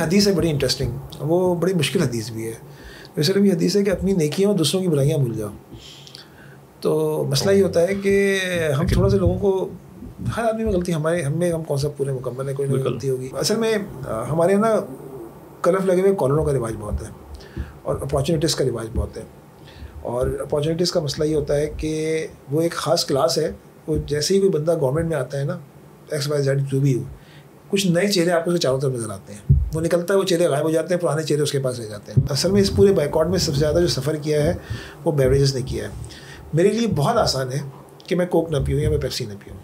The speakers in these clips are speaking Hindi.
हदीस है बड़ी इंटरेस्टिंग, वो बड़ी मुश्किल हदीस भी है। वैसे भी हदीस है कि अपनी नेकियां और दूसरों की बुराइयां भूल जाओ। तो मसला ये होता है कि हम थोड़ा सा लोगों को, हर आदमी में गलती हमारे हम कौन सा पूरे मुकम्मल है, कोई ना गलती होगी। असल में हमारे यहाँ ना कलफ लगे हुए कॉलोनों का रिवाज बहुत है और अपॉर्चुनिटीज़ का रिवाज बहुत है। और अपॉर्चुनिटीज़ का मसला ये होता है कि वो एक ख़ास क्लास है, वो जैसे ही कोई बंदा गवर्नमेंट में आता है ना, XYZ जो भी हो, कुछ नए चेहरे आपको उसके चारों तरफ नज़र आते हैं। वो निकलता है, वो चेहरे गायब हो जाते हैं, पुराने चेहरे उसके पास रह जाते हैं। असल में इस पूरे बाइकआउट में सबसे ज़्यादा जो सफ़र किया है वो बेवरेजेस ने किया है। मेरे लिए बहुत आसान है कि मैं कोक ना पीऊँ या मैं पेप्सी ना पीऊँ,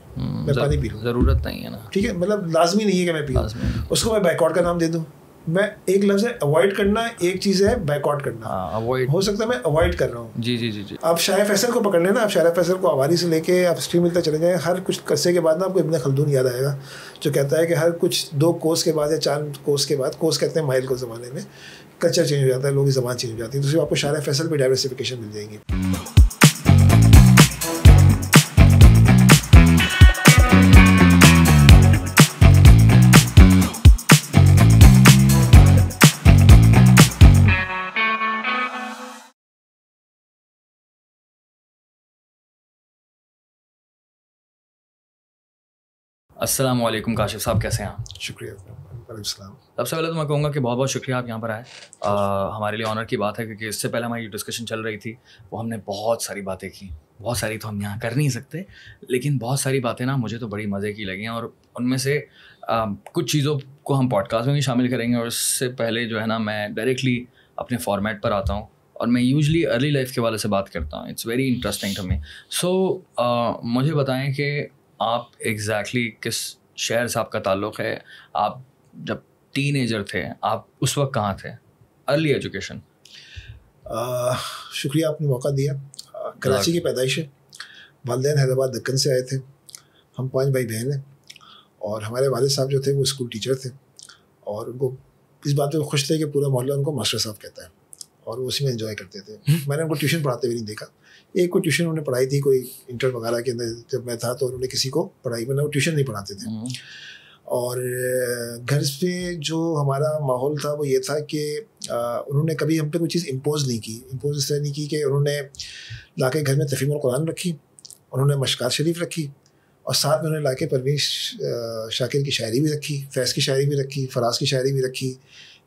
मैं पानी पी लूँ, ज़रूरत नहीं है ना, ठीक है, मतलब लाजमी नहीं है कि मैं पीऊँ, उसको मैं बाइकआउट का नाम दे दूँ। मैं एक लफ्ज़ है अवॉइड करना, एक चीज़ है बाइकआउट करना। अवॉइड हो सकता है मैं अवॉइड कर रहा हूँ। जी जी जी जी। आप शाह फैसल को पकड़ लेना, आप शाह फैसल को आवारी से लेके आप स्ट्रीम मिलते चले जाएँ, हर कुछ कर्से के बाद ना आपको इब्न खल्दून याद आएगा जो कहता है कि हर कुछ 2 कोस के बाद या 4 कोस के बाद, कोस कहते हैं माइल को ज़माने में, कल्चर चेंज हो जाता है, लोगों की ज़बान चेंज हो जाती है। तो सिर्फ आपको शाह फैसल पर डाइवर्सिफिकेशन मिल जाएगी। अस्सलाम वालेकुम काशिफ साहब, कैसे हैं आप? शुक्रिया। सबसे पहले तो मैं कहूँगा कि बहुत बहुत शुक्रिया आप यहाँ पर आए। हमारे लिए ऑनर की बात है क्योंकि इससे पहले हमारी डिस्कशन चल रही थी वो हमने बहुत सारी बातें की, बहुत सारी तो हम यहाँ कर नहीं सकते, लेकिन बहुत सारी बातें ना मुझे तो बड़ी मज़े की लगी हैं और उनमें से कुछ चीज़ों को हम पॉडकास्ट में भी शामिल करेंगे। और इससे पहले जो है ना मैं डायरेक्टली अपने फॉर्मेट पर आता हूँ और मैं यूजली अर्ली लाइफ के वाले से बात करता हूँ। It's very interesting to me. So मुझे बताएं कि आप एग्जैक्टली किस शहर से आपका ताल्लुक़ है, आप जब टीनेजर थे आप उस वक्त कहाँ थे, अर्ली एजुकेशन? शुक्रिया आपने मौका दिया। कराची की पैदाइश है, वालिदैन हैदराबाद दक्कन से आए थे, हम 5 भाई बहन हैं और हमारे वालिद साहब जो थे वो स्कूल टीचर थे और उनको इस बात पर खुश थे कि पूरा मोहल्ला उनको मास्टर साहब कहता है और वो उसी में एंजॉय करते थे। मैंने उनको ट्यूशन पढ़ाते हुए नहीं देखा। एक कोई ट्यूशन उन्होंने पढ़ाई थी, कोई इंटर वगैरह के अंदर जब मैं था तो उन्होंने किसी को पढ़ाई, मतलब वो ट्यूशन नहीं पढ़ाते थे। और घर पे जो हमारा माहौल था वो ये था कि उन्होंने कभी हम पे कोई चीज़ इम्पोज नहीं की। इम्पोज इस तरह नहीं की कि उन्होंने लाके घर में तफ़हीमुल कुरान रखी, उन्होंने मशकात शरीफ रखी और साथ में उन्होंने लाके परवेज़ शाकिर की शायरी भी रखी, फैज़ की शायरी भी रखी, फराज की शायरी भी रखी,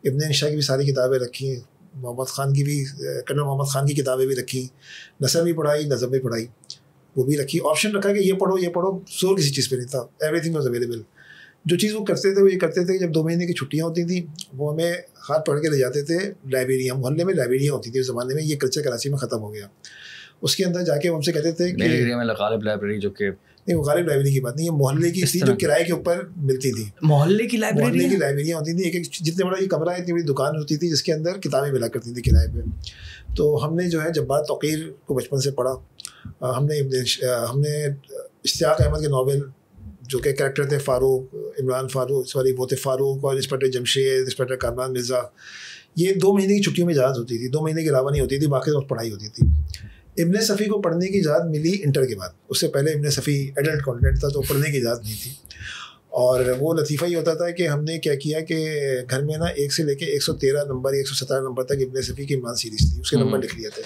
इब्न इंशा की भी सारी किताबें रखी, मोहम्मद ख़ान की भी, कर्नल मोहम्मद ख़ान की किताबें भी रखी, नसर भी पढ़ाई, नज़म भी पढ़ाई, वो भी रखी। ऑप्शन रखा कि ये पढ़ो ये पढ़ो, जोर किसी चीज़ पे नहीं था, एवरीथिंग वाज अवेलेबल। जो चीज़ वो करते थे वो ये करते थे कि जब 2 महीने की छुट्टियाँ होती थी वो हमें हाथ पढ़ के ले जाते थे लाइब्रेरियाँ, मोहल्ले में लाइब्रेरियाँ होती थी उस ज़माने में, ये कल्चर कराची में ख़त्म हो गया। उसके अंदर जाके हमसे कहते थे कि एरिया में गालिब लाइब्रेरी, जो कि नहीं वो गालिब लाइब्रेरी की बात नहीं, ये मोहल्ले की थी जो किराए के ऊपर मिलती थी। मोहल्ले की लाइब्रेरियाँ होती थी, एक जितने बड़ा ये कमरा है इतनी बड़ी दुकान होती थी जिसके अंदर किताबें मिला करती थी किराए पे। तो हमने जो है जब्बार तौक़ीर को बचपन से पढ़ा। हमने इश्तियाक अहमद के नावल जो कि कैरेक्टर थे फ़ारूक, इमरान फ़ारूक, सॉरी वो थे फ़ारूक और इंस्पेक्टर जमशेद, इंस्पेक्टर कामरान मिर्ज़ा, ये 2 महीने की छुट्टियों में इजाज़त होती थी, 2 महीने के अलावा नहीं होती थी, बाकी वक्त पढ़ाई होती थी। इब्न सफ़ी को पढ़ने की इजाज़त मिली इंटर के बाद, उससे पहले इब्न सफ़ी एडल्ट कॉन्टेंट था तो पढ़ने की इजाज़त नहीं थी। और वो लतीफ़ा ये होता था कि हमने क्या किया कि घर में ना 1 से लेके 113 नंबर, 117 नंबर तक इब्न सफ़ी की ईमान सीरीज़ थी, उसके नंबर लिख लिए थे।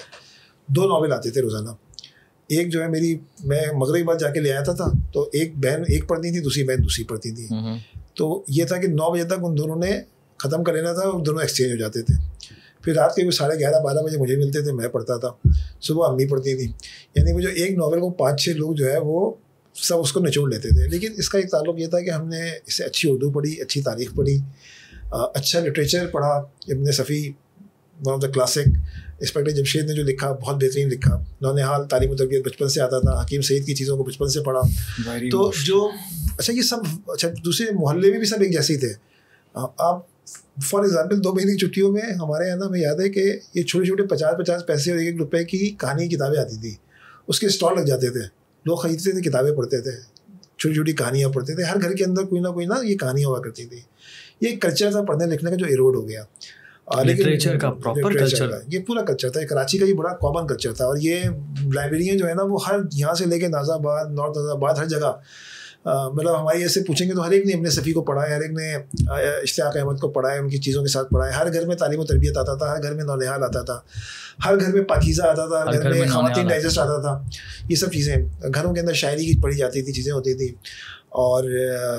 2 नावल आते थे रोज़ाना। एक जो है मैं मगरिब बाद जाके ले आया था तो एक बहन एक पढ़ती थी, दूसरी बहन दूसरी पढ़ती थी। तो ये था कि 9 बजे तक उन दोनों ने ख़त्म कर लेना था और दोनों एक्सचेंज हो जाते थे। फिर रात के 11:30-12 बजे मुझे मिलते थे, मैं पढ़ता था, सुबह अम्मी पढ़ती थी। यानी वो जो एक नावल को 5-6 लोग जो है वो सब उसको निचोड़ लेते थे। लेकिन इसका एक ताल्लुक़ ये था कि हमने इससे अच्छी उर्दू पढ़ी, अच्छी तारीख़ पढ़ी, अच्छा लिटरेचर पढ़ा। Ibn Safi one of the classic, inspector Jamshed ने जो लिखा बहुत बेहतरीन लिखा, नौनिहाल तालीम और तरबियत बचपन से आता था, हकीम सईद की चीज़ों को बचपन से पढ़ा। तो जो अच्छा ये सब अच्छा दूसरे मोहल्ले में भी सब एक जैसे ही थे। आप फॉर एग्जांपल 2 महीने की छुट्टियों में हमारे यहाँ ना हमें याद है कि ये छोटे छोटे 50-50 पैसे और 1 रुपए की कहानी की किताबें आती थी, उसके स्टॉल लग जाते थे, लोग ख़रीदते थे, किताबें पढ़ते थे, छोटी छोटी कहानियाँ पढ़ते थे। हर घर के अंदर कोई ना ये कहानियाँ हुआ करती थी। ये कल्चर था पढ़ने लिखने का जो इरोड हो गया। लिटरेचर का प्रॉपर कल्चर, ये पूरा कल्चर था, कराची का ये बड़ा कॉमन कल्चर था। और ये लाइब्रेरियाँ जो है ना वो हर यहाँ से लेके नाज़ाबाद, नॉर्थ नाज़ाबाद, हर जगह मतलब हमारी ऐसे पूछेंगे तो हर एक ने अपने सफ़ी को पढ़ा है, हर एक ने इश्तियाक अहमद को पढ़ा है, उनकी चीज़ों के साथ पढ़ा है। हर घर में तालीम और तरबियत आता था, हर घर में नौनिहाल आता था, हर घर में पाकीज़ा आता था, हर घर में ख़वातीन डाइजेस्ट आता था। ये सब चीज़ें घरों के अंदर शायरी की पढ़ी जाती थी, चीज़ें होती थी और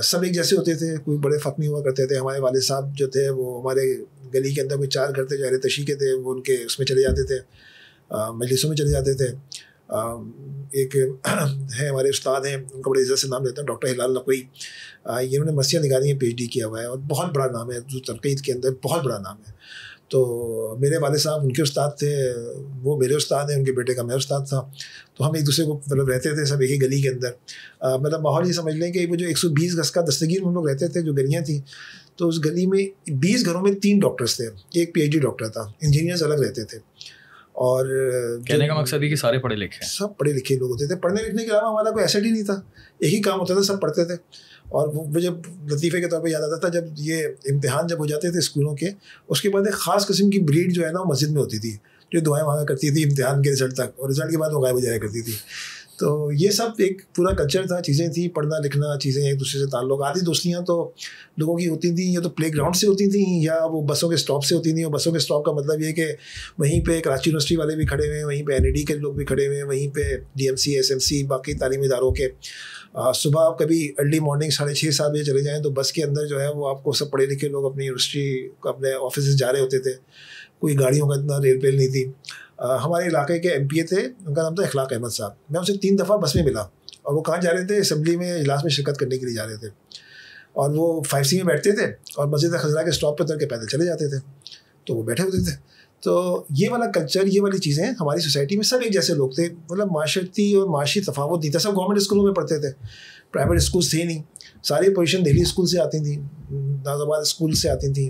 सब एक जैसे होते थे, कोई बड़े फ़र्क नहीं हुआ करते थे। हमारे वालिद साहब जो थे वो हमारे गली के अंदर कोई 4 घर थे जो अहले तशी के थे, वो उनके उसमें चले जाते थे, मजलिसों में चले जाते थे। एक है हमारे उस्ताद हैं, उनका बड़े इज़्ज़त से नाम लेता हूँ, डॉक्टर हिलाल नकवी। ये उन्होंने मरसिया निगारी में PhD किया हुआ है और बहुत बड़ा नाम है, जो तनक़ीद के अंदर बहुत बड़ा नाम है। तो मेरे वाले साहब उनके उस्ताद थे, वो मेरे उस्ताद हैं, उनके बेटे का मैं उस्ताद था। तो हम एक दूसरे को मतलब रहते थे सब एक ही गली के अंदर। मतलब माहौल ये समझ लें कि वो जो 120 गज का दस्तगीर हम लोग रहते थे, जो गलियाँ थी, तो उस गली में 20 घरों में 3 डॉक्टर्स थे, एक PhD डॉक्टर था, इंजीनियर्स अलग रहते थे। और कहने का मकसद है कि सारे पढ़े लिखे, सब पढ़े लिखे लोग होते थे। पढ़ने लिखने के अलावा हमारा कोई एसेट ही नहीं था, एक ही काम होता था, सब पढ़ते थे। और वो मुझे लतीफ़े के तौर पे याद आता था, जब ये इम्तिहान जब हो जाते थे स्कूलों के, उसके बाद एक ख़ास किस्म की ब्रीड जो है ना वो मस्जिद में होती थी, जो दुआएं मांगा करती थी इम्तिहान के रिजल्ट तक, और रिजल्ट के बाद वो गायब हो जाया करती थी। तो ये सब एक पूरा कल्चर था, चीज़ें थी, पढ़ना लिखना, चीज़ें, एक दूसरे से ताल्लुक़। आधी दोस्तियाँ तो लोगों की होती थी या तो प्ले ग्राउंड से होती थी या वो बसों के स्टॉप से होती थी। और बसों के स्टॉप का मतलब ये कि वहीं पे कराची यूनिवर्सिटी वाले भी खड़े हुए हैं, वहीं पे NED के लोग भी खड़े हुए हैं, वहीं पे DMC SMC बाकी तालीमी इदारों के। सुबह आप कभी अर्ली मॉर्निंग 6:30-7 बजे चले जाएँ तो बस के अंदर जो है वो आपको सब पढ़े लिखे लोग अपनी यूनिवर्सिटी अपने ऑफिस जा रहे होते थे। कोई गाड़ियों का इतना रेल पेल नहीं थी। हमारे इलाके के MPA थे, उनका नाम था इखलाक अहमद साहब। मैं उनसे 3 दफ़ा बस में मिला और वो कहाँ जा रहे थे, असम्बली में इजलास में शिरकत करने के लिए जा रहे थे। और वो 5C में बैठते थे और मस्जिद खजरा के स्टॉप पर उतर के पैदल चले जाते थे, तो वो बैठे होते थे। तो ये वाला कल्चर, ये वाली चीज़ें हमारी सोसाइटी में सब एक जैसे लोग थे। मतलब माशरती और माशी तफावत नहीं था, सब गवर्नमेंट स्कूलों में पढ़ते थे, प्राइवेट स्कूल थे नहीं। सारी पोजीशन दिल्ली स्कूल से आती थी, नाज़ाबाद स्कूल से आती थी,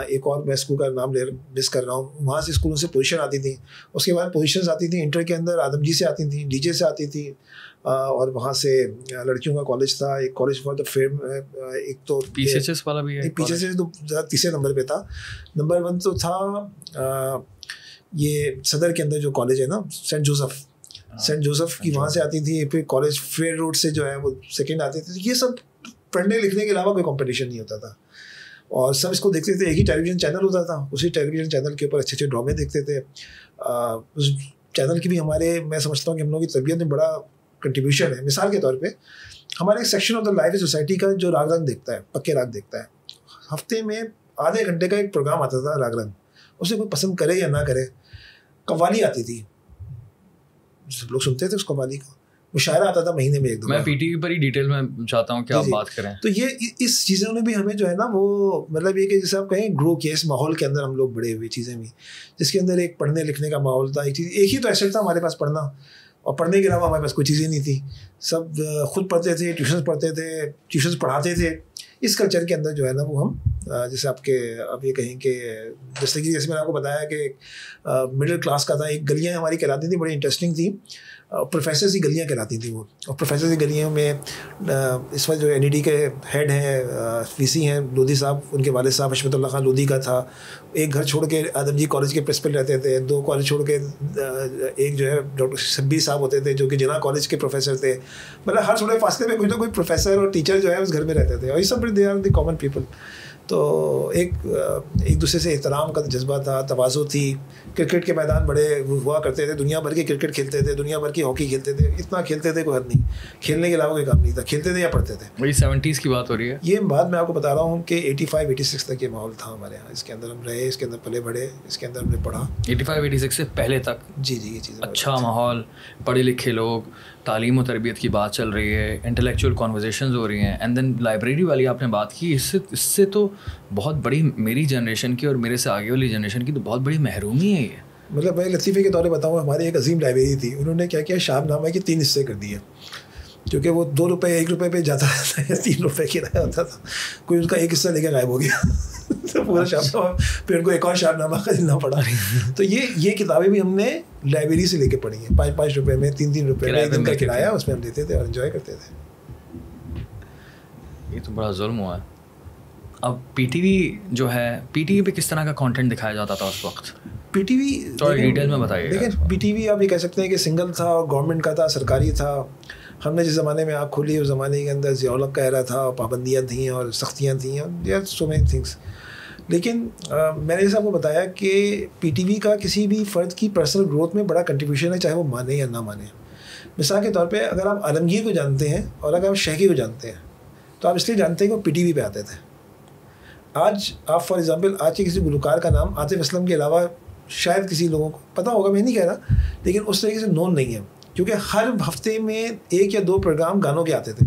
एक और मैं स्कूल का नाम मिस कर रहा हूँ, वहाँ से स्कूलों से पोजीशन आती थी। उसके बाद पोजीशंस आती थी इंटर के अंदर, आदमजी से आती थी, DJ से आती थी, और वहाँ से लड़कियों का कॉलेज था, एक कॉलेज फॉर द फेम, एक तो PCHS वाला भी है। PCHS तो तीसरे नंबर पे था। नंबर 1 तो था ये सदर के अंदर जो कॉलेज है ना, सेंट जोसेफ की, वहाँ से आती थी। फिर कॉलेज फेयर रोड से जो है वो सेकंड आती थी। ये सब पढ़ने लिखने के अलावा कोई कंपटीशन नहीं होता था और सब इसको देखते थे। एक ही टेलीविज़न चैनल होता था, उसी टेलीविज़न चैनल के ऊपर अच्छे अच्छे ड्रामे देखते थे। उस चैनल की भी हमारे, मैं समझता हूँ कि हम लोगों की तरबियत में बड़ा कंट्रीब्यूशन है। मिसाल के तौर पे हमारे एक section of the life society का जो राग रंग देखता है, पक्के राग देखता है, हफ्ते में आधे घंटे का एक प्रोग्राम आता था राग रंग। उसे कोई पसंद करे या ना करे, कव्वाली आती थी, सब लोग सुनते थे उस कव्वाली को। मुशायरा आता था महीने में 1-2 बार। मैं PTV पर ही डिटेल में चाहता हूँ कि आप बात करें। तो ये इस चीज़ों ने भी हमें जो है ना वो मतलब ये कि जैसे आप कहें ग्रो किया, इस माहौल के अंदर हम लोग बड़े हुए, चीज़ें भी जिसके अंदर एक पढ़ने लिखने का माहौल था। एक ही तो एसेट था हमारे पास, पढ़ना, और पढ़ने के अलावा हमारे पास कोई चीज़ें नहीं थी। सब खुद पढ़ते थे, ट्यूशन पढ़ते थे, ट्यूशन पढ़ाते थे। इस कल्चर के अंदर जो है ना वो हम जैसे आप ये कहें कि जैसे मैंने आपको बताया कि मिडिल क्लास का था। एक गलियाँ हमारी कहलाती थी, बड़ी इंटरेस्टिंग थी, प्रोफेसर की गलियाँ कहलाती थी वो। और प्रोफेसर की गलियों में इस वक्त जो NED के हेड हैं, VC हैं लोधी साहब, उनके वालिद साहब हशमतुल्लाह खान लोधी का था। एक घर छोड़ के आदमजी कॉलेज के प्रिंसिपल रहते थे, 2 कॉलेज छोड़ के एक जो है डॉक्टर शब्बीर साहब होते थे जो कि जिना कॉलेज के प्रोफेसर थे। मतलब हर थोड़े फासले में कोई ना कोई प्रोफेसर और टीचर जो है उस घर में रहते थे, और ये सब they are the common people. तो एक दूसरे से एहतराम का जज्बा था, तवाज़ु थी। क्रिकेट के मैदान बड़े हुआ करते थे, दुनिया भर के क्रिकेट खेलते थे, दुनिया भर की हॉकी खेलते थे। इतना खेलते थे कोई हद नहीं, खेलने के अलावा कोई काम नहीं था, खेलते थे या पढ़ते थे। वही 70s की बात हो रही है। ये बात मैं आपको बता रहा हूँ कि 85-86 तक ये माहौल था हमारे यहाँ। इसके अंदर हम रहे, इसके अंदर पले बढ़े, इसके अंदर हमने पढ़ा। 85-86 से पहले तक जी ये चीज़ अच्छा माहौल, पढ़े लिखे लोग, तालीम और तरबियत की बात चल रही है, इंटेलेक्चुअल कॉन्वर्जेशंस हो रही हैं। एंड देन लाइब्रेरी वाली आपने बात की, इससे तो बहुत बड़ी मेरी जनरेशन की और मेरे से आगे वाली जनरेशन की तो बहुत बड़ी महरूमी है ये। मतलब मैं लतीफ़े के तौर पर बताऊँ, हमारी एक अजीम लाइब्रेरी थी, उन्होंने क्या किया, शाहनामा के 3 हिस्से कर दिए, क्योंकि वो 2 रुपये 1 रुपये पे जाता था या 3 रुपये किराया होता था। कोई उनका एक हिस्सा लेकर गायब हो गया तो पूरा शाहनामा, फिर उनको एक और शाहनामा खरीदना पड़ा। तो ये किताबें भी हमने लाइब्रेरी से लेके पढ़ी हैं, 5-5 रुपये में, 3-3 रुपये में, 1 दिन का किराया उसमें हम देते थे और एंजॉय करते थे। ये तो बड़ा जुल्म हुआ है। अब PTV जो है, PTV पे किस तरह का कंटेंट दिखाया जाता था उस वक्त? PTV थोड़ा डिटेल में बताइए। देखिए PTV आप ये कह सकते हैं कि सिंगल था, गवर्नमेंट का था, सरकारी था। हमने जिस ज़माने में आँख खोली उस ज़माने के अंदर ज़िया-उल-हक़ का एरा था और पाबंदियाँ थी और सख्तियाँ थी और देयर सो मेनी थिंग्स। लेकिन मैंने जैसे आपको बताया कि पीटीवी का किसी भी फ़र्द की पर्सनल ग्रोथ में बड़ा कंट्रीब्यूशन है, चाहे वो माने या ना माने। मिसाल के तौर पे अगर आप आलमगीर को जानते हैं और अगर आप शेखी को जानते हैं तो आप इसलिए जानते हैं कि वो पीटीवी पे आते थे। आज आप फॉर एग्ज़ाम्पल आज के किसी गुलकार का नाम आतिफ़ असलम के अलावा शायद किसी लोगों को पता होगा, मैं नहीं कह रहा, लेकिन उस तरीके से नोन नहीं है, क्योंकि हर हफ्ते में 1 या 2 प्रोग्राम गानों के आते थे।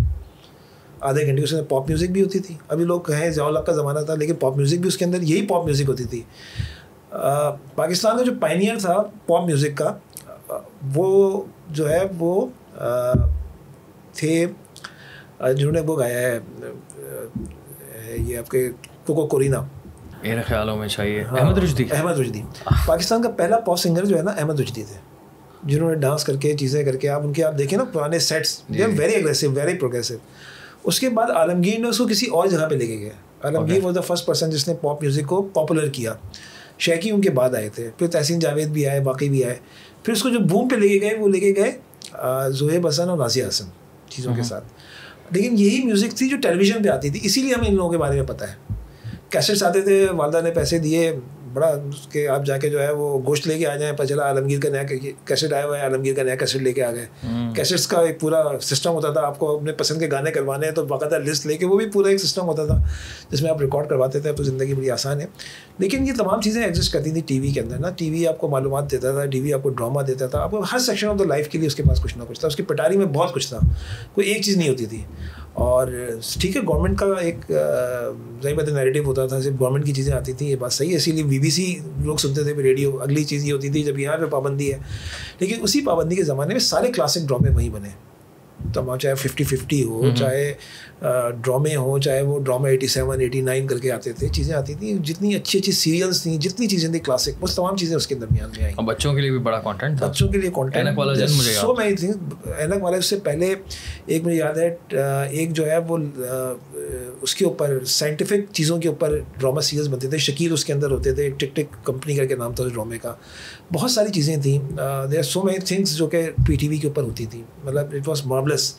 आधे घंटे उसमें पॉप म्यूज़िक भी होती थी। अभी लोग कहें ज़िया-उल-हक़ का ज़माना था, लेकिन पॉप म्यूज़िक भी उसके अंदर यही पॉप म्यूज़िक होती थी। पाकिस्तान का जो पायनियर था पॉप म्यूज़िक का, वो जो है वो थे जिन्होंने वो गाया है ये आपके कोको कोरिना, मेरे ख्यालों में चाहिए। हाँ, अहमद रुश्दी। अहमद रुश्दी पाकिस्तान का पहला पॉप सिंगर जो है ना अहमद रुश्दी थे, जिन्होंने डांस करके चीज़ें करके आप उनके आप देखें ना पुराने sets, they are very aggressive, very progressive. उसके बाद आलमगीर ने उसको किसी और जगह पे लेके गए। Alamgir was the first person जिसने पॉप म्यूज़िक को पॉपुलर किया। शेखी उनके बाद आए थे, फिर तहसीन जावेद भी आए, बाकी भी आए। फिर उसको जो बूम पे लेके गए वो लेके गए ज़ोहेब हसन और नाज़िया हसन चीज़ों के साथ। लेकिन यही म्यूज़िक थी जो टेलीविज़न पे आती थी, इसीलिए हमें इन लोगों के बारे में पता है। कैसेट्स आते थे, वालदा ने पैसे दिए, बड़ा उसके आप जाके जो है वो गोश्त लेके आ जाएं, पता चला आलमगीर का नया कैसेट आया हुआ है, आलमगीर का नया कैसेट लेके आ गए। कैसेट्स का एक पूरा सिस्टम होता था, आपको अपने पसंद के गाने करवाने हैं तो बाकायदा लिस्ट लेके, वो भी पूरा एक सिस्टम होता था जिसमें आप रिकॉर्ड करवाते थे। अब तो ज़िंदगी बड़ी आसान है। लेकिन ये तमाम चीज़ें एग्जिस्ट करती थी टीवी के अंदर ना। टीवी आपको मालूमात देता था, टीवी आपको ड्रामा देता था, आपको हर सेक्शन ऑफ द लाइफ के लिए उसके पास कुछ ना कुछ था। उसकी पटारी में बहुत कुछ था, कोई एक चीज़ नहीं होती थी। और ठीक है, गवर्नमेंट का एक सही बात नैरेटिव होता था, सिर्फ गवर्नमेंट की चीज़ें आती थी, ये बात सही है। इसीलिए बीबीसी लोग सुनते थे रेडियो। अगली चीज़ ये होती थी जब यहाँ पे पाबंदी है, लेकिन उसी पाबंदी के ज़माने में सारे क्लासिक ड्रामे वहीं बने। तमाम चाहे 50-50 हो, चाहे ड्रामे हो, चाहे वो ड्रामा 87-89 करके आते थे, चीज़ें आती थी। जितनी अच्छी अच्छी सीरियल्स थी, जितनी चीज़ें थी क्लासिक, वो तमाम चीज़ें उसके दरमियान में आई। और बच्चों के लिए भी बड़ा कंटेंट था। बच्चों के लिए कंटेंट ऐनक वाला जन्म मुझे सो मैनी थिंग्स। ऐनक वाला उससे पहले एक मुझे याद है, एक जो है वो उसके ऊपर साइंटिफिक चीज़ों के ऊपर ड्रामा सीरियल्स बनते थे। शकील उसके अंदर होते थे, टिक टिक कंपनी करके नाम था उस ड्रामे का। बहुत सारी चीज़ें थी। There are so many things जो कि पीटीवी के ऊपर होती थी, मतलब इट वाज मार्वलस।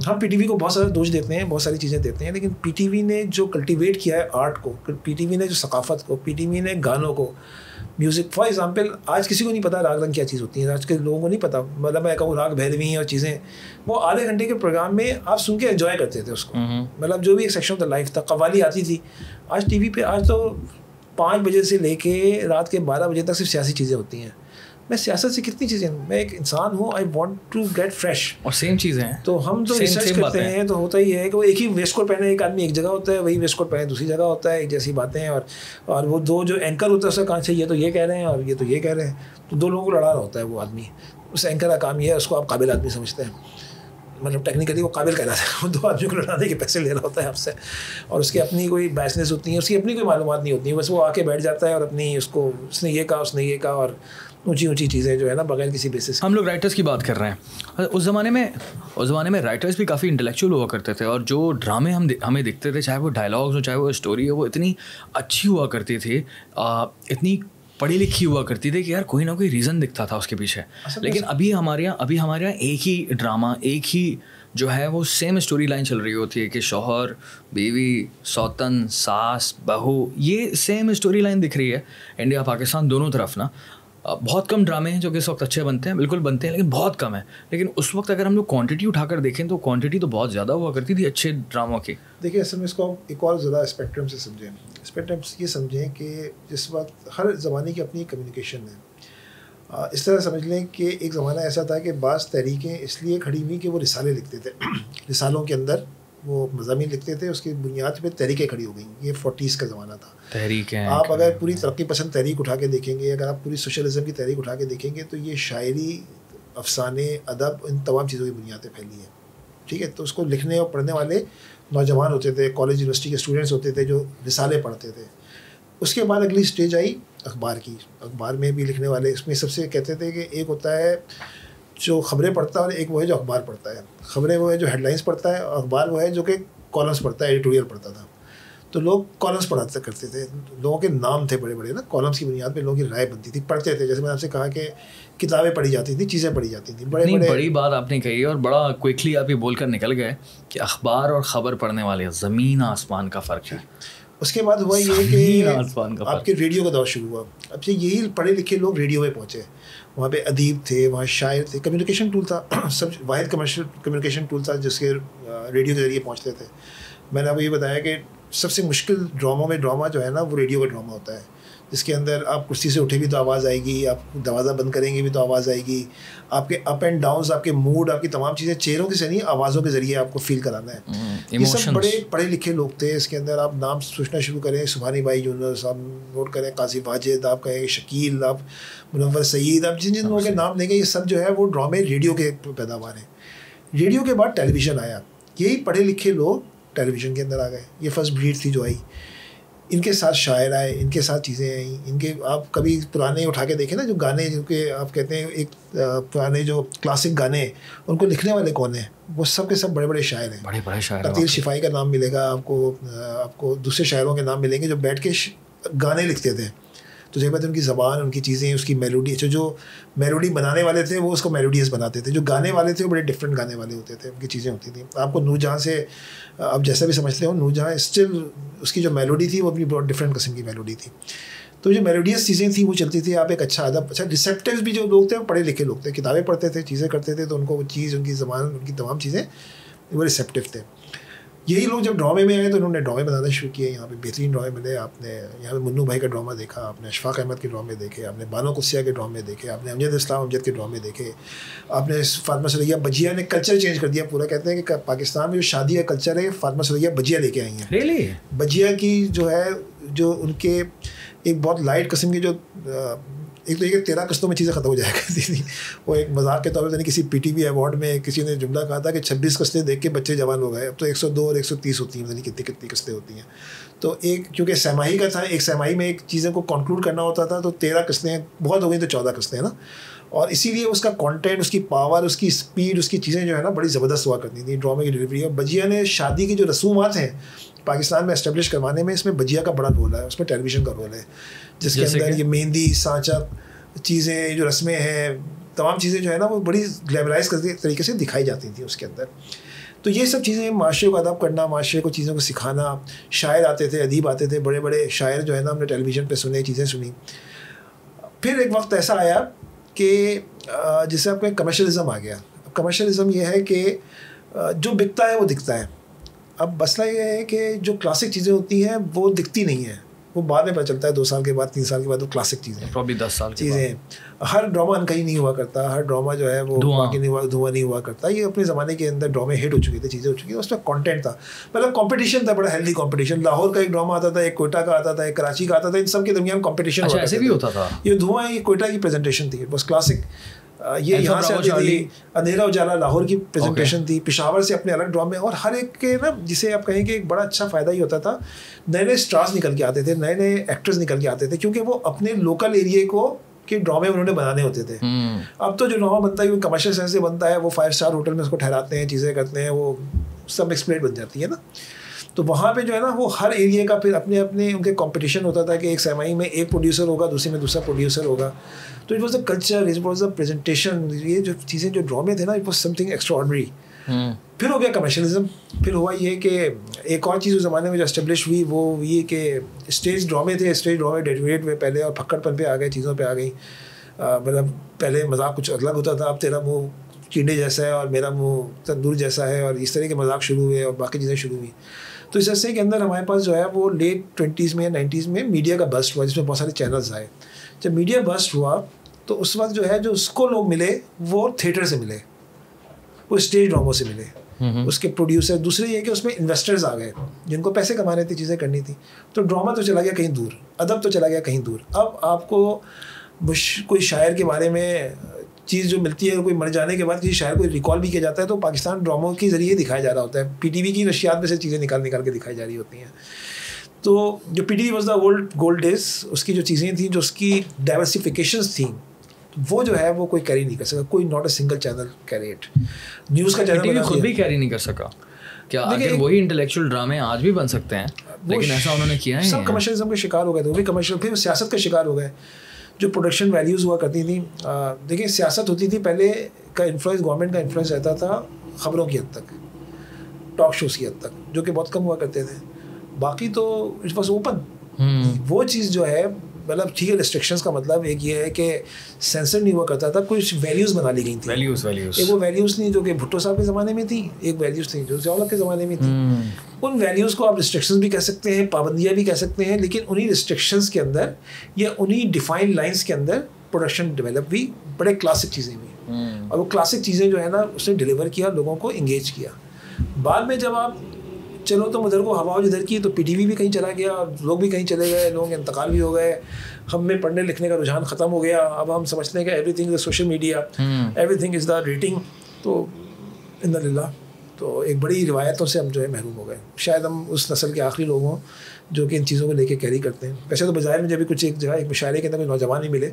हम पीटीवी को बहुत सारा दोष देते हैं, बहुत सारी चीज़ें देते हैं, लेकिन पीटीवी ने जो कल्टीवेट किया है आर्ट को, पीटीवी ने जो सकाफ़त को, पीटीवी ने गानों को, म्यूज़िक फॉर एग्जांपल, आज किसी को नहीं पता राग रंग क्या चीज़ होती है, आज के लोगों को नहीं पता। मतलब मैं कहूँ राग भैरवी और चीज़ें, वो आधे घंटे के प्रोग्राम में आप सुन के एंजॉय करते थे उसको। मतलब जो भी एक सेक्शन ऑफ द लाइफ था, कव्वाली आती थी। आज टीवी पे आज तो 5 बजे से लेके रात के 12 बजे तक सिर्फ सियासी चीज़ें होती हैं। मैं सियासत से कितनी चीज़ें, मैं एक इंसान हूँ, I want to get fresh. और सेम चीज़ें हैं, तो हम तो रिसर्च करते हैं, तो होता ही है कि वो एक ही वेस्ट कोट पहने एक आदमी एक जगह होता है, वही वेस्ट कोट पहने दूसरी जगह होता है, एक जैसी बातें हैं। और वो दो जो एंकर होता है उसका काम से ये तो ये कह रहे हैं और ये तो ये कह रहे हैं, तो 2 लोगों को लड़ा रहा होता है वो आदमी। उस एंकर का काम ये है, उसको आप काबिल आदमी समझते हैं, मतलब टेक्निकली वो काबिल कहलाता है। वो 2 आदमियों को लड़ाने के पैसे ले रहा होता है आपसे, और उसकी अपनी कोई बैचनेस होती है, उसकी अपनी कोई मालूमात नहीं होती है, बस वो आके बैठ जाता है और अपनी उसको उसने ये कहा उसने ये कहा, और ऊंची ऊंची चीज़ें जो है ना बगैर किसी बेसिस। हम लोग राइटर्स की बात कर रहे हैं। उस ज़माने में राइटर्स भी काफ़ी इंटेलेक्चुअल हुआ करते थे, और जो ड्रामे हमें दिखते थे, चाहे वो डायलॉग्स हो चाहे वो स्टोरी हो, वो इतनी अच्छी हुआ करती थी, इतनी पढ़ी लिखी हुआ करती थी कि यार कोई ना कोई रीज़न दिखता था उसके पीछे। लेकिन अभी हमारे यहाँ एक ही ड्रामा, एक ही जो है वो सेम स्टोरी लाइन चल रही होती है कि शौहर, बीवी, सौतन, सास, बहू, ये सेम स्टोरी लाइन दिख रही है इंडिया पाकिस्तान दोनों तरफ ना। बहुत कम ड्रामे हैं जो कि इस वक्त अच्छे बनते हैं, बिल्कुल बनते हैं, लेकिन बहुत कम है। लेकिन उस वक्त अगर हम लोग क्वांटिटी उठाकर देखें तो क्वांटिटी तो बहुत ज़्यादा हुआ करती थी अच्छे ड्रामों की। देखिए असल में इसको एक और ज़्यादा स्पेक्ट्रम से समझें। स्पेक्ट्रम ये समझें कि जिस वक्त हर ज़माने की अपनी कम्युनिकेशन है। इस तरह समझ लें कि एक ज़माना ऐसा था कि बाज़ तहरीकें इसलिए खड़ी हुई कि वो रिसाले लिखते थे। रिसालों के अंदर वो मज़ामीन लिखते थे, उसकी बुनियाद पे तहरीकें खड़ी हो गई। ये 40s का ज़माना था। तहरीकें आप अगर पूरी तरक्की पसंद तहरीक उठा के देखेंगे, अगर आप पूरी सोशलिज्म की तहरीक उठा के देखेंगे, तो ये शायरी, अफसाने, अदब, इन तमाम चीज़ों की बुनियादें फैली हैं। ठीक है, तो उसको लिखने और पढ़ने वाले नौजवान होते थे, कॉलेज यूनिवर्सिटी के स्टूडेंट्स होते थे जो रिसाले पढ़ते थे। उसके बाद अगली स्टेज आई अखबार की। अखबार में भी लिखने वाले, इसमें सबसे कहते थे कि एक होता है जो ख़बरें पढ़ता है और एक वो है जो अखबार पढ़ता है। ख़बरें वो है जो हेडलाइंस पढ़ता है, और अखबार वो है जो कि कॉलम्स पढ़ता है, एडिटोरियल पढ़ता था। तो लोग कॉलम्स पढ़ाते करते थे, लोगों के नाम थे बड़े बड़े ना, कॉलम्स की बुनियाद पे लोगों की राय बनती थी, पढ़ते थे। जैसे मैंने आपसे कहा कि किताबें पढ़ी जाती थी, चीज़ें पढ़ी जाती थी, बड़े बड़े। बड़ी बात आपने कही और बड़ा क्विकली आप ये बोलकर निकल गए कि अखबार और ख़बर पढ़ने वाले ज़मीन आसमान का फ़र्क है। उसके बाद हुआ ये कि आपके रेडियो का दौर शुरू हुआ। अब से यही पढ़े लिखे लोग रेडियो में पहुँचे, वहाँ पे अदीब थे, वहाँ शायर थे, कम्युनिकेशन टूल था सब वाहिद कमर्शियल कम्युनिकेशन टूल था जिसके रेडियो के ज़रिए पहुँचते थे। मैंने आपको ये बताया कि सबसे मुश्किल ड्रामों में ड्रामा जो है ना वो रेडियो का ड्रामा होता है, जिसके अंदर आप कुर्सी से उठे भी तो आवाज़ आएगी, आप दरवाज़ा बंद करेंगे भी तो आवाज़ आएगी, आपके अप एंड डाउन्स, आपके मूड, आपकी तमाम चीज़ें चेहरों के से नहीं आवाज़ों के ज़रिए आपको फील कराना है। ये सब बड़े पढ़े लिखे लोग थे। इसके अंदर आप नाम सोचना शुरू करें, सुभानी बाई यूनुस, आप नोट करें कासिम वाजिद, आप कहें शकील, आप मुनव्वर सईद, आप जिन जिन लोगों के नाम लेंगे ये सब जो है वो ड्रामे रेडियो के पैदावार हैं। रेडियो के बाद टेलीविज़न आया, यही पढ़े लिखे लोग टेलीविज़न के अंदर आ गए। ये फर्स्ट ब्रीड थी जो आई, इनके साथ शायर आए, इनके साथ चीज़ें आई, इनके आप कभी पुराने उठा के देखें ना जो गाने, जो कि आप कहते हैं एक पुराने जो क्लासिक गाने, उनको लिखने वाले कौन हैं? वो सब के सब बड़े बड़े शायर हैं, बड़े बड़े शायर। अतील शिफाई का नाम मिलेगा आपको दूसरे शायरों के नाम मिलेंगे जो बैठ के गाने लिखते थे। तो जब बात उनकी ज़बान, उनकी चीज़ें, उसकी मेलोडी, जो मेलोडी बनाने वाले थे वो उसको मेलोडियस बनाते थे, जो गाने वाले थे वो बड़े डिफरेंट गाने वाले होते थे, उनकी चीज़ें होती थी। आपको नूरजहाँ से आप जैसा भी समझते हो, नूरजहाँ स्टिल उसकी जो मेलोडी थी वो भी बहुत डिफरेंट किस्म की मेलोडी थी। तो जो मेलोडियस चीज़ें थी वो चलती थी। आप एक अच्छा अदब, अच्छा रिसेप्टिव भी जो लोग थे वो पढ़े लिखे लोग थे, किताबें पढ़ते थे, चीज़ें करते थे, तो उनको वो चीज़, उनकी ज़बान, उनकी तमाम चीज़ें वो रिसेप्टिव थे। यही लोग जब ड्रामे में आए तो उन्होंने ड्रामे बनाना शुरू किए। यहाँ पे बेहतरीन ड्रामे मिले, आपने यहाँ पे मुन्नू भाई का ड्रामा देखा, आपने अशफाक अहमद के ड्रामे देखे, आपने बानो कुस्सिया के ड्रामे देखे, आपने अमजद इस्लाम अमजद के ड्रामे देखे, आपने फातिमा सुरैया बजिया ने कल्चर चेंज कर दिया पूरा। कहते हैं कि पाकिस्तान में जो शादी का कल्चर है फातिमा सुरैया बजिया लेके आई हैं। really? बजिया की जो है, जो उनके एक बहुत लाइट किस्म की जो एक तो ये 13 किस्तों में चीज़ें ख़त्म हो जाया करती थी। वो एक मजाक के तौर पर किसी PTV अवार्ड में किसी ने जुमला कहा था कि 26 किस्तें देख के बच्चे जवान हो गए। अब तो 102 और 130 होती हैं, कितनी किस्तें होती हैं। तो एक क्योंकि सहमाही का था, एक सहमाही में एक चीज़ों को कंक्लूड करना होता था, तो 13 किस्तें बहुत हो गई, तो 14 किस्तें ना। और इसीलिए उसका कंटेंट, उसकी पावर, उसकी स्पीड, उसकी चीज़ें जो है ना बड़ी ज़बरदस्त हुआ करती थी ड्रामे की डिलीवरी। और बजिया ने शादी की जो रसूमात हैं पाकिस्तान में एस्टेब्लिश करवाने में, इसमें बजिया का बड़ा रोल है, उसमें टेलीविज़न का रोल है, जिसके अंदर ये मेहंदी, सांचा चीज़ें, जो रस्में हैं, तमाम चीज़ें जो है ना वो बड़ी ग्लैमराइज तरीके से दिखाई जाती थी उसके अंदर। तो ये सब चीज़ें, माशरे को अदब करना, माशरे को चीज़ों को सिखाना, शायर आते थे, अदीब आते थे, बड़े बड़े शायर जो है ना हमने टेलीविज़न पे सुने, चीज़ें सुनी। फिर एक वक्त ऐसा आया कि जिससे आपका कमर्शलिज़म आ गया। कमर्शलिज़म ये है कि जो बिकता है वो दिखता है। अब मसला ये है कि जो क्लासिक चीज़ें होती हैं वो दिखती नहीं है, वो बाद में पता चलता है 2 साल के बाद, 3 साल के बाद वो क्लासिक चीज़ें, प्रॉब्ली 10 साल चीज़ें। हर ड्रामा कहीं नहीं हुआ करता, हर ड्रामा जो है वो धुआं नहीं हुआ करता। ये अपने ज़माने के अंदर ड्रामे हिट हो चुके थे, चीज़ें हो चुकी थी, उसमें कंटेंट था, मतलब कंपटीशन था, बड़ा हेल्दी कंपटीशन। लाहौर का एक ड्रामा आता था, एक कोयटा का आता था, एक कराची का आता था, इन सब के दरमियान कंपटीशन ऐसे भी होता था। ये धुआं, ये कोयटा की प्रेजेंटेशन थी, बस क्लासिक। ये यहाँ से आती थी, अंधेरा उजाला लाहौर की प्रेजेंटेशन थी, पेशावर से अपने अलग ड्रामे। और हर एक के ना, जिसे आप कहें कि एक बड़ा अच्छा फ़ायदा ही होता था, नए नए स्टार्स निकल के आते थे, नए नए एक्टर्स निकल के आते थे, क्योंकि वो अपने लोकल एरिए को के ड्रामे उन्होंने बनाने होते थे। अब तो जो ड्रामा बनता है वो कमर्शियल सेंस से बनता है, वो 5 स्टार होटल में उसको ठहराते हैं, चीज़ें करते हैं, वो सब एक्सप्लेट बन जाती है ना। तो वहाँ पे जो है ना वो हर एरिया का फिर अपने अपने उनके कंपटीशन होता था कि एक सहमाही में एक प्रोड्यूसर होगा, दूसरे में दूसरा प्रोड्यूसर होगा। तो it was a culture, it was a presentation, ये जो चीज़ें, जो ड्रामे थे ना, इट वॉज समथिंग एक्स्ट्राऑर्डिनरी। फिर हो गया कमर्शलिज्म। फिर हुआ ये कि एक और चीज़ उस ज़माने में जो एस्टेब्लिश हुई वो ये कि स्टेज ड्रामे थे, स्टेज ड्रामे डेरिवेट हुए पहले, और फक्कड़पन पे आ गए, चीज़ों पे आ गई। मतलब पहले मजाक कुछ अलग होता था, अब तेरा मुँह चींडे जैसा है और मेरा मुँह तंदूर जैसा है, और इस तरह के मजाक शुरू हुए और बाकी चीज़ें शुरू हुई। तो इस अरसे के अंदर हमारे पास जो है वो लेट 20s में या 90s में मीडिया का बस्ट हुआ, जिसमें बहुत सारे चैनल्स आए। जब मीडिया बस्ट हुआ तो उस वक्त जो है जो उसको लोग मिले वो थिएटर से मिले, वो स्टेज ड्रामों से मिले, उसके प्रोड्यूसर। दूसरे ये कि उसमें इन्वेस्टर्स आ गए जिनको पैसे कमाने थे, चीज़ें करनी थी। तो ड्रामा तो चला गया कहीं दूर, अदब तो चला गया कहीं दूर। अब आपको कोई शायर के बारे में चीज़ जो मिलती है, कोई मर जाने के बाद किसी शायर को रिकॉल भी किया जाता है, तो पाकिस्तान ड्रामों के ज़रिए दिखाया जा रहा होता है। PTV की नशियात में से चीज़ें निकाल के दिखाई जा रही होती हैं। तो जो PTV was the gold days, उसकी जो चीज़ें थी, जो उसकी डाइवर्सिफिकेशंस थी, वो जो है वो कोई कैरी नहीं कर सका, कोई not a single channel carry it. News का चैनल खुद भी कैरी नहीं कर सका। क्या अगर वही इंटेलेक्चुअल ड्रामे आज भी बन सकते हैं? लेकिन ऐसा उन्होंने किया है, सब कमर्शियलिज्म के शिकार हो गए थे, वो भी कमर्शियल, फिर सियासत का शिकार हो गए। जो प्रोडक्शन वैल्यूज़ हुआ करती थी, देखिए सियासत होती थी पहले का इन्फ्लुएंस, गवर्नमेंट का इन्फ्लुएंस रहता था ख़बरों की हद तक, टॉक शोज़ की हद तक, जो कि बहुत कम हुआ करते थे। बाकी तो इट वाज ओपन। वो चीज़ जो है, मतलब ठीक है, रिस्ट्रिक्शंस का मतलब एक ये है कि सेंसर नहीं हुआ करता था, कुछ वैल्यूज़ बना ली गई थी। वैल्यूज़ एक वो वैल्यूज़ नहीं जो कि भुट्टो साहब के ज़माने में थी, एक वैल्यूज़ थी जो ज़ियाउल हक के ज़माने में थी। उन वैल्यूज़ को आप रिस्ट्रिक्शंस भी कह सकते हैं, पाबंदियाँ भी कह सकते हैं, लेकिन उन्हीं रिस्ट्रिक्शंस के अंदर या उन्हीं डिफाइंड लाइन्स के अंदर प्रोडक्शन डेवलप हुई, बड़े क्लासिक चीज़ें हुई। और वो क्लासिक चीज़ें जो है ना, उसने डिलीवर किया, लोगों को इंगेज किया। बाद में जब आप चलो तो उधर को हवा जिधर की, तो पीटीवी भी कहीं चला गया, लोग भी कहीं चले गए, लोगों के इंतकाल भी हो गए, हम में पढ़ने लिखने का रुझान ख़त्म हो गया। अब हम समझते हैं कि everything is social media, everything is the rating. तो इन्ना लिल्लाह, तो एक बड़ी रिवायतों से हम जो है महरूम हो गए। शायद हम उस नस्ल के आखिरी लोग हों जो कि इन चीज़ों को लेके कैरी करते हैं। वैसे तो बाज़ार में जब भी कुछ एक जगह एक मुशायरे के अंदर कोई नौजवान ही मिले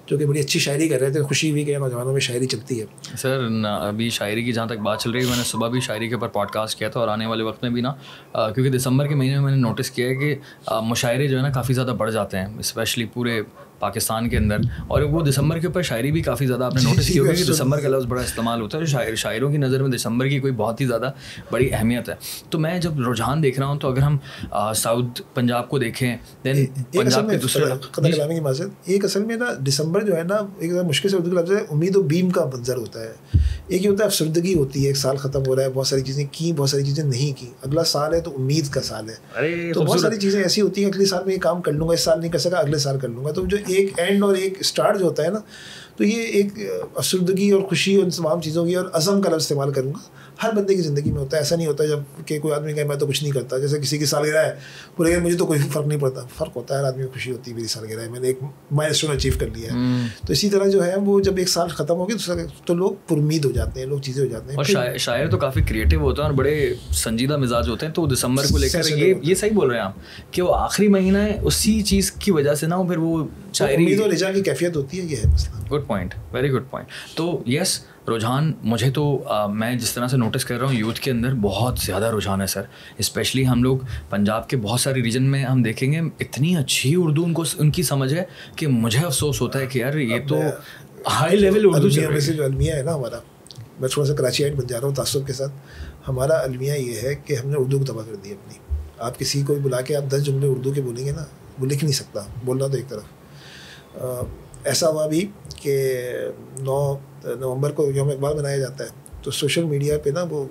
जो कि बड़ी अच्छी शायरी कर रहे थे, खुशी हुई कि नौजवानों में शायरी चलती है। सर अभी शायरी की जहाँ तक बात चल रही है, मैंने सुबह भी शायरी के ऊपर पॉडकास्ट किया था, और आने वाले वक्त में भी ना, क्योंकि दिसंबर के महीने में मैंने नोटिस किया है कि मुशायरे जो है ना काफ़ी ज़्यादा बढ़ जाते हैं, स्पेशली पूरे पाकिस्तान के अंदर। और वो दिसंबर के ऊपर शायरी भी काफ़ी ज़्यादा आपने नोटिस की होगी कि दिसंबर का लफ्ज़ बड़ा इस्तेमाल होता है। शायरों की नज़र में दिसंबर की कोई बहुत ही ज़्यादा बड़ी अहमियत है। तो मैं जब रुझान देख रहा हूँ, तो अगर हम साउथ पंजाब को देखें, देन पंजाब के दूसरे कलामी की माज़रत, एक असल में ना दिसंबर जो है ना, एक मुश्किल से उर्दू लफ्ज़ है, उम्मीद और बीम का मंजर होता है। एक ही होता है अफसरदगी होती है, एक साल ख़त्म हो रहा है, बहुत सारी चीज़ें की, बहुत सारी चीज़ें नहीं की, अगला साल है तो उम्मीद का साल है। तो बहुत सारी चीज़ें ऐसी होती हैं, अगले साल में ये काम कर लूँगा, इस साल नहीं कर सका, अगले साल कर लूँगा। तो जो एक एंड और एक स्टार्ट जो होता है ना, तो ये एक अफसरदगी और खुशी और तमाम चीज़ों की और अज़म का लफ्ज़ इस्तेमाल करूँगा, हर बंदे की ज़िंदगी में होता है। ऐसा नहीं होता जब कि कोई आदमी कहे मैं तो कुछ नहीं करता, जैसे किसी की सालगिरह है, बोलेगा मुझे तो कोई फ़र्क नहीं पड़ता। फ़र्क होता है, हर आदमी को खुशी होती है, मेरी सालगिरह है, मैंने एक माइलस्टोन अचीव कर लिया है। तो इसी तरह जो है वो जब एक साल ख़त्म हो गया तो लोग पुरुम्मीद हो जाते हैं, लोग चीज़ें हो जाते हैं। और शायर तो काफ़ी क्रिएटिव होते हैं और बड़े संजीदा मिजाज होते हैं। तो दिसंबर को लेकर ये सही बोल रहे हैं आप कि वो आखिरी महीना है, उसी चीज़ की वजह से ना फिर वो शायरी तो रिजा की कैफियत होती है, ये है मसला। Good point, very good point. तो यस, रुझान मुझे तो मैं जिस तरह से नोटिस कर रहा हूँ, यूथ के अंदर बहुत ज़्यादा रुझान है सर। स्पेशली हम लोग पंजाब के बहुत सारे रीजन में हम देखेंगे, इतनी अच्छी उर्दू उनकी समझ है कि मुझे अफसोस होता है कि यार ये तो हाई लेवल उर्दू चल रही है। जो अलमिया है ना हमारा, मैं थोड़ा सा कराचीआइट बन जा रहा हूँ तासुब के साथ, हमारा अलमिया ये है कि हमने उर्दू को तबाह कर दी अपनी। आप किसी को भी बुला के आप 10 जुमले उर्दू के बोलेंगे ना, वो लिख नहीं सकता, बोलना तो एक तरफ। ऐसा हुआ भी कि 9 नवंबर को यौम इकबाल मनाया जाता है, तो सोशल मीडिया पे ना वो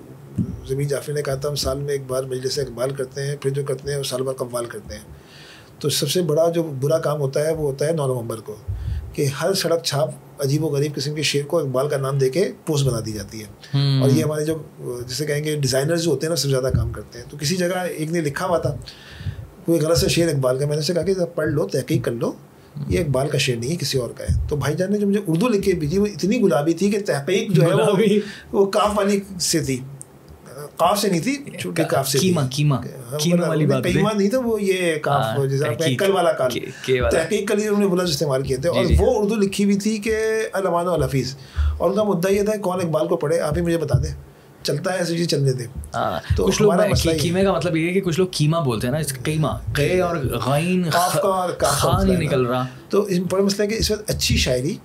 ज़मीन जाफ़री ने कहा था हम साल में एक बार मजलिस इकबाल करते हैं, फिर जो करते हैं वो साल भर कव्वाल करते हैं। तो सबसे बड़ा जो बुरा काम होता है वो होता है 9 नवंबर को, कि हर सड़क छाप अजीब व गरीब किस्म के शेर को इकबाल का नाम देके पोस्ट बना दी जाती है। और ये हमारे जो जिसे कहेंगे डिज़ाइनर्स जो होते हैं ना, सबसे ज़्यादा काम करते हैं। तो किसी जगह एक ने लिखा हुआ था कोई गलत से शेर इकबाल का, मैंने उससे कहा कि पढ़ लो, तहकीक कर लो, ये इकबाल का शेर नहीं है, किसी और का है। तो भाईजान ने जो मुझे उर्दू लिख के भेजी वो इतनी गुलाबी थी कि तहकीक जो है वो काफ वाली से थी, काफ से नहीं थी, छोटी काफ से कीमा वाली बात नहीं था वो, ये काफ जैसे कल वाला काल, तहकीक के लिए उन्होंने बुलंद इस्तेमाल किए थे। और वो उर्दू लिखी हुई थी कि अल-अमान वल हफीज़, और उनका मुद्दा ये था कौन इकबाल को पढ़े, आप ही मुझे बता दें, चलता है ऐसी चीज़ चलने दे। तो कुछ लोग कीमे का मतलब ये है कि कुछ लोग कीमा बोलते हैं ना, इसका कीमा क़े और ग़ाइन खा नहीं निकल रहा। तो इस बड़ा मसला है कि इस वक्त अच्छी शायरी,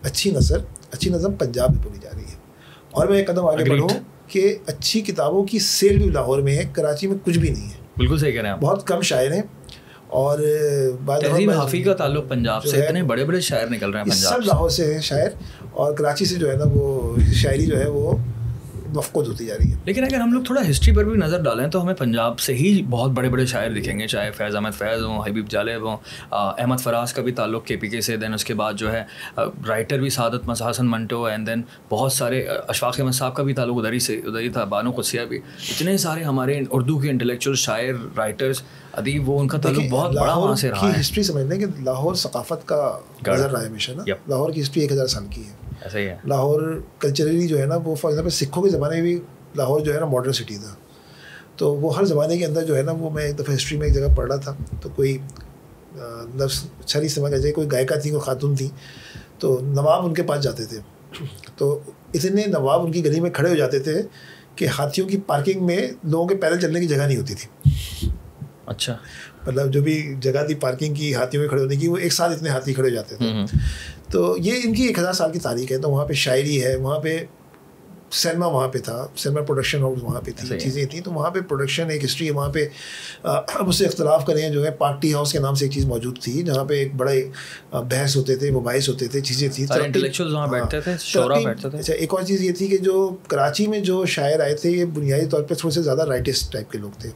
अच्छी नज़र, अच्छी नज़म पंजाब में बोली जा रही है। और मैं एक कदम आगे बढ़ूँ कि अच्छी किताबों की सेल भी लाहौर में है, कराची में कुछ भी नहीं है। बिल्कुल सही कह रहे हैं आप, बहुत कम शायर हैं। और तहज़ीब हाफ़ी का ताल्लुक पंजाब से, इतने बड़े बड़े शायर निकल रहे हैं पंजाब सब लाहौर से हैं शायर, और कराची से जो है ना वो शायरी जो है वो मफ़क़ूद होती जा रही है। लेकिन अगर हम लोग थोड़ा हिस्ट्री पर भी नज़र डालें तो हमें पंजाब से ही बहुत बड़े बड़े शायर दिखेंगे, चाहे फैज़ अहमद फैज़ हों, हबीब जालिब हों, अहमद फराज का भी ताल्लुक़ KPK से। दैन उसके बाद जो है राइटर भी सादत हसन मंटो, एंड देन बहुत सारे अशफाक़ अहमद साहब का भी ताल्लुक़ उधर ही था, बानो कुसिया भी। इतने सारे हमारे उर्दू के इंटेलेक्चुअल शायर, राइटर्स, अदीब, वो उनका ताल्लुक़ बहुत बड़ा वहाँ से रहा है। हिस्ट्री समझने कि लाहौर सक़ाफ़त का नज़र रहा है हमेशा ना। लाहौर की हिस्ट्री 1000 साल की है। ऐसा ही है। लाहौर कल्चरली जो है ना वो, फॉर एग्जाम्पल सिखों के ज़माने में भी लाहौर जो है ना मॉडर्न सिटी था। तो वो हर ज़माने के अंदर जो है ना, वो मैं एक दफ़ा हिस्ट्री में एक जगह पढ़ रहा था, तो कोई लफ्ज़ अच्छा नहीं समझ आ जाए, कोई गायिका थी, कोई खातून थी, तो नवाब उनके पास जाते थे, तो इतने नवाब उनकी गली में खड़े हो जाते थे कि हाथियों की पार्किंग में लोगों के पैदल चलने की जगह नहीं होती थी। अच्छा, मतलब जो भी जगह थी पार्किंग की हाथियों में खड़े होने की, वो एक साथ इतने हाथी खड़े हो जाते थे। तो ये इनकी 1000 साल की तारीख है। तो वहाँ पे शायरी है, वहाँ पे सिनेमा वहाँ पे था, सिनेमा प्रोडक्शन हाउस वहाँ पे थी, चीज़ें थी। तो वहाँ पे प्रोडक्शन एक हिस्ट्री है वहाँ पे। अब उससे इख्तलाफ करें, जो है पार्टी हाउस के नाम से एक चीज़ मौजूद थी, जहाँ पे एक बड़े बहस होते थे, मुबाहिस होते थे, चीज़ें थी, इंटेलेक्चुअल्स वहाँ बैठते थे, शोरा बैठते थे। अच्छा, एक और चीज़ ये थी कि जो कराची में जो शायर आए थे, ये बुनियादी तौर पर थोड़े से ज़्यादा राइटिस्ट टाइप के लोग थे,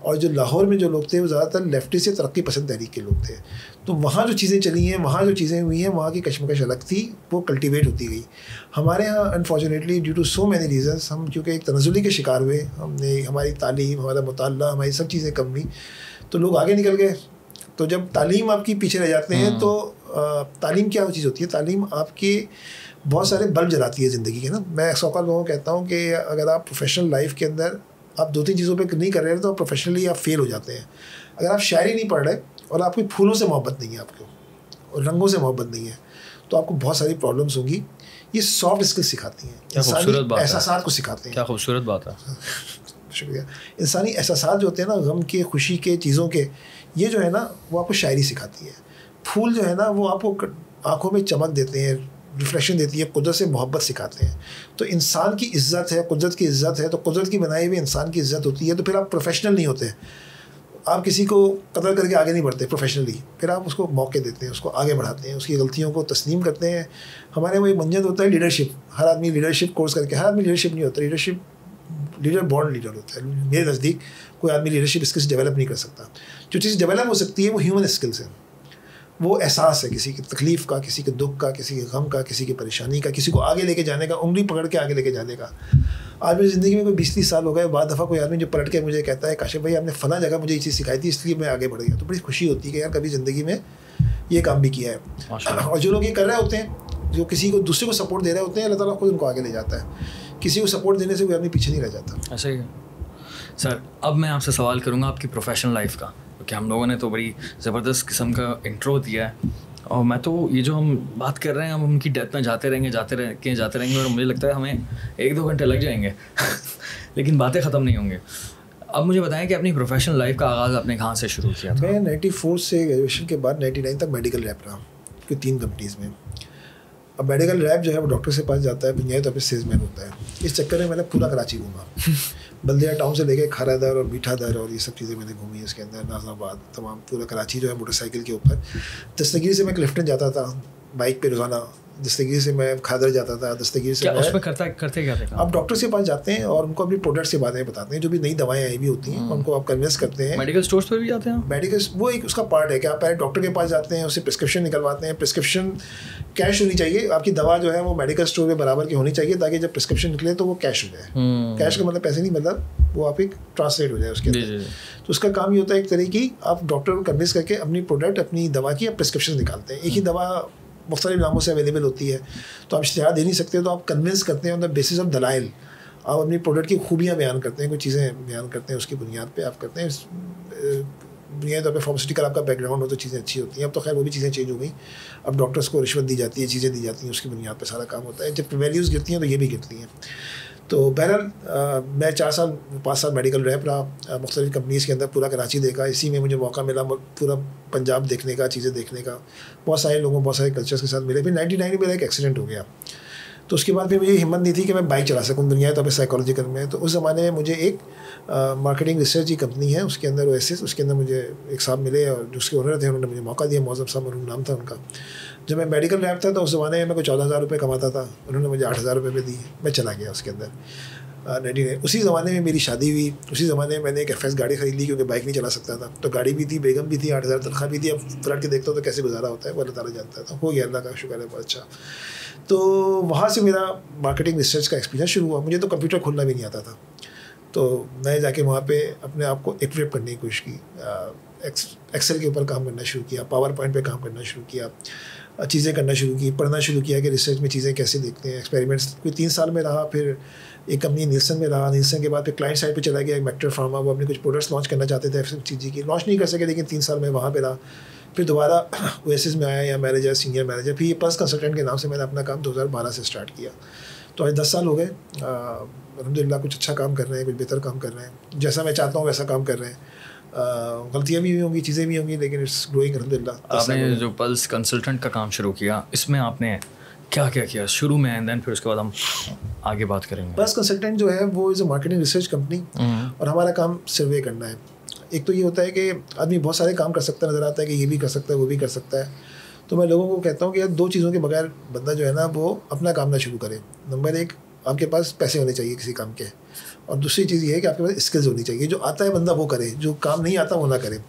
और जो लाहौर में जो लोग थे वो ज़्यादातर लेफ्टिस्ट से तरक्की पसंद तहरीक के लोग थे। तो वहाँ जो चीज़ें चली हैं, वहाँ जो चीज़ें हुई हैं, वहाँ की कशमकश अलग थी, वो कल्टीवेट होती गई। हमारे यहाँ unfortunately due to so many reasons, हम क्योंकि एक तनज़ुली के शिकार हुए, हमने हमारी तालीम, हमारा मुताल्ला, हमारी सब चीज़ें कम हुई, तो लोग आगे निकल गए। तो जब तालीम आपकी पीछे रह जाते हैं, तो तालीम क्या चीज़ होती है? तालीम आपके बहुत सारे बल्ब जलाती है ज़िंदगी के ना। मैं सौकाल लोगों को कहता हूँ कि अगर आप प्रोफेशनल लाइफ के अंदर आप 2-3 चीज़ों पे नहीं कर रहे हैं, तो प्रोफेशनली आप फेल हो जाते हैं। अगर आप शायरी नहीं पढ़ रहे और आपको फूलों से मोहब्बत नहीं है, आपको और रंगों से मोहब्बत नहीं है, तो आपको बहुत सारी प्रॉब्लम्स होंगी। ये सॉफ्ट स्किल्स सिखाती हैं, इंसानी एहसासात को सिखाते हैं। क्या खूबसूरत बात है। शुक्रिया। इंसानी एहसासात जो होते हैं ना, गम के, खुशी के, चीज़ों के, ये जो है ना वो आपको शायरी सिखाती है। फूल जो है ना वो आपको आँखों में चमक देते हैं, रिफ्लेक्शन देती है, कुदरत से मोहब्बत सिखाते हैं। तो इंसान की इज़्ज़त है, कुदरत की इज़्ज़त है, तो कुदरत की बनाई हुई इंसान की इज़्ज़त होती है। तो फिर आप प्रोफेशनल नहीं होते, आप किसी को कदर करके आगे नहीं बढ़ते प्रोफेशनली, फिर आप उसको मौके देते हैं, उसको आगे बढ़ाते हैं, उसकी गलतियों को तस्लीम करते हैं। हमारे वो एक मंजर होता है लीडरशिप। हर आदमी लीडरशिप कोर्स करके, हर आदमी लीडरशिप नहीं होता। लीडर बॉर्न लीडर होता है। मेरे नज़दीक कोई आदमी लीडरशिप स्किल्स डेवलप नहीं कर सकता। जो चीज़ डेवलप हो सकती है वो ह्यूमन स्किल्स है, वो एहसास है किसी की तकलीफ़ का, किसी के दुख का, किसी के गम का, किसी की परेशानी का, किसी को आगे लेके जाने का, उंगली पकड़ के आगे लेके जाने का। आज मेरी ज़िंदगी में कोई 20-30 साल हो गए, बाद दफ़ा कोई आदमी जो पलट के मुझे कहता है, काशिफ भाई आपने फ़लाँ जगह मुझे ये चीज़ सिखाई थी, इसलिए मैं आगे बढ़ गया, तो बड़ी खुशी होती है कि यार कभी ज़िंदगी में ये काम भी किया है। और जो लोग ये कर रहे होते हैं, जो किसी को दूसरे को सपोर्ट दे रहे होते हैं, अल्लाह ताला खुद उनको आगे ले जाता है। किसी को सपोर्ट देने से कोई आदमी पीछे नहीं रह जाता। ऐसा ही है सर। अब मैं आपसे सवाल करूँगा आपकी प्रोफेशनल लाइफ का, क्योंकि हम लोगों ने तो बड़ी ज़बरदस्त किस्म का इंट्रो दिया है, और मैं तो ये जो हम बात कर रहे हैं, हम उनकी डेप्थ में जाते रहेंगे और मुझे लगता है हमें 1-2 घंटे लग जाएंगे लेकिन बातें ख़त्म नहीं होंगे। अब मुझे बताएं कि अपनी प्रोफेशनल लाइफ का आगाज़ आपने कहाँ से शुरू किया था? मैं 94 से ग्रेजुएशन के बाद 99 तक मेडिकल रैप रहा, क्योंकि 3 कंपनीज़ में। अब मेडिकल रैप जो है वो डॉक्टर से पास जाता है, बुनियादी तौर पर सेल्समैन होता है। इस चक्कर में मैंने पूरा कराची घूमा बल्दिया टाउन से लेके खारा दर और मीठा दर और ये सब चीज़ें मैंने घूमी है। इसके अंदर नाज़ाबाद तमाम पूरा कराची जो है मोटरसाइकिल के ऊपर। दस्तगीर से मैं क्लिफ्टन जाता था बाइक पे रोज़ाना, दस्तगीर से मैं खादर जाता था, दस्तगीर से उसमें करते क्या थे? आप डॉक्टर के पास जाते हैं और उनको अपनी प्रोडक्ट्स के बारे में बताते हैं, जो भी नई दवाएं आई भी होती हैं उनको आप कन्विंस करते हैं। मेडिकल स्टोर्स पर भी जाते हैं? मेडिकल वो एक उसका पार्ट है कि आप पहले डॉक्टर के पास जाते हैं, उससे प्रिस्क्रिप्शन निकलवाते हैं। प्रिस्क्रिप्शन कैश होनी चाहिए, आपकी दवा जो है वो मेडिकल स्टोर में बराबर की होनी चाहिए, ताकि जब प्रिस्क्रिप्शन निकले तो वो कैश हो जाए। कैश का मतलब पैसे नहीं, मतलब वो आप एक ट्रांसलेट हो जाए उसके अंदर। तो उसका काम ये होता है एक तरह की आप डॉक्टर को कन्विंस करके अपनी प्रोडक्ट, अपनी दवा की आप प्रिस्क्रिप्शन निकालते हैं। एक ही दवा मुख्तलिफ नामों से अवेलेबल होती है, तो आप इश्तिहार दे नहीं सकते, तो आप कन्विंस करते हैं ऑन द बेसिस ऑफ दलाइल। आप अपनी प्रोडक्ट की खूबियाँ बयान करते हैं, कुछ चीज़ें बयान करते हैं, उसकी बुनियाद पे आप करते हैं। बुनियादी तौर पर फार्मास्यूटिकल आपका बैकग्राउंड हो तो चीज़ें अच्छी होती हैं। अब तो खैर वो भी चीज़ें चेंज हो गई, अब डॉक्टर्स को रिश्वत दी जाती है, चीज़ें दी जाती हैं, उसकी बुनियाद पर सारा काम होता है। जब वैल्यूज़ गिरती हैं तो ये भी गिरती हैं। तो बहरहाल मैं 5 साल मेडिकल रैप रहा, मुख्तलिफ कंपनीज़ के अंदर पूरा कराची देखा। इसी में मुझे मौका मिला पूरा पंजाब देखने का, चीज़ें देखने का, बहुत सारे लोगों, बहुत सारे कल्चर्स के साथ मिले। फिर 99 में मेरा एक एक्सीडेंट हो गया, तो उसके बाद फिर मुझे हिम्मत नहीं थी कि मैं बाइक चला सकूँ दुनिया तो साइकोलॉजिकल में। तो उस ज़माने में मुझे एक मार्केटिंग रिसर्च की कंपनी है, उसके अंदर ओएसिस, उसके अंदर मुझे एक साहब मिले और जो उसके ओनर थे उन्होंने मुझे मौका दिया, मौज़म साहब मरूम नाम था उनका। जब मैं मेडिकल रैप था तो उस ज़माने में मैं कोई 14,000 रुपये कमाता था, उन्होंने मुझे 8,000 रुपये में दी, मैं चला गया उसके अंदर। 99 उसी ज़माने में मेरी शादी हुई, उसी ज़माने में मैंने एक FS गाड़ी ख़रीद ली, क्योंकि बाइक नहीं चला सकता था। तो गाड़ी भी थी, बेगम भी थी, 8,000 तनख्वाह भी थी। अब पलट के देखता हूँ तो कैसे गुजारा होता है वो अल्लाह ताला जानता था। हो गया, अल्लाह का शुक्र है, बहुत अच्छा। तो वहाँ से मेरा मार्केटिंग रिसर्च का एक्सपीरियंस शुरू हुआ। मुझे तो कंप्यूटर खोलना भी नहीं आता था, तो मैं जाके वहाँ पे अपने आप को इक्विप करने की कोशिश की। एक्सेल के ऊपर काम करना शुरू किया, पावर पॉइंट पे काम करना शुरू किया, चीज़ें करना शुरू की, पढ़ना शुरू किया कि रिसर्च में चीज़ें कैसे देखते हैं। एक्सपेरिमेंट्स कोई 3 साल में रहा, फिर एक कंपनी नीलसन में रहा, नीलसन के बाद फिर क्लाइंट साइड पे चला गया एक मैक्टर फार्मा, वो अपने कुछ प्रोडक्ट्स लॉन्च करना चाहते थे, FMCG की, लॉन्च नहीं कर सके, लेकिन 3 साल में वहाँ पे रहा। फिर दोबारा ओएसिस में आया, या मैनेजर, सीनियर मैनेजर, फिर ये पल्स कंसल्टेंट के नाम से मैंने अपना काम 2012 से स्टार्ट किया। तो आज 10 साल हो गए, अल्हम्दुलिल्लाह कुछ अच्छा काम कर रहे हैं, कुछ बेहतर काम कर रहे हैं, जैसा मैं चाहता हूँ वैसा काम कर रहे हैं। गलतियाँ भी होंगी, चीज़ें भी होंगी, लेकिन इट्स ग्रोइंग अल्हम्दुलिल्लाह। आपने जो पल्स कंसल्टेंट का काम शुरू किया, इसमें आपने क्या क्या किया शुरू में, एंड देन फिर उसके बाद हम आगे बात करेंगे। पल्स कंसल्टेंट जो है वो is a marketing research company, और हमारा काम सर्वे करना है। एक तो ये होता है कि आदमी बहुत सारे काम कर सकता है, नज़र आता है कि ये भी कर सकता है, वो भी कर सकता है। तो मैं लोगों को कहता हूँ कि यार 2 चीज़ों के बगैर बंदा जो है ना वो अपना काम ना शुरू करे। नंबर 1, आपके पास पैसे होने चाहिए किसी काम के, और दूसरी चीज़ ये है कि आपके पास स्किल्स होनी चाहिए। जो आता है बंदा वो करे, जो काम नहीं आता वो ना करे।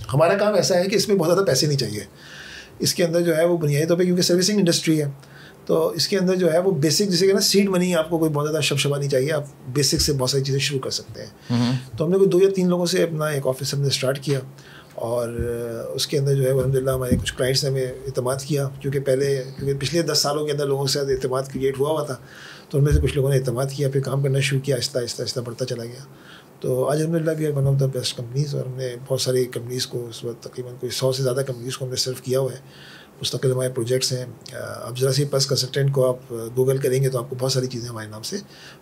हमारा काम ऐसा है कि इसमें बहुत ज़्यादा पैसे नहीं चाहिए। इसके अंदर जो है वो बुनियादी तौर पे, क्योंकि सर्विसिंग इंडस्ट्री है, तो इसके अंदर जो है वो बेसिक, जिसे कहना सीड मनी, आपको कोई बहुत ज़्यादा शबशबा नहीं चाहिए, आप बेसिक से बहुत सारी चीज़ें शुरू कर सकते हैं। तो हमने कोई 2 या 3 लोगों से अपना एक ऑफिस हमने स्टार्ट किया, और उसके अंदर जो है अल्हम्दुलिल्लाह हमारे कुछ क्लाइंट्स ने हमें इत्मीनान किया, क्योंकि पिछले 10 सालों के अंदर लोगों के साथ इत्मीनान क्रिएट हुआ था। तो उनमें से कुछ लोगों ने इत्मीनान किया, फिर काम करना शुरू किया, आहिस्ता आहिस्ता बढ़ता चला गया। तो आज अल्हम्दुलिल्लाह we are one of the best companies, और हमने बहुत सारी कंपनीज़ को, उस वक्त तकरीबन कोई 100 से ज़्यादा कंपनीज़ को हमने सर्व किया हुआ है। मुस्तकिल हमारे प्रोजेक्ट्स हैं। अब ज़रा सी पल्स कंसल्टेंट को आप गूगल करेंगे तो आपको बहुत सारी चीज़ें हमारे नाम से,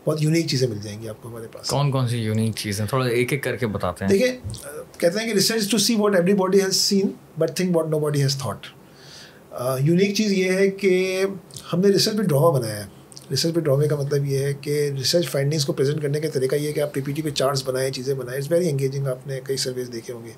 बहुत यूनिक चीज़ें मिल जाएंगी आपको हमारे पास। कौन कौन सी यूनिक चीज़ें, थोड़ा एक एक करके बताते हैं। देखिए, कहते हैं कि research to see what everybody has seen but think what nobody has thought. Unique चीज़ ये है कि हमने रिसर्च पे ड्रामा बनाया है। रिसर्च पे ड्रामे का मतलब ये है कि रिसर्च फाइंडिंग्स को प्रेजेंट करने का तरीका ये है कि आप पीपीटी पे चार्ट्स बनाएं, चीज़ें बनाएं। इट्स वेरी एंगेजिंग, आपने कई सर्वेज देखे होंगे।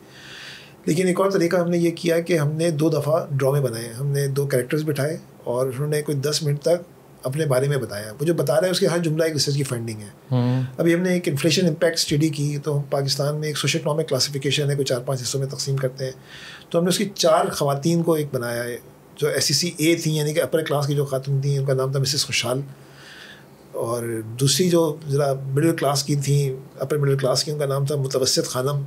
लेकिन एक और तरीका हमने ये किया कि हमने 2 दफ़ा ड्रामे बनाए। हमने 2 कैरेक्टर्स बिठाए और उन्होंने कोई 10 मिनट तक अपने बारे में बताया। वो जो बता रहा है उसके हर जुमला एक रिसर्च की फाइंडिंग है। अभी हमने एक इन्फ्लेशन इम्पैक्ट स्टडी की, तो हम पाकिस्तान में एक सोशल इकनॉमिक क्लासिफिकेशन है, कोई 4-5 हिस्सों में तकसीम करते हैं। तो हमने उसकी 4 ख़वातीन को एक बनाया है जो SEC A थी, यानी कि अपर क्लास की जो खातून थी, उनका नाम था मिसेस खुशहाल। और दूसरी जो ज़रा मिडिल क्लास की थी, अपर मिडिल क्लास की, उनका नाम था मुतवस्सित खानम।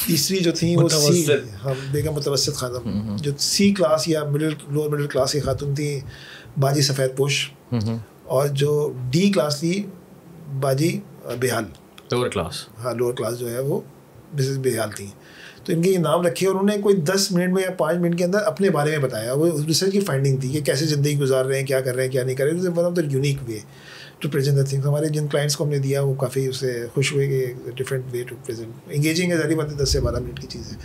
तीसरी जो थी वो सी, हाँ, बेगम मुतवस्सित खानम। जो C क्लास या लोअर मिडिल क्लास की खातून थी बाजी सफ़ेद पोश, और जो D क्लास थी बाजी बेहाल, लोअर क्लास। हाँ, लोअर क्लास जो है वो मिसेस बेहाल थी। तो इनके ये नाम रखे और उन्होंने कोई 10 मिनट में या 5 मिनट के अंदर अपने बारे में बताया। वो रिसर्च की फाइंडिंग थी कि कैसे ज़िंदगी गुजार रहे हैं, क्या कर रहे हैं, क्या नहीं कर रहे हैं। One of the unique way to present the things. हमारे जिन क्लाइंट्स को हमने दिया वो काफ़ी उससे खुश हुए कि different way to present. Engaging है, सारी बातें 10 से 12 मिनट की चीज़ है।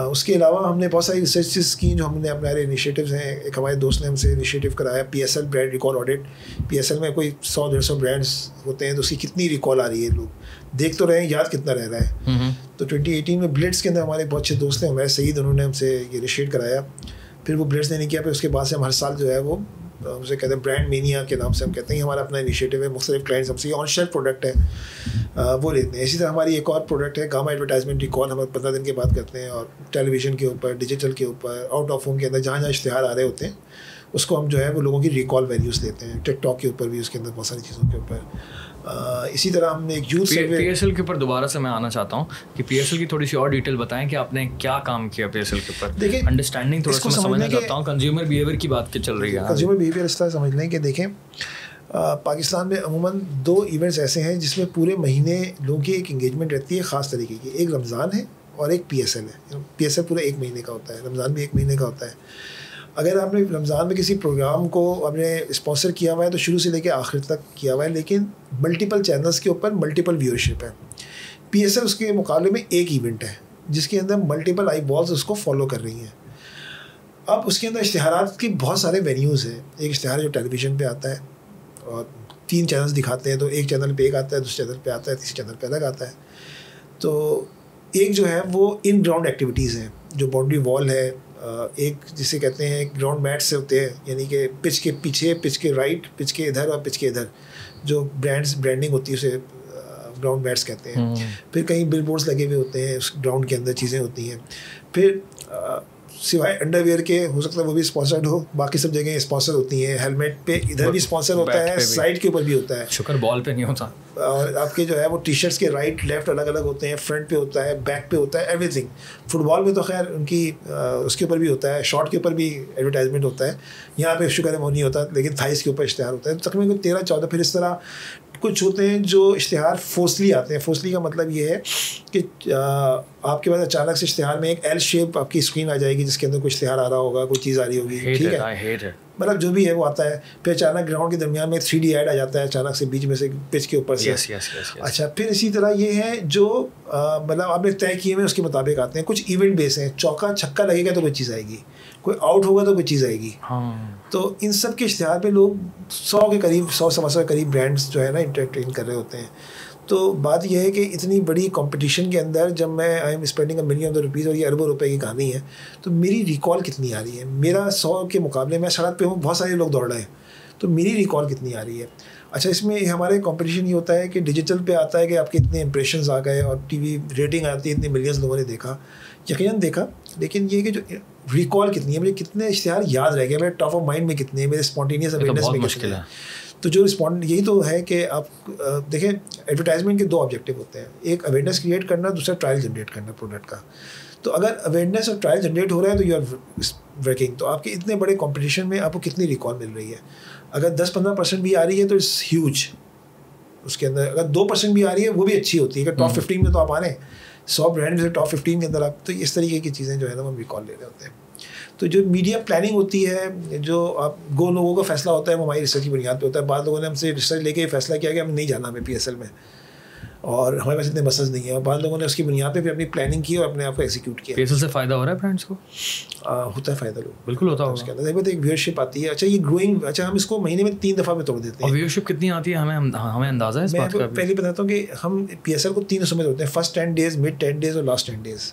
उसके अलावा हमने बहुत सारी रिसर्चेस की जो हमने अपने इनिशिएटिव्स हैं। एक हमारे दोस्त ने हमसे इनिशिएटिव कराया PSL brand recall audit. PSL में कोई 100-150 ब्रांड्स होते हैं, तो उसकी कितनी रिकॉल आ रही है, लोग देख तो रहे हैं, याद कितना रह रहा है। तो 2018 में ब्लिट्स के अंदर हमारे बहुत अच्छे दोस्त हैं हमारे सईद, उन्होंने हमसे ये इनिशिएट कराया। फिर वो ब्लिट्स ने नहीं किया, फिर उसके बाद से हम हर साल जो है वो उसे कहते हैं ब्रांड मेनिया के नाम से हम कहते हैं, हमारा अपना इनिशिएटिव है। मुख्तलिफ क्लाइंट्स हमसे ऑन शेल्फ प्रोडक्ट है वो लेते हैं। इसी तरह हमारी एक और प्रोडक्ट है गामा एडवर्टाइजमेंट रिकॉल। हम 15 दिन के बाद करते हैं, और टेलीविजन के ऊपर, डिजिटल के ऊपर, आउट ऑफ होम के अंदर जहाँ जहाँ इश्तिहार आ रहे होते हैं उसको हम जो है वो लोगों की रिकॉल वैल्यूज़ देते हैं। टिकटॉक के ऊपर भी, उसके अंदर बहुत सारी चीज़ों के ऊपर। इसी तरह हमने एक यूथ सर्वे। PSL के ऊपर दोबारा से मैं आना चाहता हूँ कि PSL की थोड़ी सी और डिटेल बताएं कि आपने क्या काम किया PSL के ऊपर। देखिए, अंडरस्टैंडिंग थोड़ा सा समझना चाहता हूँ। कंज्यूमर बिहेवियर की बात चल रही है। कंज्यूमर बिहेवियर इस तरह समझ लें कि देखें, पाकिस्तान में अमूमन 2 इवेंट्स ऐसे हैं जिसमें पूरे महीने लोगों की एक इंगेजमेंट रहती है ख़ास तरीके की। एक रमज़ान है और एक PSL है। PSL पूरा 1 महीने का होता है, रमज़ान भी 1 महीने का होता है। अगर आपने रमज़ान में किसी प्रोग्राम को आपने स्पॉन्सर किया हुआ है तो शुरू से लेकर आखिर तक किया हुआ है, लेकिन मल्टीपल चैनल्स के ऊपर मल्टीपल व्यूअरशिप है। PSL उसके मुकाबले में एक इवेंट है जिसके अंदर मल्टीपल आई बॉल्स उसको फॉलो कर रही हैं। अब उसके अंदर इश्तिहारात की बहुत सारे वेन्यूज़ हैं। एक इश्तिहार जो टेलीविज़न पे आता है और 3 चैनल्स दिखाते हैं, तो एक चैनल पे एक आता है, दूसरे चैनल पे आता है, तीसरे चैनल पे अलग आता है। तो एक जो है वो इन ग्राउंड एक्टिविटीज़ हैं, जो बाउंड्री वॉल है, एक जिसे कहते हैं ग्राउंड मैट्स से होते हैं, यानी कि पिच के पीछे, पिच के राइट, पिच के इधर और पिच के इधर जो ब्रांडिंग होती है उसे ग्राउंड मैट्स कहते हैं। फिर कहीं बिलबोर्ड्स लगे हुए होते हैं, उस ग्राउंड के अंदर चीज़ें होती हैं। फिर सिवाय अंडरवेयर के हो सकता है वो भी स्पॉन्सर्ड हो, बाकी सब जगह स्पॉन्सर होती हैं। हेलमेट पे इधर भी स्पॉन्सर होता है, साइड के ऊपर भी होता है, शुक्र बॉल पे नहीं होता। और आपके जो है वो टी-शर्ट्स के राइट लेफ्ट अलग अलग होते हैं, फ्रंट पे होता है, बैक पे होता है, एवरीथिंग। फुटबॉल में तो खैर उनकी उसके ऊपर भी होता है, शॉट के ऊपर भी एडवर्टाइजमेंट होता है। यहाँ पे शुक्र है वो नहीं होता, लेकिन थाइस के ऊपर इश्तिहार होता है। तकरीबन 13-14 फिर इस तरह कुछ होते हैं जो इश्तिहार फोर्सली आते हैं। फोर्सली का मतलब ये है कि आपके पास अचानक से इश्तिहार में एक एल शेप आपकी स्क्रीन आ जाएगी जिसके अंदर कुछ इश्तिहार आ रहा होगा, कोई चीज़ आ रही होगी, ठीक है। मतलब जो भी है वो आता है, फिर अचानक ग्राउंड के दरमियान में 3D ऐड आ जाता है अचानक से बीच में से पिच के ऊपर से। अच्छा, फिर इसी तरह ये है जो मतलब आपने तय किए में उसके मुताबिक आते हैं। कुछ इवेंट बेस हैं, चौका छक्का लगेगा तो कोई चीज़ आएगी, कोई आउट होगा तो कोई चीज़ आएगी। तो इन सब के इश्तिहार पे लोग 100 के करीब 100 के करीब ब्रांड्स जो है ना इंटरटेन कर रहे होते हैं। तो बात यह है कि इतनी बड़ी कंपटीशन के अंदर जब मैं आई एम स्पेंडिंग $1 मिलियन और ये अरबों रुपए की कहानी है, तो मेरी रिकॉल कितनी आ रही है? मेरा 100 के मुकाबले मैं सड़क पे हूँ, बहुत सारे लोग दौड़ रहे हैं, तो मेरी रिकॉल कितनी आ रही है? अच्छा, इसमें हमारे कंपटीशन ये होता है कि डिजिटल पे आता है कि आपके इतने इंप्रेशंस आ गए और टीवी रेटिंग आती है, इतने मिलियंस लोगों ने देखा, यकीनन देखा, लेकिन ये कि जो रिकॉल कितनी है, मुझे कितने इश्तिहार याद रह गए, मेरे टॉप ऑफ माइंड में कितने हैं, मेरे स्पॉन्टेनियस अवेयरनेस में कितने हैं। तो जो रिस्पॉन्ड यही तो है कि आप देखें, एडवर्टाइजमेंट के 2 ऑब्जेक्टिव होते हैं, एक अवेयरनेस क्रिएट करना, दूसरा ट्रायल जनरेट करना प्रोडक्ट का। तो अगर अवेयरनेस और ट्रायल जनरेट हो रहा है तो यू आर वर्किंग। तो आपके इतने बड़े कंपटीशन में आपको कितनी रिकॉल मिल रही है? अगर 10-15% भी आ रही है तो इट्स ह्यूज। उसके अंदर अगर 2% भी आ रही है वो भी अच्छी होती है कि टॉप 15 में तो आप आ रहे हैं, 100 ब्रांड से टॉप 15 के अंदर आप, तो इस तरीके की चीज़ें जो है ना हम रिकॉल ले रहे होते हैं। तो जो मीडिया प्लानिंग होती है, जो आप लोगों का फैसला होता है, वो हमारी रिसर्च की बुनियाद पे होता है। बाद लोगों ने हमसे रिसर्च लेके फैसला किया कि हमें नहीं जाना हमें PSL में, और हमारे पास इतने मसल्स नहीं है, और बाद लोगों ने उसकी बुनियाद पे फिर अपनी प्लानिंग की और अपने आप को एग्जीक्यूट किया। PSL से फ़ायदा हो रहा है ब्रांड्स को? होता है फ़ायदा, लोग बिल्कुल होता है। उसके अंदर एक व्यूअरशिप आती है। अच्छा, ये ग्रोइंग, अच्छा हम इसको महीने में 3 दफ़ा में तोड़ देते हैं। और व्यूअरशिप कितनी आती है हमें अंदाज़ा है इस बात का? पहले बताता हूँ कि हम PSL को 3 हिस्सों में तोड़ते हैं, फर्स्ट 10 डेज, मिड 10 डेज और लास्ट 10 डेज।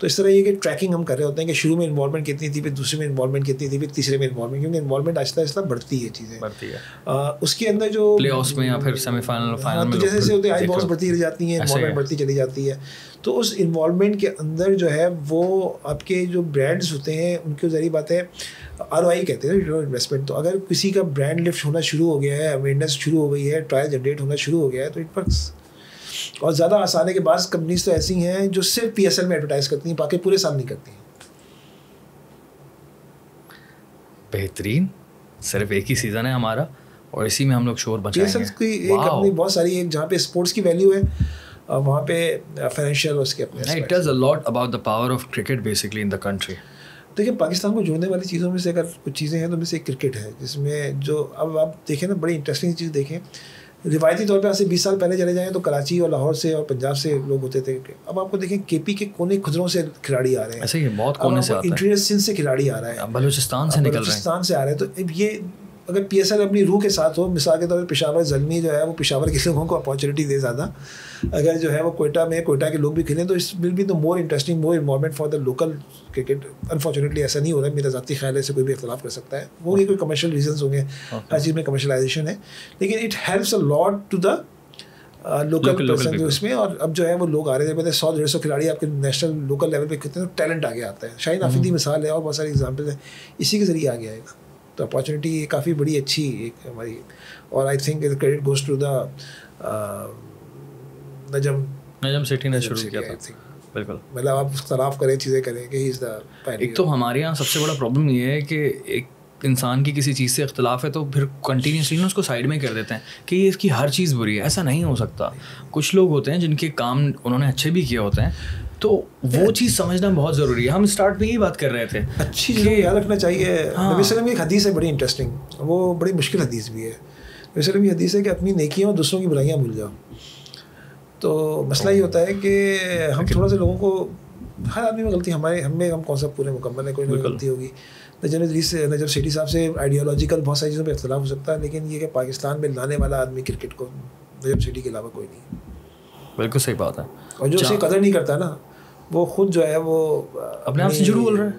तो इस तरह ये कि ट्रैकिंग हम कर रहे होते हैं कि शुरू में इन्वॉल्वमेंट कितनी थी, फिर दूसरे में इन्वॉल्वमेंट कितनी थी, फिर तीसरे में इन्वॉल्वमेंट, क्योंकि इन्वॉल्वमेंट आहिस्ता आहिस्ता बढ़ती है चीज़ें, बढ़ती है। उसके अंदर जो प्लेऑफ्स में या फिर सेमीफाइनल फाइनल में जैसे जैसे होते हैं, आई बॉल्स बढ़ती रह जाती हैं, इन्वॉल्वमेंट बढ़ती चली जाती है। तो उस इन्वॉल्वमेंट के अंदर जो है वो आपके जो ब्रांड्स होते हैं उनकी ज़रिए बात है, ROI कहते हैं रिटर्न ऑन इन्वेस्टमेंट। तो अगर किसी का ब्रांड लिफ्ट होना शुरू हो गया है, अवेयरनेस शुरू हो गई है, ट्रायल जनरेट होना शुरू हो गया है, तो इट वर्क्स। और ज़्यादा आसान है कि बाद कंपनीज तो ऐसी हैं जो सिर्फ PSL में एडवर्टाइज करती हैं, बाकी पूरे साल नहीं करती हैं। बेहतरीन, सिर्फ एक ही सीज़न है हमारा और इसी में हम लोग शोर बचाएंगे। PSL की एक अपनी बहुत सारी, एक जहाँ पे स्पोर्ट्स की वैल्यू है, वहाँ पे फाइनेंशियल उसके अपने। It tells a lot about the power of cricket basically in the country. देखिए, पाकिस्तान को जोड़ने वाली चीज़ों में से अगर कुछ चीज़ें हैं तो उनमें से एक क्रिकेट है, जिसमें जो अब आप देखें ना, बड़ी इंटरेस्टिंग चीज़ देखें, रिवायती तौर पे आज से 20 साल पहले चले जाएँ तो कराची और लाहौर से और पंजाब से लोग होते थे। अब आपको देखें KP के कोने खुदरों से खिलाड़ी आ रहे हैं, ऐसे ही बहुत कोने से आता है, इंटीरियर सिंध से खिलाड़ी आ रहा है, बलूचिस्तान से निकल रहे हैं, बलूचिस्तान से आ रहे हैं। तो ये अगर PSL अपनी रूह के साथ हो, मिसाल के तौर पर पेशावर ज़ल्मी जो है वो पेशावर के लोगों को अपॉर्चुनिटी दे ज़्यादा, अगर जो है वो कोयटा के लोग भी खेलें तो इस will be the more interesting, more involvement for the local cricket. Unfortunately ऐसा नहीं हो रहा है, मेरा ज़ाती ख्याल है, इससे कोई भी इख्तलाफ कर सकता है, वो कोई कमर्शियल रीजंस होंगे, हर चीज़ में कमर्शलाइजेशन है, लेकिन it helps a lot to the local person जो इसमें। और अब जो है वो लोग आ रहे थे, पहले 100-150 खिलाड़ी आपके नेशनल लोकल लेवल पे कितने टैलेंट आगे आता है। शाहीन आफरीदी मिसाल है और बहुत सारे एग्जाम्पल हैं, इसी के ज़रिए आगे आएगा। तो अपॉर्चुनिटी काफ़ी बड़ी अच्छी एक हमारी, और I think credit goes to the Najam Sethi ने शुरू किया था। बिल्कुल, मतलब आप इख्तलाफ करें, चीज़ें करें कि इज़ द। एक तो हमारे यहाँ सबसे बड़ा प्रॉब्लम ये है कि एक इंसान की किसी चीज़ से इख्तलाफ है तो फिर कंटिन्यूसली ना उसको साइड में कर देते हैं कि ये इसकी हर चीज़ बुरी है। ऐसा नहीं हो सकता। कुछ लोग होते हैं जिनके काम उन्होंने अच्छे भी किए होते हैं, तो वो चीज़ समझना बहुत ज़रूरी है। हम स्टार्ट में यही बात कर रहे थे, अच्छी चीज़ों को याद रखना चाहिए। नबी वसल्लम की एक हदीस है बड़ी इंटरेस्टिंग, वो बड़ी मुश्किल हदीस भी है। नबी वसल्लम की हदीस है कि अपनी नेकियां और दूसरों की बुराइयां भूल जाओ। तो मसला ये होता है कि हम थोड़ा सा लोगों को, हर आदमी में गलती, हम कौन सा पूरे मुकम्मल है, कोई ना गलती होगी। नजम सेठी साहब से आइडियोलॉजिकल बहुत सारी चीज़ों पर इख्तलाफ हो सकता है, लेकिन ये कि पाकिस्तान में लाने वाला आदमी क्रिकेट को नजम सेठी के अलावा कोई नहीं। बिल्कुल सही बात है। और जो उसे कदर नहीं करता ना, वो खुद जो है वो अपने आप से झूठ बोल रहा है।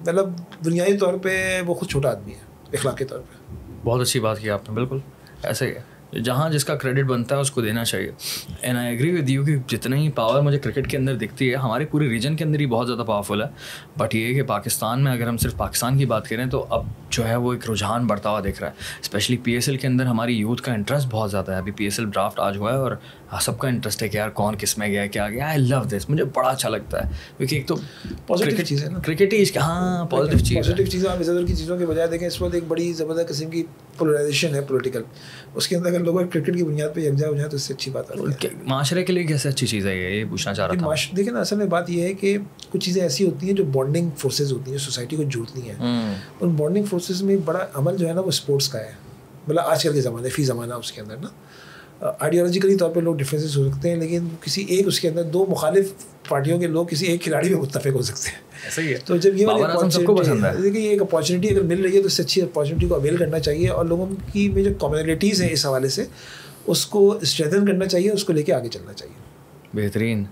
मतलब बुनियादी तौर पे वो खुद छोटा आदमी है इखलाकी तौर पे। बहुत अच्छी बात की आपने, बिल्कुल ऐसे ही है। जहाँ जिसका क्रेडिट बनता है उसको देना चाहिए। And I agree with you कि जितनी ही पावर मुझे क्रिकेट के अंदर दिखती है, हमारे पूरे रीजन के अंदर ही बहुत ज़्यादा पावरफुल है। बट ये है कि पाकिस्तान में अगर हम सिर्फ पाकिस्तान की बात करें तो अब जो है वो एक रुझान बढ़ता हुआ दिख रहा है। स्पेशली PSL के अंदर हमारी यूथ का इंटरेस्ट बहुत ज़्यादा है। अभी PSL ड्राफ्ट आज हुआ है और सबका इंटरेस्ट है कि यार कौन किस में गया, क्या गया। आई लव दिस, मुझे बड़ा अच्छा लगता है क्योंकि एक तो पॉजिटिव चीज़ है ना, क्रिकेट ही हाँ पॉजिटिव चीज़। आप इधर की चीज़ों के बजाय देखें, इस वक्त एक बड़ी ज़बरदस्त किस्म की पोलराइजेशन है पॉलिटिकल, उसके अंदर अगर लोग क्रिकेट की बुनियाद पे यकजा हो जाए तो इससे अच्छी बात है। माशरे के लिए कैसे अच्छी चीज़ है ये पूछना चाह रहा था। देखिए ना, असल में बात ये है कि कुछ चीज़ें ऐसी होती हैं जो बॉन्डिंग फोर्सेज होती हैं, जो सोसाइटी को जोड़ती हैं। उन बॉन्डिंग फोर्सेज फोर्सेस में बड़ा अमल जो है ना वो स्पोर्ट्स का है, मतलब आजकल के ज़माने फ़ी ज़माना उसके अंदर ना आइडियोलॉजिकली तौर पे लोग डिफरेंसेस हो सकते हैं, लेकिन किसी एक उसके अंदर दो मुखालिफ पार्टियों के लोग किसी एक खिलाड़ी में मुत्तफिक हो सकते हैं। ऐसा ही है। तो जब ये वाली अपॉर्चुनिटी, देखिए ये एक अपॉर्चुनिटी अगर मिल रही है तो इससे अच्छी अपॉर्चुनिटी को अवेल करना चाहिए, और लोगों की में जो कम्युनिटीज़ हैं इस हवाले से उसको स्ट्रेंथन करना चाहिए, उसको लेके आगे चलना चाहिए। बेहतरीन।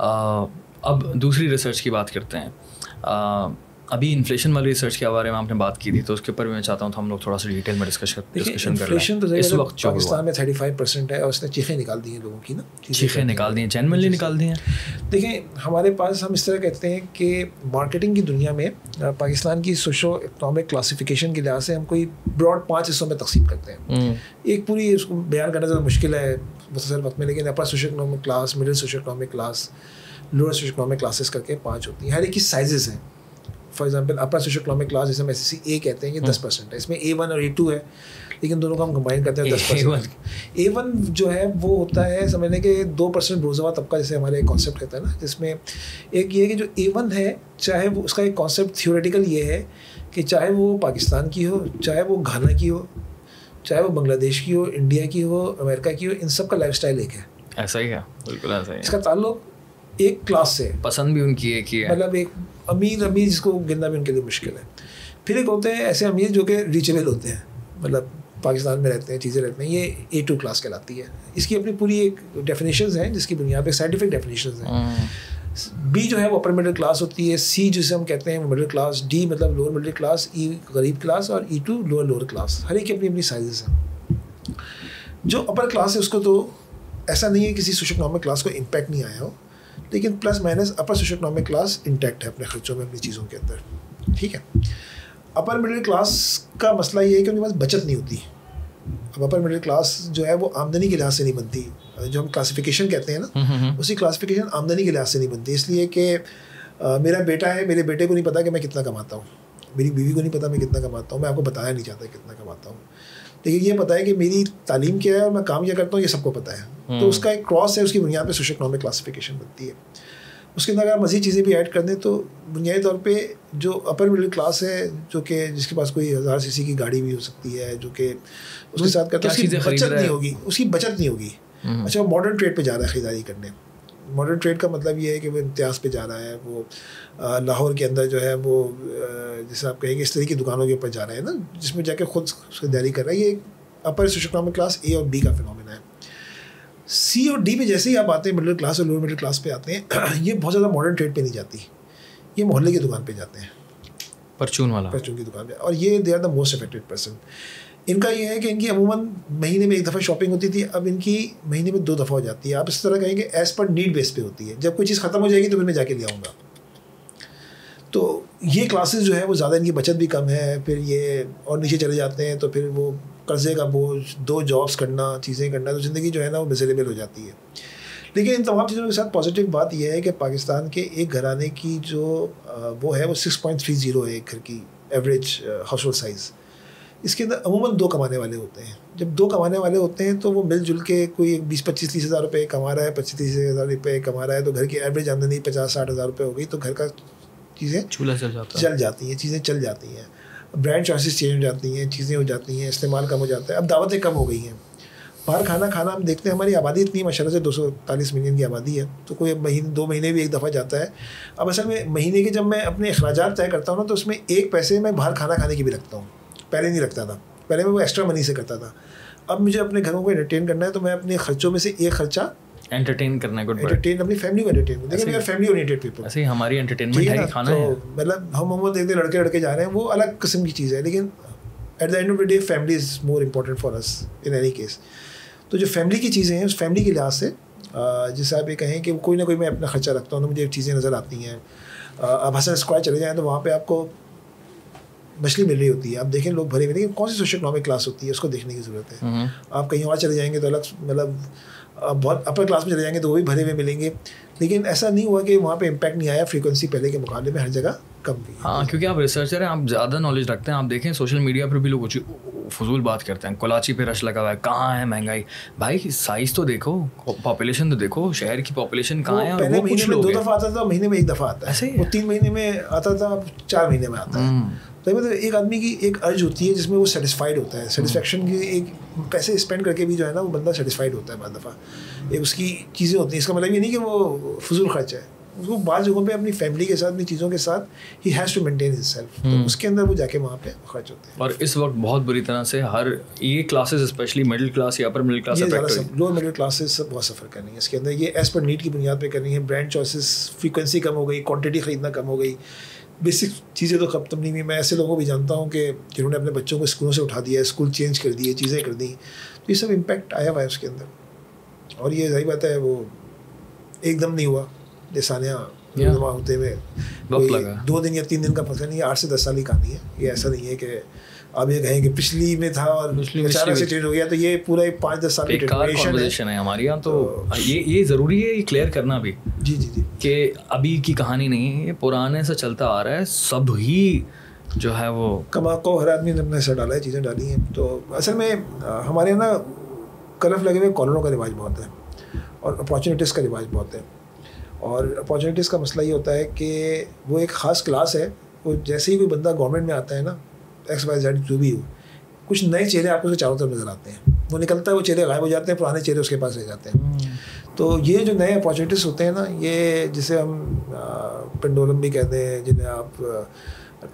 अब दूसरी रिसर्च की बात करते हैं। अभी इन्फ्लेशन वाली रिसर्च के बारे में आपने बात की थी, तो उसके ऊपर भी मैं चाहता हूँ तो हम लोग थोड़ा सा डिटेल में डिस्कशन कर इन्फ्लेशन तो इस वक्त पाकिस्तान में 35% है और उसने चीखें निकाल दी हैं लोगों की ना, चीखें निकाल दी हैं, जेन्युइनली निकाल दी हैं। देखें हमारे पास हम इस तरह कहते हैं कि मार्केटिंग की दुनिया में पाकिस्तान की सोशो इकनॉमिक क्लासिफिकेशन के लिहाज से हम कोई ब्रॉड 5 हिस्सों में तकसीम करते हैं। एक पूरी उसको बयान करना ज़्यादा मुश्किल है मुख्तसर वक्त में, लेकिन upper socio economic class, middle socio economic class, lower socio economic classes करके 5 होती हैं। हर एक की साइजेस हैं। For example upper socio economic class जैसे हम SSC A कहते हैं, ये 10% है, इसमें A1 और A2 है, लेकिन दोनों को हम कंबाइन करते हैं 10%। A1 जो है वो होता है समझने के 2% बुर्जुआ तबका, जैसे हमारे एक कॉन्सेप्ट कहता है ना, जिसमें एक ये है कि जो A1 है, चाहे वो उसका एक कॉन्सेप्ट थियोरेटिकल ये है कि चाहे वो पाकिस्तान की हो, चाहे वो घाना की हो, चाहे वो बांग्लादेश की हो, इंडिया की हो, अमेरिका की हो, इन सब का लाइफस्टाइल एक है। ऐसा ही है, बिल्कुल ऐसा ही है। इसका ताल्लुक एक क्लास से, पसंद भी उनकी एक ही है, मतलब एक अमीर जिसको गिनना भी उनके लिए मुश्किल है। फिर एक होते हैं ऐसे अमीर जो कि रीचेबल होते हैं, मतलब पाकिस्तान में रहते हैं, चीज़ें रहते हैं, ये A2 क्लास कहलाती है। इसकी अपनी पूरी एक डेफिनेशंस हैं जिसकी बुनियाद पे साइंटिफिक डेफिनेशंस हैं। B जो है वो अपर मिडिल क्लास होती है, C जिसे हम कहते हैं वो मिडिल क्लास, D मतलब लोअर मिडिल क्लास, E गरीब क्लास और E2 लोअर क्लास। हर एक की अपनी अपनी साइजेस हैं। जो अपर क्लास है उसको तो ऐसा नहीं है किसी सोशो इकनॉमिक क्लास को इम्पैक्ट नहीं आया हो, लेकिन प्लस माइनस अपर सोशो इकनॉमिक क्लास इंटैक्ट है अपने खर्चों में, अपनी चीज़ों के अंदर, ठीक है। अपर मिडिल क्लास का मसला ये है कि उनके पास बचत नहीं होती। अब अपर मिडिल क्लास जो है वो आमदनी के लिहाज से नहीं बनती, जो हम क्लासिफिकेशन कहते हैं ना, उसी क्लासिफिकेशन आमदनी के लिहाज से नहीं बनती। इसलिए कि मेरा बेटा है, मेरे बेटे को नहीं पता कि मैं कितना कमाता हूँ, मेरी बीवी को नहीं पता मैं कितना कमाता हूँ, मैं आपको बताया नहीं चाहता कितना कमाता हूँ, लेकिन ये पता है कि मेरी तालीम क्या है और मैं काम क्या करता हूँ, ये सबको पता है। तो उसका एक क्रॉस है, उसकी बुनियाद पे सोशो इकनॉमिक क्लासिफिकेशन बनती है। उसके अंदर अगर मज़ीद चीज़ें भी ऐड कर दें तो बुनियादी तौर पे जो अपर मिडिल क्लास है, जो कि जिसके पास कोई 1000 सीसी की गाड़ी भी हो सकती है, जो कि उसके साथ करता है, उसकी बचत नहीं होगी, उसकी बचत नहीं होगी। अच्छा, वो मॉडर्न ट्रेड पे जा रहा है ख़रीदारी करने। मॉडर्न ट्रेड का मतलब ये है कि वो इम्तियाज़ पे जा रहा है, वो लाहौर के अंदर जो है वो जैसे आप कहेंगे इस तरह की दुकानों के ऊपर जा रहा है ना, जिसमें जाके खुद खरीदारी कर रहा है। ये अपर सोशो इकनॉमिक क्लास A और B का फिनोमेना है। C और D पे जैसे ही आप आते हैं मिडिल क्लास और लोअर मिडिल क्लास पे आते हैं, ये बहुत ज़्यादा मॉडर्न ट्रेड पे नहीं जाती, ये मोहल्ले की दुकान पे जाते हैं, परचून की दुकान पे, और ये they are the most affected person. इनका ये है कि इनकी अमूमन महीने में 1 दफ़ा शॉपिंग होती थी, अब इनकी महीने में 2 दफ़ा हो जाती है। आप इस तरह कहेंगे एज़ पर नीड बेस पे होती है, जब कोई चीज़ ख़त्म हो जाएगी तो फिर मैं जाके ले आऊँगा। तो ये क्लासेस जो है वो ज़्यादा, इनकी बचत भी कम है। फिर ये और नीचे चले जाते हैं तो फिर वो कर्ज़े का बोझ, 2 जॉब्स करना, चीज़ें करना, तो ज़िंदगी जो है ना वो मिज़रेबल हो जाती है। लेकिन इन तमाम चीज़ों के साथ पॉजिटिव बात यह है कि पाकिस्तान के एक घराने की जो वो है वो 6.30 है एक घर की एवरेज हाउस होल्ड साइज़। इसके अंदर अमूमन 2 कमाने वाले होते हैं। जब 2 कमाने वाले होते हैं तो वो मिलजुल के कोई 20-25-30 हज़ार रुपये कमा रहा है, 25-30 हज़ार रुपये कमा रहा है, तो घर की एवरेज आमदनी 50-60 हज़ार रुपये हो गई, तो घर का चीज़ें चल जाती हैं, चीज़ें चल जाती हैं, ब्रांड चॉइसेस चेंज हो जाती हैं, चीज़ें हो जाती हैं, इस्तेमाल कम हो जाता है। अब दावतें कम हो गई हैं, बाहर खाना हम देखते हैं, हमारी आबादी इतनी माशाल्लाह से 240 मिलियन की आबादी है, तो कोई महीने 2 महीने भी एक दफ़ा जाता है। अब असल में महीने के जब मैं अपने अखराजात तय करता हूँ ना, तो उसमें 1 पैसे मैं बाहर खाना खाने की भी रखता हूँ। पहले नहीं रखता था, पहले मैं वो एक्स्ट्रा मनी से करता था। अब मुझे अपने घरों को एंटरटेन करना है तो मैं अपने खर्चों में से एक खर्चा एंटरटेन करना है, एंटरटेन अपनी फैमिली को एंटरटेन। देखिए यार, फैमिली ओरिएंटेड पीपल, ऐसे ही हमारी एंटरटेनमेंट है, खाना है। मतलब हम देखते लड़के जा रहे हैं, वो अलग किस्म की चीज़ है, लेकिन at the end of the day family is more important for us in any case. तो जो फैमिली की चीज़ें हैं, उस फैमिली के लिहाज से जैसे आप ये कहें कि कोई ना कोई मैं अपना खर्चा रखता हूँ, तो मुझे चीज़ें नज़र आती हैं। अब हसन स्क्वायर चले जाएँ तो वहाँ पे आपको मछली मिल रही होती है, आप देखें लोग भरे हुए, लेकिन कौन सी सोशो इकनॉमिक क्लास होती है उसको देखने की ज़रूरत है। आप कहीं और चले जाएंगे तो अलग, मतलब बहुत अपर क्लास में चले जाएंगे तो वो भी भरे हुए मिलेंगे, लेकिन ऐसा नहीं हुआ कि वहाँ पे इम्पैक्ट नहीं आया। फ्रीक्वेंसी पहले के मुकाबले में हर जगह कम भी। हाँ, क्योंकि आप रिसर्चर हैं, आप ज़्यादा नॉलेज रखते हैं। आप देखें सोशल मीडिया पर भी लोग फजूल बात करते हैं, कोलाची पे रश लगा हुआ है, कहाँ है महंगाई। भाई साइज़ तो देखो, पॉपुलेशन तो देखो, शहर की पॉपुलेशन कहाँ है। पहले महीने में 2 दफ़ा आता था, महीने में 1 दफ़ा आता है, ऐसे ही वो 3 महीने में आता था, 4 महीने में आता है। मतलब एक आदमी की एक अर्ज होती है जिसमें वो सेटिस्फाइड होता है, सेटिस्फेक्शन की एक पैसे स्पेंड करके भी जो है ना वो बंदा सेटिस्फाइड होता है। बाद दफ़ा एक उसकी चीज़ें होती हैं, इसका मतलब ये नहीं कि वो फजूल खर्च है, उसको बाद जगहों पे अपनी फैमिली के साथ, अपनी चीज़ों के साथ ही हैज़ टू मेंटेन हिमसेल्फ, तो उसके अंदर वो जाके वहाँ पे खर्च होते हैं। और इस वक्त बहुत बुरी तरह से हर ये क्लासेस स्पेशली मिडिल क्लास या upper middle class lower middle classes सब बहुत सफ़र कर रही है इसके अंदर। ये एज पर नीड की बुनियाद पे कर रही है, ब्रांड चॉइसेस, फ्रीक्वेंसी कम हो गई, क्वांटिटी ख़रीदना कम हो गई, बेसिक चीज़ें तो ख़त्म नहीं हुई। मैं ऐसे लोगों को भी जानता हूँ कि जिन्होंने अपने बच्चों को स्कूलों से उठा दिया, स्कूल चेंज कर दिए, चीज़ें कर दी, तो ये सब इम्पैक्ट आया हुआ है उसके अंदर। और ये सही बात है, वो एकदम नहीं हुआ, जैसानिया जमा होते हुए 2 दिन या 3 दिन का पता नहीं है, 8 से 10 साल की कहानी है। ये ऐसा नहीं है कि आप ये कहें कि पिछली में था और अचानक से चेंज हो गया, तो ये पूरा 5-10 साल की कन्वर्सेशन है हमारे यहाँ। तो ये ज़रूरी है ये क्लियर करना भी जी कि अभी की कहानी नहीं है, ये पुराने से चलता आ रहा है, सब ही जो है वो कमाको हर आदमी ने अपने सर डाला है, चीज़ें डाली हैं। तो असल में हमारे यहाँ ना कलफ लगे हुए कॉलोनों का रिवाज बहुत है और अपॉर्चुनिटीज़ का रिवाज बहुत है। और अपॉर्चुनिटीज़ का मसला ये होता है कि वो एक ख़ास क्लास है, वो जैसे ही कोई बंदा गवर्नमेंट में आता है ना, XYZ जो भी हो, कुछ नए चेहरे आपको उसके चारों तरफ नज़र आते हैं, वो निकलता है, वो चेहरे गायब हो जाते हैं, पुराने चेहरे उसके पास रह जाते हैं। तो ये जो नए अपॉर्चुनिटीज़ होते हैं ना, ये जिसे हम पेंडुलम भी कहते हैं, जिन्हें आप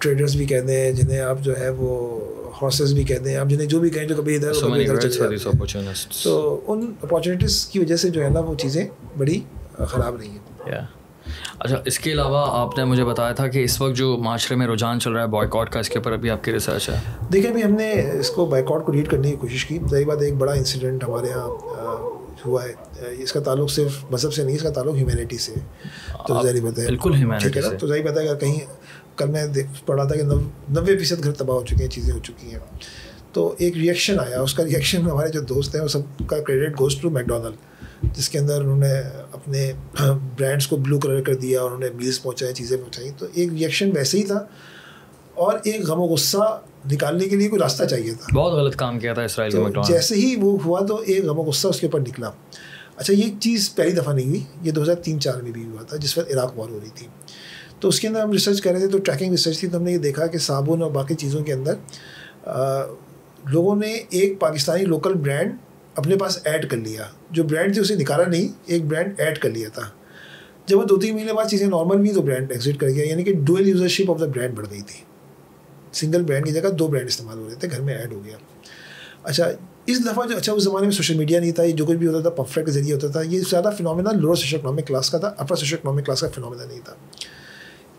ट्रेडर्स भी कहते हैं, जिन्हें आप जो है वो हॉर्सेस भी कहते हैं, आप जिन्हें जो भी कहें, जो कभी इधर कभी इधर चले जाते हैं। तो उन अपॉर्चुनिटीज़ की वजह से जो है ना वो चीज़ें बड़ी ख़राब रही हैं। अच्छा, इसके अलावा आपने मुझे बताया था कि इस वक्त जो माशरे में रुझान चल रहा है बॉयकॉट का, इसके ऊपर अभी आपकी रिसर्च है। देखिए, अभी हमने इसको बॉयकॉट को लीड करने की कोशिश की। सही बात है, एक बड़ा इंसिडेंट हमारे यहाँ हुआ है, इसका ताल्लुक सिर्फ मज़हब से नहीं, इसका ताल्लुक ह्यूमैनिटी से। तो ज़ाहिर बात है, बिल्कुल ह्यूमैनिटी से। तो ज़ाहिर बात है, अगर कहीं कल मैं पढ़ा था कि 90% घर तबाह हो चुके हैं, चीज़ें हो चुकी हैं, तो एक रिएक्शन आया। उसका रिएक्शन हमारे जो दोस्त हैं वो सबका क्रेडिट गोज़ टू मैकडोनल्ड, जिसके अंदर उन्होंने अपने ब्रांड्स को ब्लू कलर कर दिया और उन्होंने मील्स पहुँचाए, चीज़ें पहुँचाई। तो एक रिएक्शन वैसे ही था और एक गम गुस्सा निकालने के लिए कोई रास्ता चाहिए था। बहुत गलत काम किया था इसराइल तो मैकडोनल्ड। जैसे ही वो हुआ तो एक गम गुस्सा उसके ऊपर निकला। अच्छा, ये चीज़ पहली दफ़ा नहीं हुई, ये 2003-4 में भी हुआ था, जिस वक्त इराक वॉर हो रही थी। तो उसके अंदर हम रिसर्च कर रहे थे, तो ट्रैकिंग रिसर्च थी, तो हमने ये देखा कि साबुन और बाकी चीज़ों के अंदर लोगों ने एक पाकिस्तानी लोकल ब्रांड अपने पास ऐड कर लिया। जो ब्रांड थी उसे निकाला नहीं, एक ब्रांड ऐड कर लिया था। जब वो 2-3 महीने बाद चीज़ें नॉर्मल हुई तो ब्रांड एग्जिट कर गया, यानी कि डुअल यूजरशिप ऑफ द ब्रांड बढ़ गई थी। सिंगल ब्रांड की जगह 2 ब्रांड इस्तेमाल हो रहे थे, घर में ऐड हो गया। अच्छा, इस दफ़ा जो उस ज़माने में सोशल मीडिया नहीं था, ये जो कुछ भी होता था पम्फलेट के जरिए होता था, ये ज़्यादा phenomena lower socio economic class का था, अपर सोशो इकोनॉमिक क्लास का फिनोमेना नहीं था।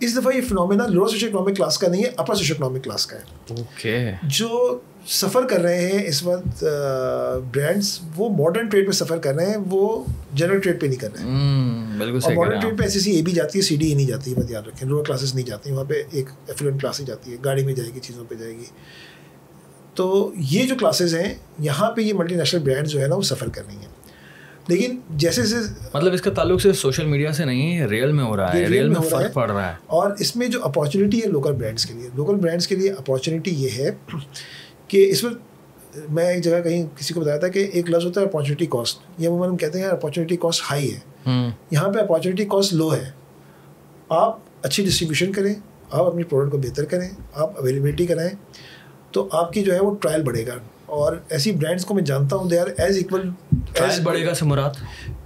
इस दफ़ा ये phenomena lower socio economic class का नहीं है, अपर सोशो इकोनॉमिक क्लास का है। ओके। जो सफ़र कर रहे हैं इस वक्त ब्रांड्स, वो मॉडर्न ट्रेड पे सफ़र कर रहे हैं, वो जनरल ट्रेड पे नहीं कर रहे हैं। बिल्कुल और मॉडर्न ट्रेड पे SCCA भी जाती है, CDE नहीं जाती है, ध्यान रखें। लोअर क्लासेस नहीं जाती, वहाँ पे एक एफिलेंट क्लास ही जाती है, गाड़ी में जाएगी, चीज़ों पे जाएगी। तो ये जो क्लासेस हैं, यहाँ पे ये मल्टीनेशनल ब्रांड्स जो है ना वो सफ़र कर रही हैं। लेकिन जैसे मतलब इसका ताल्लुक सिर्फ सोशल मीडिया से नहीं है, रियल में हो रहा है, रियल में फ़र्क पड़ रहा है। और इसमें जो अपॉर्चुनिटी है लोकल ब्रांड्स के लिए अपॉर्चुनिटी ये है कि इसमें मैं एक जगह कहीं किसी को बताया था कि एक लफ्ज़ होता है अपॉर्चुनिटी कॉस्ट। ये हम कहते हैं अपॉर्चुनिटी कॉस्ट हाई है, यहाँ पे अपॉर्चुनिटी कॉस्ट लो है। आप अच्छी डिस्ट्रीब्यूशन करें, आप अपनी प्रोडक्ट को बेहतर करें, आप अवेलेबिलिटी कराएं, तो आपकी जो है वो ट्रायल बढ़ेगा। और ऐसी ब्रांड्स को मैं जानता हूँ, they are as equal. Trial बढ़ेगा से मुराद,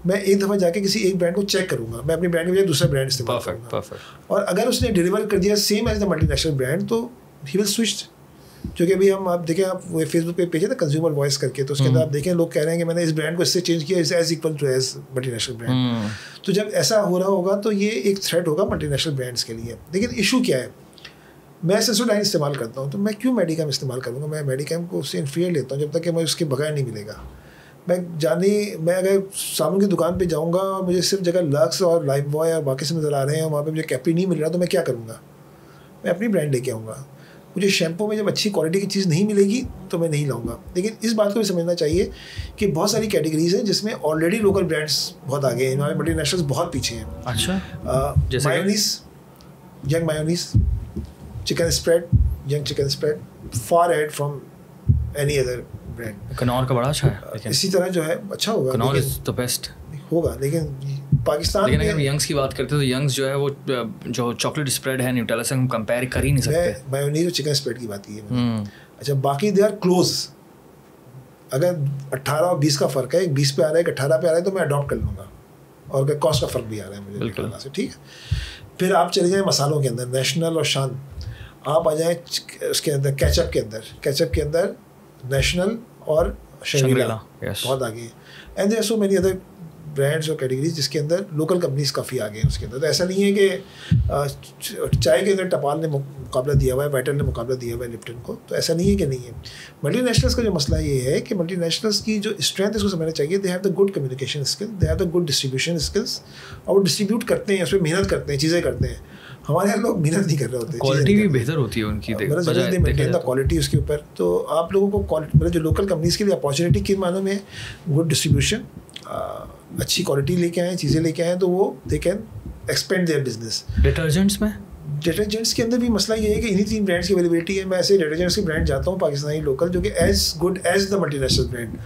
मैं एक दफ़ा जाके किसी एक ब्रांड को चेक करूँगा, मैं अपनी ब्रांड के बजाय दूसरा ब्रांड इस्तेमाल करूँगा, और अगर उसने डिलीवर कर दिया same as the multinational brand, तो ही विल स्विच। जो कि अभी हम आप देखें, आप वो फेसबुक पे पेज है ना कंज्यूमर वॉइस करके, तो उसके अंदर आप देखें लोग कह रहे हैं कि मैंने इस ब्रांड को इससे चेंज किया, is as equal to as multinational brand. तो जब ऐसा हो रहा होगा तो ये एक थ्रेट होगा मल्टीनेशनल ब्रांड्स के लिए। लेकिन इशू क्या है, मैं सेंसोडाइन इस्तेमाल करता हूँ, तो मैं क्यों मेडिकैम इस्तेमाल करूँगा? मैं मेडिकैम को उससे इन्फीरियर लेता हूँ जब तक कि मैं उसके बगैर नहीं मिलेगा। मैं अगर साबुन की दुकान पे जाऊँगा और मुझे सिर्फ जगह लक्स और लाइफ बॉय और बाकी से नज़र आ रहे हैं और वहाँ पे मुझे कैपरी नहीं मिल रहा, तो मैं क्या करूँगा? मैं अपनी ब्रांड लेके आऊँगा। मुझे शैम्पू में जब अच्छी क्वालिटी की चीज़ नहीं मिलेगी तो मैं नहीं लाऊंगा। लेकिन इस बात को भी समझना चाहिए कि बहुत सारी कैटेगरीज हैं जिसमें ऑलरेडी लोकल ब्रांड्स बहुत आगे हैं, हमारे मल्टीनेशनल्स बहुत पीछे हैं। अच्छा, जैसे mayonnaise, young mayonnaise, chicken spread, young chicken spread, far ahead from any other brand. Knorr का बड़ा अच्छा है, इसी तरह जो है अच्छा होगा, कनौर इज द बेस्ट होगा, लेकिन पाकिस्तान लेकिन अगर यंग्स की बात करते हैं तो यंग्स जो है वो जो चॉकलेट स्प्रेड है न्यूटेला से हम कंपेयर कर ही नहीं सकते। मेयोनीज और चिकन स्प्रेड की बात की है। अच्छा, बाकी दे आर क्लोज। अगर 18 और 20 का फ़र्क है, एक 20 पे आ रहा है, एक 18 पे आ रहा है, तो मैं अडॉप्ट कर लूँगा, और कॉस्ट का फ़र्क भी आ रहा है मुझे बिल्कुल से, ठीक है। फिर आप चले जाएँ मसालों के अंदर, नेशनल और शान, आप आ जाएँ उसके अंदर केचप के अंदर नेशनल और शंग्रीला बहुत आगे हैं। And there are so many other brands और कैटेगरीज जिसके अंदर लोकल कंपनीज काफ़ी आगे हैं उसके अंदर। तो ऐसा नहीं है कि चाय के अंदर टपाल ने मुकाबला दिया हुआ है, वाइटल ने मुकाबला दिया हुआ है लिप्टन को, तो ऐसा नहीं है कि नहीं है। मल्टीनेशनल्स का जो मसला ये है कि मल्टीनेशनल्स की जो स्ट्रेंथ इसको समझना चाहिए, they have the good communication skill, they have the good distribution skills, और वो डिस्ट्रीब्यूट करते हैं, उसमें मेहनत करते हैं, चीज़ें करते हैं। हमारे यहाँ लोग मेहनत नहीं कर रहे होते, क्वालिटी भी बेहतर होती है उनकी, क्वालिटी उसके ऊपर। तो आप लोगों को मतलब जो लोकल कंपनीज के लिए अपॉर्चुनिटी किन मानों में, गुड डिस्ट्रीब्यूशन, अच्छी क्वालिटी लेके आए, चीज़ें लेके आए, तो वो they can expand their business. Detergents के अंदर भी मसला ये है कि इन्हीं 3 ब्रांड्स की अवेलेबिलिटी है। मैं ऐसे डिटर्जेंट्स के ब्रांड जाता हूँ पाकिस्तानी लोकल जो कि as good as the multinational brand,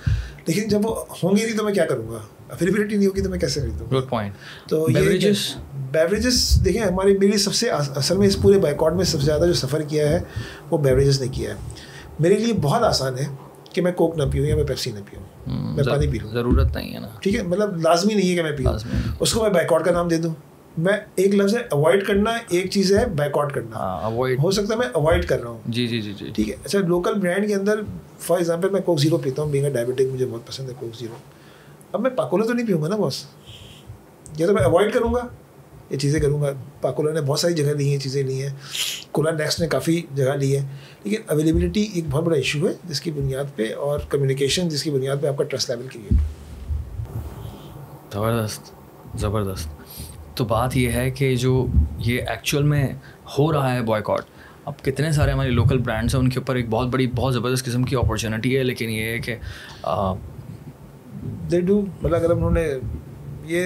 लेकिन जब वो होंगे नहीं तो मैं क्या करूँगा, अवेलेबिलिटी नहीं होगी तो मैं कैसे खरीदूँगा। Good point. तो बेवरेजेस देखिए, हमारे मेरे सबसे असल में इस पूरे बाइकआउट में सबसे ज़्यादा जो सफ़र किया है वो बेवरेजेस ने किया है। मेरे लिए बहुत आसान है कि मैं कोक ना पीऊँ या मैं पेप्सी ना पीऊँ, मैं पानी पी लूँ, ज़रूरत नहीं है ना, ठीक है। मतलब लाजमी नहीं है कि मैं पीऊँ, उसको मैं बाइकआउट का नाम दे दूँ। मैं एक लफ्ज़ है अवॉइड करना, एक चीज़ है बाइकआउट करना। अवॉइड हो सकता है मैं अवॉइड कर रहा हूँ, जी, ठीक है। अच्छा, लोकल ब्रांड के अंदर फॉर एग्जांपल मैं कोक ज़ीरो पीता हूँ, बीइंग अ डायबिटिक मुझे बहुत पसंद है कोक ज़ीरो। अब मैं पाकोला तो नहीं पीऊँगा ना बॉस, या तो मैं अवॉइड करूँगा, ये चीज़ें करूँगा। पाकोला ने बहुत सारी जगह ली हैं, चीज़ें ली हैं, कोला नेक्स्ट ने काफ़ी जगह ली है, लेकिन अवेलेबिलिटी एक बहुत बड़ा इशू है जिसकी बुनियाद पे, और कम्युनिकेशन जिसकी बुनियाद पे आपका ट्रस्ट लेवल क्रिएट। ज़बरदस्त। तो बात ये है कि जो ये एक्चुअल में हो रहा है बॉयकॉट, अब कितने सारे हमारे लोकल ब्रांड्स हैं, उनके ऊपर एक बहुत बड़ी, बहुत ज़बरदस्त किस्म की अपॉर्चुनिटी है, लेकिन ये है कि दे डू, मतलब अगर उन्होंने ये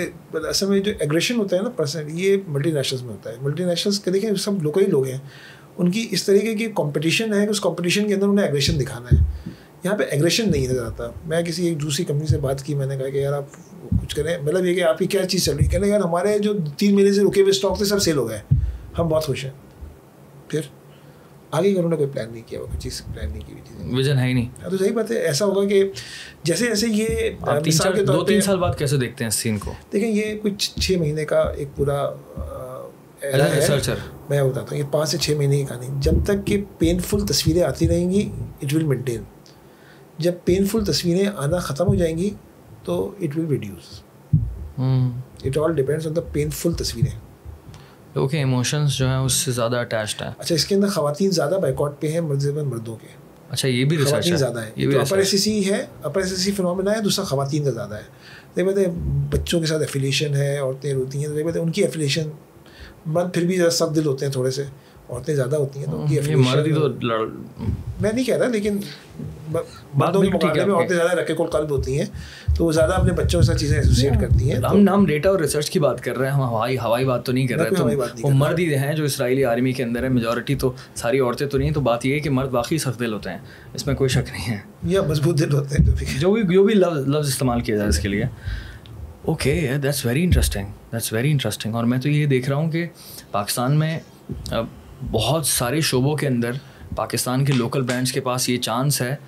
असल में जो एग्रेशन होता है ना पर्सन, ये मल्टीनेशनल्स में होता है। मल्टीनेशनल्स के देखें सब लोकल ही लोग हैं, उनकी इस तरीके की कंपटीशन है कि उस कंपटीशन के अंदर उन्हें एग्रेशन दिखाना है। यहाँ पे एग्रेशन नहीं नज़र आता। मैं किसी एक दूसरी कंपनी से बात की, मैंने कहा कि यार आप कुछ करें, मतलब ये कि आपकी क्या चीज़ चल रही है। कहने यार हमारे जो 3 महीने से रुके हुए स्टॉक थे सब सेल हो गए, हम बहुत खुश हैं। फिर आगे उन्होंने कोई प्लान नहीं किया, कोई चीज़ प्लान नहीं की, विजन है ही नहीं। हाँ, तो सही बात है। ऐसा होगा कि जैसे जैसे ये 2-3 साल बाद कैसे देखते हैं सीन को? देखें, ये कुछ 6 महीने का एक पूरा रिसर्चर, मैं बताता हूँ, ये 5 से 6 महीने की कहानी। जब तक कि पेनफुल तस्वीरें आती रहेंगी, इट विल मेंटेन। जब पेनफुल तस्वीरें आना ख़त्म हो जाएंगी तो it will reduce. It all depends on the painful तस्वीरें। लोगों के इमोशंस जो हैं उससे ज़्यादा अटैच्ड है। अच्छा, इसके अंदर ख़वातीन ज़्यादा बाइकआउट पे हैं मर्दों के। अच्छा, ये भी रिसर्च है, ज़्यादा है। तो अपर एसएससी है, अपर एसएससी फिनोमेना है, दूसरा ख़वातीन का ज़्यादा है। तो कहते हैं बच्चों के साथ एफिलिएशन है, औरतें रोती हैं, तो कहते हैं उनकी एफिलिएशन, मर्द फिर भी सख्त दिल होते हैं थोड़े से, औरतें ज़्यादा होती हैं तो उनकी एफिलिएशन। तो मैं नहीं कह रहा, लेकिन मर्दों के मुकाबले में औरतें ज़्यादा रखे कुल कल्ब होती हैं, तो वो ज़्यादा अपने बच्चों के साथ चीज़ें एसोसिएट करती हैं। हम डेटा और रिसर्च की बात कर रहे हैं, हम हवाई बात तो नहीं कर रहे। तो वो मर्द ही हैं जो इसराइली आर्मी के अंदर है, मेजॉरिटी तो सारी औरतें तो नहीं। तो बात ये है कि मर्द वाकई सख्त दिल होते हैं, इसमें कोई शक नहीं है, या मजबूत दिल होते हैं, जो भी लफ्ज़ इस्तेमाल किया जाए इसके लिए। Okay, that's very interesting. और मैं तो ये देख रहा हूँ कि पाकिस्तान में बहुत सारे शोबों के अंदर पाकिस्तान के लोकल ब्रांड्स के पास ये चांस है।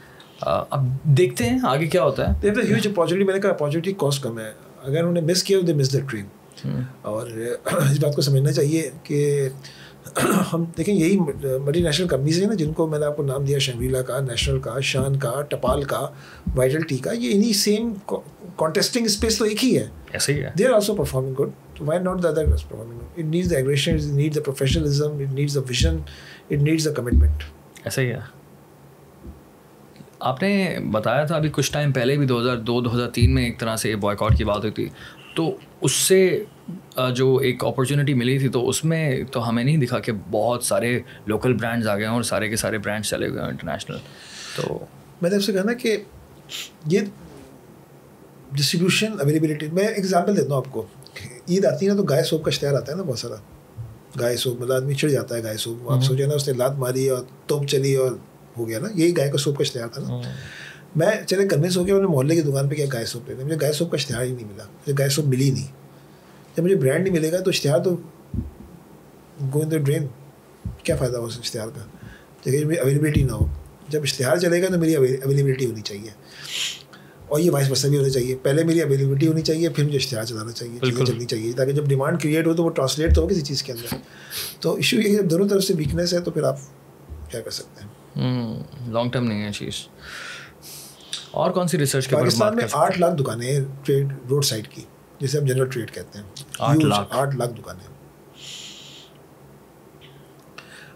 अब देखते हैं आगे क्या होता है। There is huge opportunity. मैंने कहा अपॉर्चुनिटी कॉस्ट कम है, अगर उन्हें मिस किया दे मिस द ट्रेन। और इस बात को समझना चाहिए कि हम देखें, यही मल्टीनेशनल कंपनीज हैं ना जिनको मैंने आपको नाम दिया, शंग्रीला का, नेशनल का, शान का, टपाल का, वाइटल टी का, ये इन्हीं सेम कॉन्टेस्टिंग स्पेस तो एक ही है, ऐसे ही है। They are also performing good, why not the other is performing good? It needs the aggression, it needs the professionalism, it needs the vision, it needs the commitment. ऐसा ही है। आपने बताया था अभी कुछ टाइम पहले भी 2002-2003 में एक तरह से बॉयकॉट की बात हुई थी, तो उससे जो एक अपॉर्चुनिटी मिली थी तो उसमें तो हमें नहीं दिखा कि बहुत सारे लोकल ब्रांड्स आ गए हैं और सारे के सारे ब्रांड्स चले गए इंटरनेशनल। तो मैंने आपसे कहा ना कि ये डिस्ट्रीब्यूशन अवेलेबिलिटी, मैं एग्जांपल देता हूँ आपको। ईद आती है ना तो गाय सोप का इश्तेहार आता है ना, बहुत सारा गाय सोप, मतलब आदमी चिढ़ जाता है गाय सोप। आप सोचे ना उसने लात मारी और तोप चली और हो गया ना, यही गाय का सोप का इश्तेहार था ना। मैं कन्विंस हो गया, मैंने मोहल्ले की दुकान पे क्या गाय सोप लेना, मुझे गाय सोप का इश्तेहार ही नहीं मिला, मुझे गाय सोप मिली नहीं। जब मुझे ब्रांड नहीं मिलेगा तो इश्तिहार तो गो इन द ड्रेन, क्या फ़ायदा हो उस इश्तिहार का जगह मेरी अवेलेबिलिटी ना हो। जब इश्तिहार चलेगा तो मेरी अवेलेबिलिटी होनी चाहिए, और ये वाइस वर्सा भी होना चाहिए। पहले मेरी अवेलेबिलिटी होनी चाहिए, फिर मुझे इश्तिहार चलाना चाहिए, चीज़ें चलनी चाहिए, ताकि जब डिमांड क्रिएट हो तो वो ट्रांसलेट तो हो किसी चीज़ के अंदर। तो इशू ये है, जब दोनों तरफ से वीकनेस है तो फिर आप क्या कर सकते हैं। लॉन्ग टर्म नहीं है चीज़। और कौन सी रिसर्च के पाकिस्तान में 8 लाख दुकानें हैं ट्रेड रोड साइड की, जिसे हम जनरल ट्रेड कहते हैं। 8 लाख दुकानें।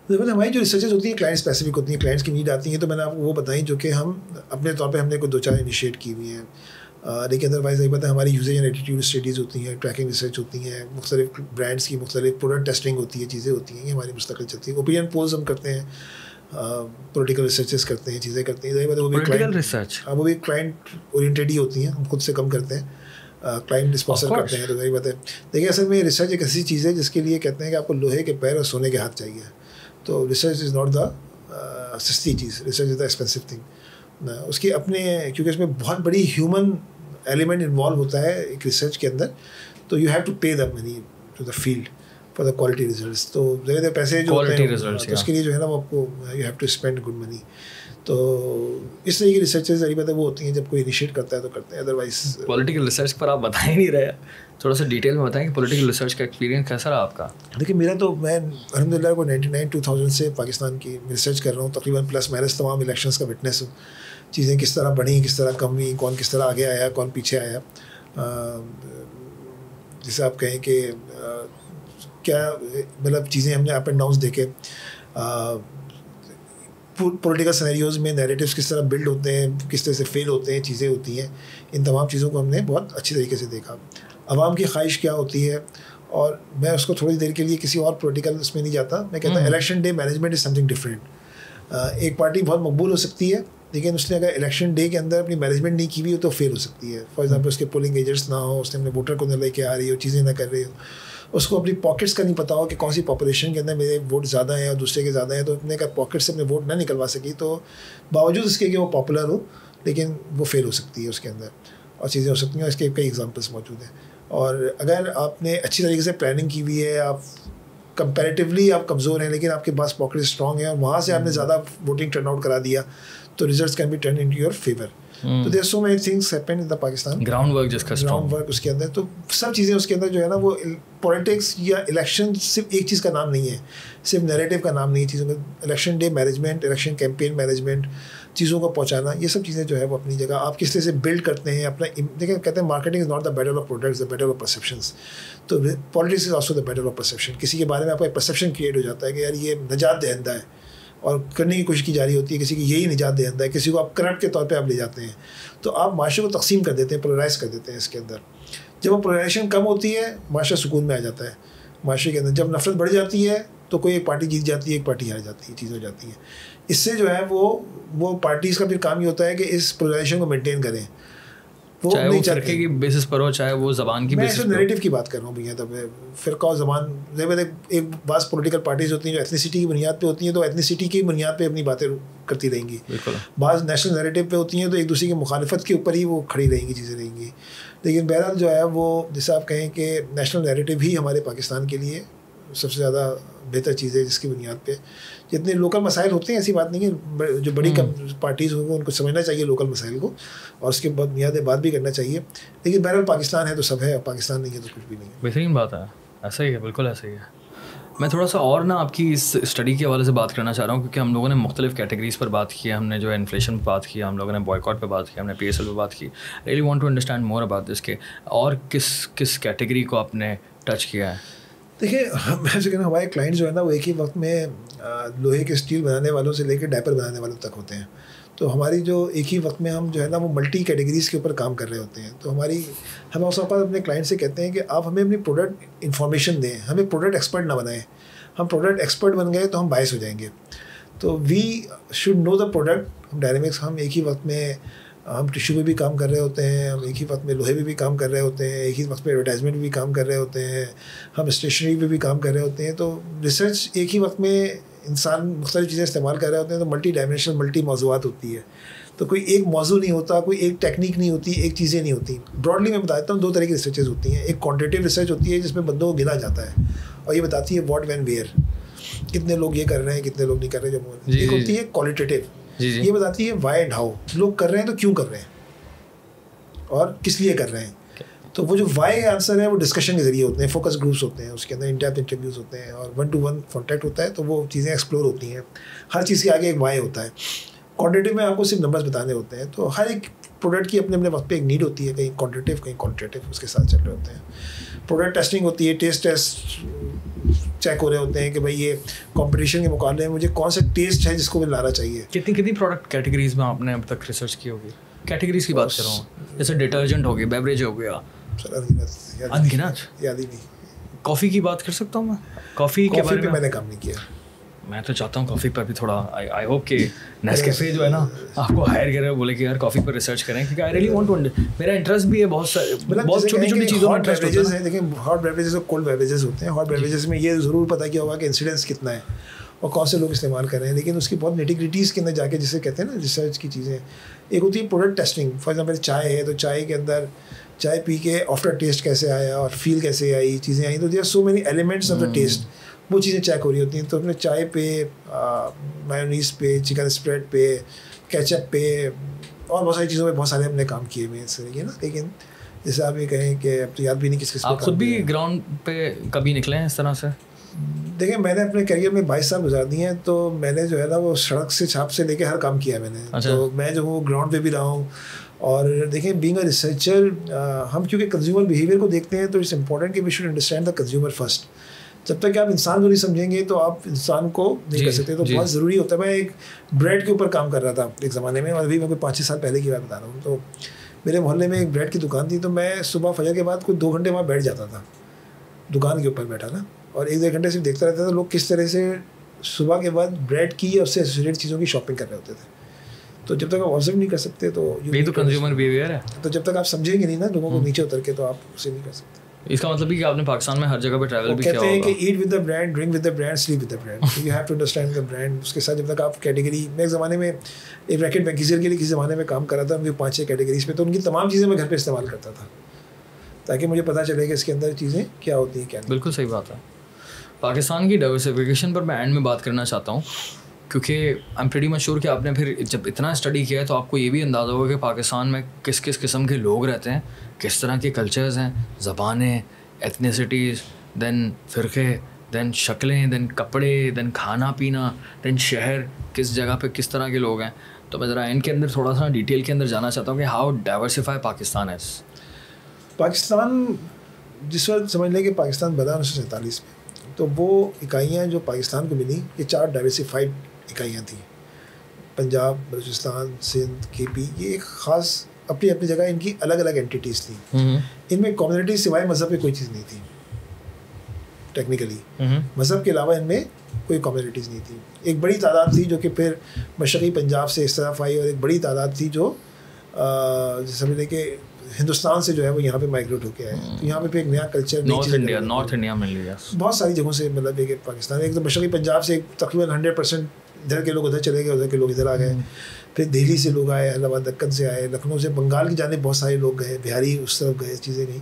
तो हमारी जो रिसर्चेज होती हैं क्लाइंट स्पेसिफिक होती हैं, क्लाइंट्स की नीड आती हैं, तो मैंने आपको वो बताई जो कि हम अपने तौर पे हमने कोई 2-4 इनिशिएट की हुई हैं। लेकिन अदरवाइज यही पता है, हमारी यूजेज एंड एटीट्यूड स्टडीज़ होती हैं, ट्रैकिंग रिसर्च होती हैं, मुख्तलिफ ब्रांड्स की मुख्तलिफ प्रोडक्ट टेस्टिंग होती है, चीज़ें होती हैं, ये हमारी मुस्तकिल चलती है। ओपिनियन पोल्स हम करते हैं, पॉलिटिकल रिसर्चेस करते हैं, चीज़ें करते हैं। वो भी क्लाइंट ओरिएंटेड ही होती हैं, हम खुद से कम करते हैं, क्लाइंट स्पॉन्सर करते हैं। तो वही बात है। देखिए असल में रिसर्च एक ऐसी चीज़ है जिसके लिए कहते हैं कि आपको लोहे के पैर और सोने के हाथ चाहिए। तो रिसर्च इज़ नॉट द सस्ती चीज़, research is the expensive thing. उसकी अपने, क्योंकि इसमें बहुत बड़ी ह्यूमन एलिमेंट इन्वॉल्व होता है एक रिसर्च के अंदर, तो you have to pay the money to the field for the quality results. तो ज़्यादा पैसे जो होते हैं तो उसके लिए जो है ना वो आपको you have to spend good money. तो इस तरह की रिसर्चेज सारी बातें वो होती हैं जब कोई इनिशिएट करता है तो करते हैं, अदरवाइज। पॉलिटिकल रिसर्च पर आप बता ही नहीं रहे, थोड़ा सा डिटेल में बताएं कि पॉलिटिकल रिसर्च का एक्सपीरियंस कैसा रहा आपका। देखिए मेरा तो, मैं अल्हम्दुलिल्लाह को 99-2000 से पाकिस्तान की रिसर्च कर रहा हूँ, तकरीबन प्लस माइनस तमाम इलेक्शंस का विटनेस हूँ। चीज़ें किस तरह बढ़ी, किस तरह कम हुई, कौन किस तरह आगे आया, कौन पीछे आया। जैसे आप कहें कि क्या मतलब चीज़ें हमने अप एंड डाउन्स देखे, पॉलिटिकल सिनेरियोज़ में नैरेटिव्स किस तरह बिल्ड होते हैं, किस तरह से फेल होते हैं, चीज़ें होती हैं। इन तमाम चीज़ों को हमने बहुत अच्छी तरीके से देखा। आवाम की ख्वाहिश क्या होती है, और मैं उसको थोड़ी देर के लिए किसी और पॉलिटिकल उसमें नहीं जाता। मैं कहता हूँ election day management is something different. एक पार्टी बहुत मकबूल हो सकती है, लेकिन उसने अगर इलेक्शन डे के अंदर अपनी मैनेजमेंट नहीं की हुई हो तो फेल हो सकती है। फॉर एग्जांपल उसके पोलिंग एजेंट्स ना हो, उसने अपने वोटर को न लेके आ रही हो, चीज़ें ना कर रही हो, उसको अपनी पॉकेट्स का नहीं पता हो कि कौन सी पॉपुलेशन के अंदर मेरे वोट ज़्यादा हैं और दूसरे के ज़्यादा हैं, तो अपने का पॉकेट से अपने वोट ना निकलवा सकी, तो बावजूद इसके कि वो पॉपुलर हो लेकिन वो फेल हो सकती है उसके अंदर, और चीज़ें हो सकती हैं। इसके कई एग्जांपल्स मौजूद हैं। और अगर आपने अच्छी तरीके से प्लानिंग की हुई है, आप कंपैरेटिवली आप कमज़ोर हैं लेकिन आपके पास पॉकेट स्ट्रॉन्ग है और वहाँ से आपने ज़्यादा वोटिंग टर्न आउट करा दिया, तो results can be turn into your favour. तो there so many things happen in the Pakistan. Ground work उसके अंदर तो सब चीज़ें उसके अंदर जो है ना, वो पॉलिटिक्स या इलेक्शन सिर्फ एक चीज़ का नाम नहीं है, सिर्फ नैरेटिव का नाम नहीं है चीज़ों का। Election day management, election campaign management, चीज़ों को पहुँचाना, ये सब चीज़ें जो है वो अपनी जगह। आप किस तरह से बिल्ड करते हैं अपना, देखिए कहते हैं marketing is not the battle of products, the battle of perceptions. तो politics is also the battle of perception. किसी के बारे में आपका एक परसेप्शन क्रिएट हो जाता है कि यार ये निजात दहिंदा है, और करने की कोशिश की जा रही होती है किसी की यही निजात दहिंदा है, किसी को आप करंट के तौर पे आप ले जाते हैं, तो आप माशरे को तकसीम कर देते हैं, पोलराइज कर देते हैं इसके अंदर। जब वो पोलराइजेशन कम होती है, माशरा सुकून में आ जाता है माशरे के अंदर। जब नफरत बढ़ जाती है तो कोई एक पार्टी जीत जाती है, एक पार्टी हार जाती है, चीज़ हो जाती है। इससे जो है वो पार्टीज़ का फिर काम ही होता है कि इस पोलराइजेशन को मेनटेन करें, चाहे वो फिरके की बेसिस पर हो, चाहे वो ज़बान की बेसिस पर। मैं नैरेटिव की बात कर रहा हूँ भैया। तब फ़िरका और ज़बान, एक बात पॉलिटिकल पार्टीज होती हैं जो एथनिसिटी की बुनियाद पे होती हैं, तो एथनिसिटी की बुनियाद पे अपनी बातें करती रहेंगी। बाज़ नेशनल नैरेटिव पे होती हैं तो एक दूसरे की मुखालफत के ऊपर ही वो खड़ी रहेंगी, चीज़ें रहेंगी। लेकिन बहरहाल जो है वो, जैसे आप कहें कि नेशनल नैरेटिव ही हमारे पाकिस्तान के लिए सबसे ज़्यादा बेहतर चीज़ है, जिसकी बुनियाद पे जितने लोकल मसाइल होते हैं, ऐसी बात नहीं है, जो बड़ी पार्टीज़ होंगी उनको समझना चाहिए लोकल मसाइल को, और उसके बाद बुनियादी बात भी करना चाहिए। लेकिन बहरहाल पाकिस्तान है तो सब है, और पाकिस्तान नहीं है तो कुछ भी नहीं है। बेहतरीन बात है, ऐसा ही है, बिल्कुल ऐसा ही है। मैं थोड़ा सा और ना आपकी इस स्टडी के हवाले से बात करना चाह रहा हूँ, क्योंकि हम लोगों ने मुख्तलिफ कैटेगरीज़ पर बात की है। हमने जो है इन्फ्लेशन पर बात की, हम लोगों ने बॉयकॉट पर बात की, हमने PSL पर बात की। Really want to understand more about this के, और किस कैटेगरी को आपने टच किया है। देखिए मैं जैसे कहना, हमारे क्लाइंट जो है ना वो एक ही वक्त में लोहे के स्टील बनाने वालों से लेकर डायपर बनाने वालों तक होते हैं। तो हमारी जो एक ही वक्त में हम जो है ना वो मल्टी कैटेगरीज़ के ऊपर काम कर रहे होते हैं। तो हम उस वक्त अपने क्लाइंट से कहते हैं कि आप हमें अपनी प्रोडक्ट इन्फॉर्मेशन दें, हमें प्रोडक्ट एक्सपर्ट ना बनाएं। हम प्रोडक्ट एक्सपर्ट बन गए तो हम बायस हो जाएंगे। तो we should know the product. हम डायनेमिक्स, हम एक ही वक्त में हम टिश्यू पे भी काम कर रहे होते हैं, हम एक ही वक्त में लोहे पे भी काम कर रहे होते हैं, एक ही वक्त में एडवर्टाइजमेंट भी काम कर रहे होते हैं, हम स्टेशनरी पे भी काम कर रहे होते हैं। तो रिसर्च एक ही वक्त में इंसान मुख्तलिफ चीज़ें इस्तेमाल कर रहे होते हैं तो मल्टी डायमेंशनल मल्टी मौज़ूआत होती है, तो कोई एक मौजू नहीं होता, कोई एक टेक्निक नहीं होती, एक चीज़ें नहीं होती। ब्रॉडली मैं बता देता हूँ, 2 तरह की रिसर्चेज होती हैं। एक क्वांटिटेटिव रिसर्च होती है जिसमें बंदों को गिना जाता है और ये बताती है व्हाट व्हेन वेयर, कितने लोग ये कर रहे हैं, कितने लोग नहीं कर रहे हैं। एक होती है क्वालिटेटिव, ये बताती है वाई एंड हाउ, लोग कर रहे हैं तो क्यों कर रहे हैं और किस लिए कर रहे हैं। तो वो जो वाई आंसर है वो डिस्कशन के जरिए होते हैं, फोकस ग्रुप्स होते हैं, उसके अंदर इन-डेप्थ इंटरव्यूज़ होते हैं और 1-to-1 कॉन्टैक्ट होता है, तो वो चीज़ें एक्सप्लोर होती हैं। हर चीज़ के आगे एक वाई होता है। क्वांटिटेटिव में आपको सिर्फ नंबर्स बताने होते हैं, तो हर एक प्रोडक्ट की अपने अपने वक्त पे एक नीड होती है, कहीं क्वांटिटेटिव कहीं क्वालिटेटिव, उसके साथ चल रहे होते हैं। प्रोडक्ट टेस्टिंग होती है, टेस्ट चेक हो रहे होते हैं कि भाई ये कंपटीशन के मुकाबले में मुझे कौन सा टेस्ट है जिसको मैं लाना चाहिए। कितनी प्रोडक्ट कैटेगरीज में आपने अब तक रिसर्च की होगी? कैटेगरीज की बात कर रहा हूँ, जैसे डिटर्जेंट हो गया, बेवरेज हो गया, अनगिनत, याद ही नहीं। कॉफ़ी की बात कर सकता हूँ मैं? कॉफ़ी के बारे में मैंने काम नहीं किया। मैं तो चाहता हूँ कॉफ़ी पर भी थोड़ा, आई होप कि नेस्कैफे जो है ना आपको हायर करे, बोले कि यार कॉफ़ी पर रिसर्च करें, क्योंकि आई रियली वांट टू, मेरा इंटरेस्ट भी है बहुत छोटी छोटी चीज़ों में इंटरेस्ट होता है। देखिए हॉट बेवरेजेस और कोल्ड बेवरेजेस होते हैं। हॉट बेवरेजेस में ये ज़रूर पता किया होगा कि इंसिडेंस कितना है और कौन से लोग इस्तेमाल कर रहे हैं, लेकिन उसकी बहुत निटी-ग्रिटीज़ के अंदर जाके, जिसे कहते हैं ना रिसर्च की चीज़ें, एक होती है प्रोडक्ट टेस्टिंग। फॉर एग्जाम्पल चाय है, तो चाय के अंदर चाय पी के आफ्टर टेस्ट कैसे आया और फील कैसे आई, चीज़ें आई, तो there are so many elements of the test, वो चीज़ें चेक हो रही होती हैं। तो अपने चाय पे, मायोनीज़ पे, चिकन स्प्रेड पे, केचप पे और बहुत सारी चीज़ों पे बहुत सारे हमने काम किए हुए हैं इस तरीके ना। लेकिन जैसे आप ये कहें कि अब तो याद भी नहीं किस आप खुद भी ग्राउंड पे कभी निकले हैं इस तरह से? देखिए मैंने अपने करियर में 22 साल गुजार दिए हैं, तो मैंने जो है ना वो सड़क से छाप से लेके हर काम किया है मैंने। अच्छा। तो मैं जो हूँ ग्राउंड पे भी रहा हूँ। और देखिए बीइंग अ रिसर्चर, हम क्योंकि कंज्यूमर बिहेवियर को देखते हैं, तो इट्स इंपॉर्टेंट कि we should understand the consumer first. जब तक कि आप इंसान को नहीं समझेंगे तो आप इंसान को नहीं कर सकते। तो बहुत ज़रूरी होता है। मैं एक ब्रेड के ऊपर काम कर रहा था एक ज़माने में, और अभी मैं कोई 5-6 साल पहले की बात बता रहा हूँ। तो मेरे मोहल्ले में एक ब्रेड की दुकान थी, तो मैं सुबह फजर के बाद कोई 2 घंटे वहाँ बैठ जाता था, दुकान के ऊपर बैठा ना, और 1-1 घंटे सिर्फ देखता रहता था लोग किस तरह से सुबह के बाद ब्रेड की या उससे एसोसिएटेड चीज़ों की शॉपिंग कर रहे होते थे। तो जब तक आप ऑब्जर्व नहीं कर सकते तो ये तो कंज्यूमर बिहेवियर है। तो जब तक आप समझेंगे नहीं ना लोगों को नीचे उतर के, तो आप उसे नहीं कर सकते। इसका मतलब भी कि आपने पाकिस्तान में हर जगह पे ट्रैवल भी किया होगा। कहते हैं कि eat with the brand, drink with the brand, sleep with the brand. You have to understand the brand. उसके साथ जब तक आप कैटेगरी, मैं एक ज़माने में एक रैकेट बैंकिजर के लिए किसी ज़माने में काम कर रहा था, उनकी 5-6 कैटेगरीज पे, तो उनकी तमाम चीज़ें मैं घर पे इस्तेमाल करता था ताकि मुझे पता चले कि इसके अंदर चीज़ें क्या होती हैं क्या नहीं। बिल्कुल सही बात है। पाकिस्तान की डाइवर्सिफिकेशन पर मैं एंड में बात करना चाहता हूँ, क्योंकि I am pretty much sure कि आपने फिर जब इतना स्टडी किया है तो आपको ये भी अंदाज़ा होगा कि पाकिस्तान में किस किस किस्म के लोग रहते हैं, किस तरह के कल्चर्स हैं, ज़बानें, एथनिसिटीज़, दैन फ़िरक़े, दैन शक्लें, दैन कपड़े, दैन खाना पीना, दैन शहर, किस जगह पे किस तरह के लोग हैं। तो मैं ज़रा इनके अंदर थोड़ा सा डिटेल के अंदर जाना चाहता हूँ कि हाउ डाइवर्सिफाई पाकिस्तान है। पाकिस्तान जिस वक्त समझ लें कि पाकिस्तान बना 1947 में, तो वो इकाइयाँ जो पाकिस्तान को मिली, ये 4 डाइवर्सिफाइड इकाइयाँ थी। पंजाब, बलूचिस्तान, सिंध, केपी, ये एक ख़ास अपनी अपनी जगह इनकी अलग अलग एंटिटीज़ थी। इनमें कम्युनिटी सिवाय मज़हब की कोई चीज़ नहीं थी टेक्निकली। मज़हब के अलावा इनमें कोई कम्युनिटीज़ नहीं थी। एक बड़ी तादाद थी जो कि फिर मशरक़ी पंजाब से इस तरफ आई, और एक बड़ी तादाद थी जो समझ लें कि हिंदुस्तान से जो है वो यहाँ पे माइग्रेट होके आए। तो यहाँ पे एक नया कल्चर, नॉर्थ इंडिया में लिया बहुत सारी जगहों से, मतलब एक पाकिस्तान, एक तो मशरक़ी पंजाब से तकरीबन 100% इधर के लोग उधर चले गए, उधर के लोग इधर आ गए। फिर दिल्ली से लोग आए, इलाहाबाद दक्कन से आए, लखनऊ से, बंगाल की जानिब बहुत सारे लोग गए, बिहारी उस तरफ गए, चीज़ें गई।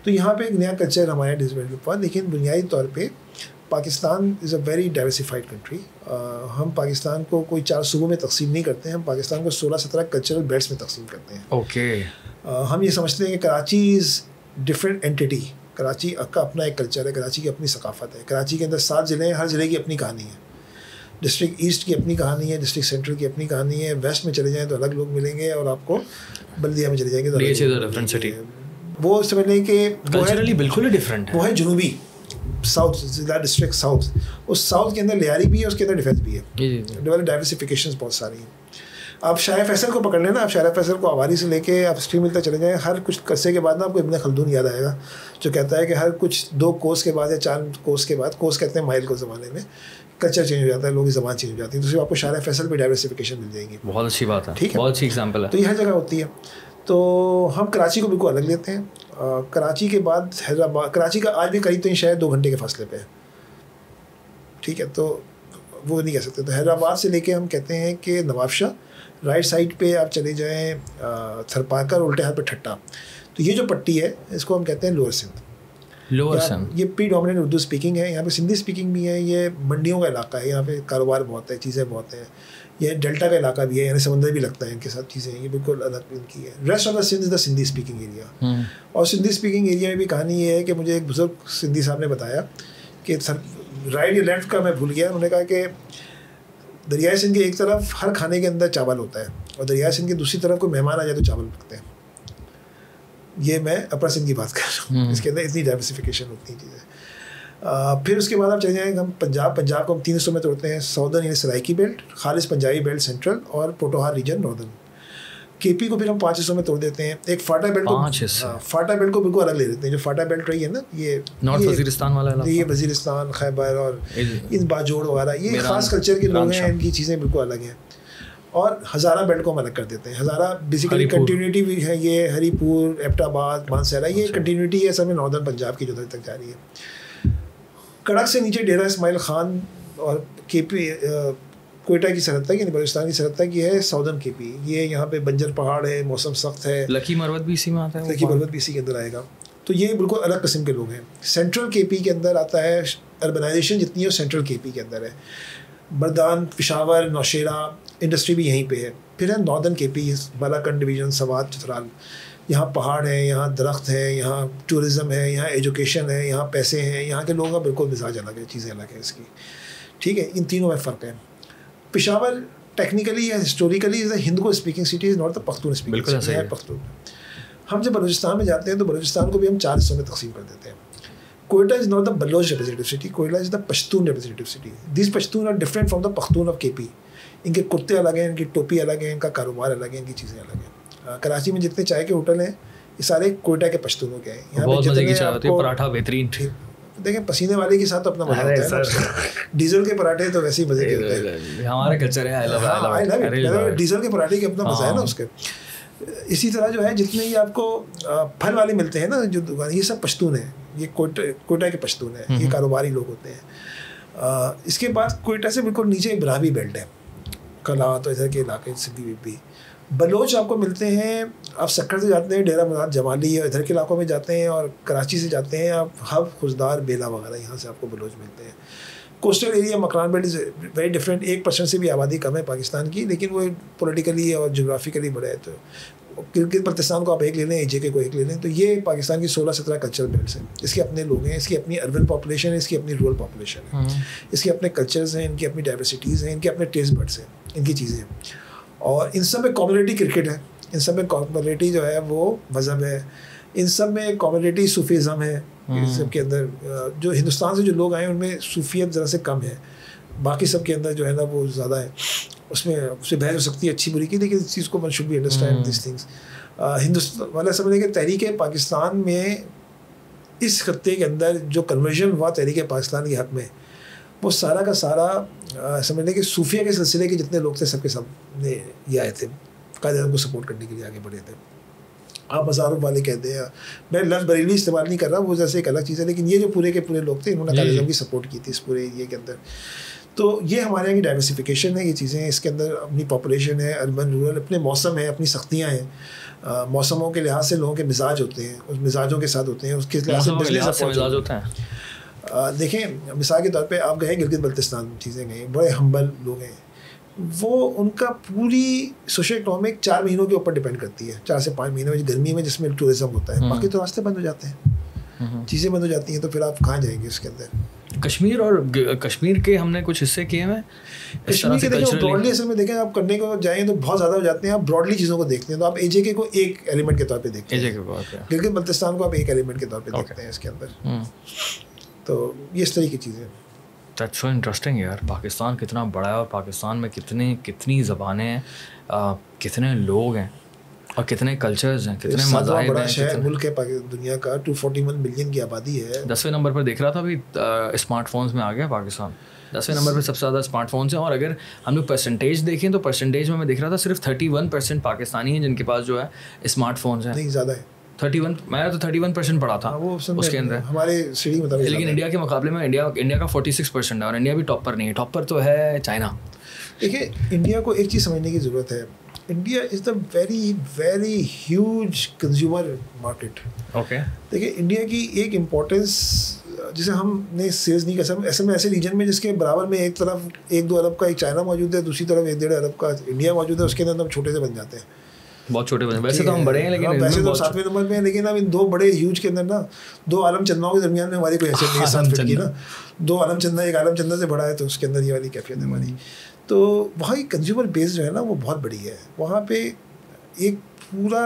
तो यहाँ पे एक नया कल्चर हमारे डेवलप हुआ। लेकिन बुनियादी तौर पे Pakistan is a very diversified country. हम पाकिस्तान को कोई 4 सूबों में तकसीम नहीं करते हैं, हम पाकिस्तान को 16-17 कल्चरल बेल्ट्स में तकसीम करते हैं। ओके। हम ये समझते हैं कि Karachi is different entity. Karachi का अपना एक कल्चर है, कराची की अपनी सकाफ़त है। कराची के अंदर 7 ज़िले हैं, हर ज़िले की अपनी कहानी है। डिस्ट्रिक्ट ईस्ट की अपनी कहानी है, डिस्ट्रिक्ट सेंट्रल की अपनी कहानी है। वेस्ट में चले जाएँ तो अलग लोग मिलेंगे, और आपको बल्दिया में चले जाएंगे तो डिफरेंट सिटी। वो समझ लें कि कल्चरली बिल्कुल ही डिफरेंट है। वो है जुनूबी साउथ, ज़िला डिस्ट्रिक्ट साउथ। उस साउथ के अंदर लियारी भी है, उसके अंदर डिफेंस भी है। डाइवर्सिफिकेशंस बहुत सारी हैं। आप शाह फैसल को पकड़ लेना, आप शाह फैसल को आवारी से लेके आप स्ट्रीम मिलता चले जाएँ, हर कुछ कस्से के बाद ना आपको इब्न खल्दून याद आएगा, जो कहता है कि हर कुछ 2 कोस के बाद या 4 कोस के बाद, कोस कहते हैं माइल को ज़माने में, कल्चर चेंज हो जाता है, लोगों की ज़बान चेंज हो जाती है। तो सिर्फ आपको शाह फैसल पे डाइवर्सिफिकेशन मिल जाएगी। बहुत अच्छी बात है, ठीक है, बहुत अच्छी एग्जाम्पल है। तो ये हर जगह होती है। तो हम कराची को बिल्कुल अलग लेते हैं। कराची के बाद हैदराबाद, कराची का आज भी करीब 3 शहर 2 घंटे के फासले पे है। ठीक है, तो वो नहीं कह सकते। तो हैदराबाद से लेके हम कहते हैं कि नवाबशाह, राइट साइड पे आप चले जाएँ थरपाकर, उल्टे हाथ पे ठट्टा, तो ये जो पट्टी है इसको हम कहते हैं लोअर सिंध। लोअर सिंध ये प्रीडोमिनेंट उर्दू स्पीकिंग है, यहाँ पे सिंधी स्पीकिंग भी है, ये मंडियों का इलाका है, यहाँ पे कारोबार बहुत है, चीज़ें बहुत हैं, ये डेल्टा का इलाका भी है, यानी समंदर भी लगता है इनके साथ चीज़ें, ये बिल्कुल अलग इनकी है। Rest of the Sindh is the Sindhi speaking area. और सिंधी स्पीकिंग एरिया में भी कहानी ये है कि मुझे एक बुजुर्ग सिंधी साहब ने बताया कि राइट या लेफ्ट का मैं भूल गया, उन्होंने कहा कि दरियाई सिंध की एक तरफ हर खाने के अंदर चावल होता है और दरियाई सिंध की दूसरी तरफ कोई मेहमान आ जाए तो चावल पकते हैं। ये मैं अपर सिंध की बात कर रहा हूँ, इसके अंदर इतनी डाइवर्सिफिकेशन होती है चीज़ें। फिर उसके बाद आप चले जाएंगे हम पंजाब को हम 3 हिस्सों में तोड़ते हैं, साउदर्न यानी सराइकी बेल्ट, खालिस पंजाबी बेल्ट सेंट्रल, और पोटोहार रीजन नॉर्दर्न। केपी को फिर हम 5 हिस्सों में तोड़ देते हैं। एक फाटा बेल्ट फाटा बेल्ट को बिल्कुल अलग ले लेते हैं। जो फाटा बेल्ट रही है ना, ये नॉर्थ वजीरिस्तान वाला इलाका, ये वजीरिस्तान, खैबर और इन बाजोड़ वगैरह, ये खास कल्चर के लोग हैं, इनकी चीज़ें बिल्कुल अलग हैं। और हज़ारा बेल्ट को हम अलग कर देते हैं। हज़ारा बेसिकली कंटिन्यूटी भी है, ये हरीपुर, एबटाबाद, मानसरा, ये कंटिन्यूटी है सब में नॉर्दर्न पंजाब की जो तक जा रही है। कड़क से नीचे डेरा इस्माइल खान और केपी कोयटा की सरहद तक, यानी बलूचिस्तान की सरहद तक, ये है साउदर्न केपी। ये यहाँ पे बंजर पहाड़ है, मौसम सख्त है। लकी मरवत भी इसी में आता है, लकी मरवत भी इसी के अंदर आएगा। तो ये बिल्कुल अलग किस्म के लोग हैं। सेंट्रल केपी के अंदर आता है, अर्बनाइजेशन जितनी है सेंट्रल केपी के अंदर है। बरदान, पेशावर, नौशेरा, इंडस्ट्री भी यहीं पे है। फिर है northern KP, Malakand division, Swat, Chitral, यहाँ पहाड़ है, यहाँ दरख्त है, यहाँ टूरिज़म है, यहाँ एजुकेशन है, यहाँ पैसे हैं, यहाँ के लोगों का बिल्कुल मिजाज अलग है, चीज़ें अलग है इसकी। ठीक है, इन तीनों में फ़र्क है। पेशावर टेक्निकली या historically is the Hindu speaking city, is not the Pakhtun speaking city है, पख्तून। हम जब बलूचिस्तान में जाते हैं तो बलूचिस्तान को भी हम 4 हिस्सों में तकसीम कर देते हैं। Quetta is not the Baloch representative city, Quetta is the Pashtun representative city. This Pashtun are different from the Pakhtun of KP. इनके कुत्ते अलग हैं, इनकी टोपी अलग है, इनका कारोबार अलग है, इनकी चीज़ें अलग हैं। कराची में जितने चाय के होटल हैं ये सारे कोयटा के पश्तूनों के हैं। यहाँ पे जितने पराठा बेहतरीन, देखें पसीने वाले के साथ तो अपना मजा होता है। डीजल के पराठे तो वैसे ही मजे के होते हैं, हमारा कल्चर है। आई लव डीजल के पराठे के अपना मजा है ना उसके। इसी तरह जो है जितने ही आपको फल वाले मिलते हैं ना जो दुकान, ये सब पश्तून है, ये कोयटा के पश्तून है, ये कारोबारी लोग होते हैं। इसके बाद कोयटा से बिल्कुल नीचे ब्राहवी बेल्ट है, कला तो इधर के इलाके सिद्धी भी। बलोच आपको मिलते हैं, आप सक्कर से जाते हैं, डेरा मुराद, जमाली और इधर के इलाकों में जाते हैं, और कराची से जाते हैं आप हब, खुजदार, बेला वगैरह, यहाँ से आपको बलोच मिलते हैं। Coastal area Makran belt is very different. 1% से भी आबादी कम है पाकिस्तान की, लेकिन वो पॉलिटिकली और जोग्राफिकली बड़ा है। तो गिलगित बल्तिस्तान को आप एक ले लें, AJ को एक ले लें, तो ये पाकिस्तान की 16-17 कल्चरल बेल्ट हैं। इसके अपने लोग हैं, इसकी अपनी अर्बन पॉपुलेशन है, इसकी अपनी रूरल पॉपुलेशन है, इसके अपने कल्चर्स हैं, इनकी अपनी डाइवर्सिटीज़ हैं, इनके अपने टेस्ट बड्स हैं, इनकी चीज़ें हैं। और इन सब में कम्युनिटी क्रिकेट है, इन सब में कम्युनिटी जो है वो मज़हब है, इन सब में कम्युनिटी सूफीज़म है। इस सब के अंदर जो हिंदुस्तान से जो लोग आए उनमें सूफियत ज़रा से कम है, बाकी सब के अंदर जो है ना वो ज़्यादा है। उसमें उससे बहस हो सकती है अच्छी बुरी की, लेकिन इस चीज़ को one should be understand this things. Hindustan वाला समझने के तहरीक पाकिस्तान में इस खत्ते के अंदर जो कन्वर्जन हुआ तहरीक पाकिस्तान के हक़ में, वो सारा का सारा समझने के सूफिया के सिलसिले के जितने लोग थे सबके सब ने ये आए थे, कायदे आज़म को सपोर्ट करने के लिए आगे बढ़े थे। आप मज़ारुफ वाले कहते हैं, मैं लफ्ज़ बरेलवी इस्तेमाल नहीं कर रहा, वो जैसे एक अलग चीज़ है, लेकिन ये जो पूरे के पूरे लोग थे इन्होंने कायदे आज़म की सपोर्ट की थी इस पूरे एरिया के अंदर। तो ये हमारे यहाँ की डाइवर्सिफिकेशन है, ये चीज़ें, इसके अंदर अपनी पॉपुलेशन है, अर्बन रूरल, अपने मौसम है, अपनी सख्तियाँ हैं। मौसमों के लिहाज से लोगों के मिजाज होते हैं, उस मिजाजों के साथ होते हैं, उसके लिहाज से मिजाज होता है। देखें मिसाल के तौर पे आप गए गिलगित बल्तिस्तान, चीज़ें गए, बड़े हम्बल लोग हैं, वो उनका पूरी सोशो इकोनॉमिक 4 महीनों के ऊपर डिपेंड करती है, 4 से 5 महीने में गर्मी में जिसमें टूरिज़म होता है, बाकी तो रास्ते बंद हो जाते हैं, चीज़ें बंद हो जाती हैं, तो फिर आप कहाँ जाएंगे उसके अंदर। कश्मीर और कश्मीर के हमने कुछ हिस्से किए हैं। कश्मीर के देखिए ब्रॉडली असल में देखें, आप करने को जाएँ तो बहुत ज़्यादा हो जाते हैं, आप ब्रॉडली चीज़ों को देखते हैं तो आप AJ को एक एलिमेंट के तौर पे देखते हैं, गिलगित बल्तिस्तान को आप एक एलिमेंट के तौर पे देखते हैं इसके अंदर। तो ये इस तरह की चीज़ें। दैट्स सो इंटरेस्टिंग यार। पाकिस्तान कितना बड़ा है और पाकिस्तान में कितनी ज़बानें हैं, कितने लोग हैं और कितने कल्चर्स हैं, कितने मज़ाहिब हैं। शहर मुल्क है दुनिया का, 241 मिलियन की आबादी है। 10वें नंबर पर देख रहा था अभी, स्मार्टफोन्स में आ गया पाकिस्तान, 10वें नंबर पर सबसे ज़्यादा स्मार्टफोन्स हैं। और अगर हम लोग परसेंटेज देखें तो परसेंटेज में मैं देख रहा था सिर्फ 31% पाकिस्तानी हैं जिनके पास जो है स्मार्टफोन्स हैं। नहीं, ज़्यादा है, 31, मैंने तो 31% पढ़ा था वो उसके अंदर हमारे स्टडी में। लेकिन इंडिया के मुकाबले में इंडिया का 46% है और इंडिया भी टॉप पर नहीं है, टॉप पर तो है चाइना। देखिए इंडिया को एक चीज़ समझने की ज़रूरत है, India is the very very huge consumer market. Okay, देखिए इंडिया की एक इम्पोर्टेंस जिसे हमने सेल्स नहीं कर सकते, ऐसे रीजन में जिसके बराबर में एक तरफ 1-2 अरब का एक चाइना मौजूद है, दूसरी तरफ 1-1.5 अरब का इंडिया मौजूद है, उसके अंदर हम छोटे से बन जाते हैं, बहुत छोटे बने। वैसे तो हम बड़े हैं लेकिन वैसे तो 7वें नंबर पे हैं, लेकिन अब इन 2 बड़े ह्यूज के अंदर ना 2 आलम चंदाओं के दरमियान में हमारी कोई हैसियत नहीं है 7 फीट की ना। 2 आलम चंदा एक आलम चंदा से बड़ा है, तो उसके अंदर ये वाली कैफियत है हमारी। तो वहाँ की कंज्यूमर बेस जो है ना वो बहुत बड़ी है। वहाँ पे एक पूरा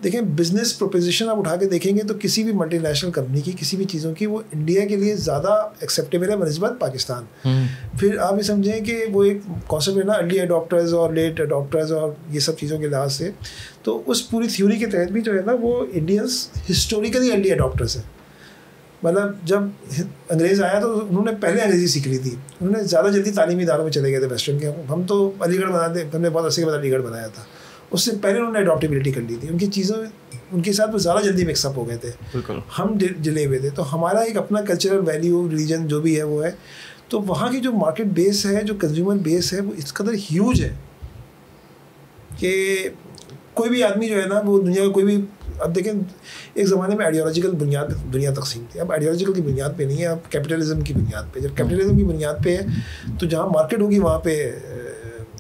देखें बिजनेस प्रोपोजिशन आप उठा के देखेंगे तो किसी भी मल्टीनेशनल कंपनी की किसी भी चीज़ों की वो इंडिया के लिए ज़्यादा एक्सेप्टेबल है बनस्बत पाकिस्तान। फिर आप ये समझें कि वो एक कॉन्सेप्ट है ना अर्ली अडॉप्टर्स और लेट अडॉप्टर्स और ये सब चीज़ों के लिहाज से, तो उस पूरी थ्योरी के तहत भी जो है ना वो इंडियंस हिस्टोरिकली अर्ली अडॉप्टर्स हैं। मतलब जब अंग्रेज़ आया तो उन्होंने पहले अंग्रेज़ी सीख ली थी, उन्होंने ज़्यादा जल्दी तालीमी इदारों में चले गए थे वेस्टर्न के। हम तो अलीगढ़ बनाते, हमने बहुत अर्से के बाद अलीगढ़ बनाया था, उससे पहले उन्होंने अडॉप्टेबिलिटी कर ली थी, उनकी चीज़ों उनके साथ वो ज़्यादा जल्दी मिक्सअप हो गए थे, हम जले हुए थे। तो हमारा एक अपना कल्चरल वैल्यू रिलीजन जो भी है वो है, तो वहाँ की जो मार्केट बेस है, जो कंज्यूमर बेस है, वो इस कदर ह्यूज है कि कोई भी आदमी जो है ना वो दुनिया का कोई भी, अब देखें एक ज़माने में आइडियोलॉजिकल बुनियाद दुनिया तकसीम थी, अब आइडियोलॉजिकल की बुनियाद पे नहीं है, अब कैपिटलिज्म की बुनियाद पे। जब कैपिटलिज्म की बुनियाद पे है तो जहाँ मार्केट होगी वहाँ पे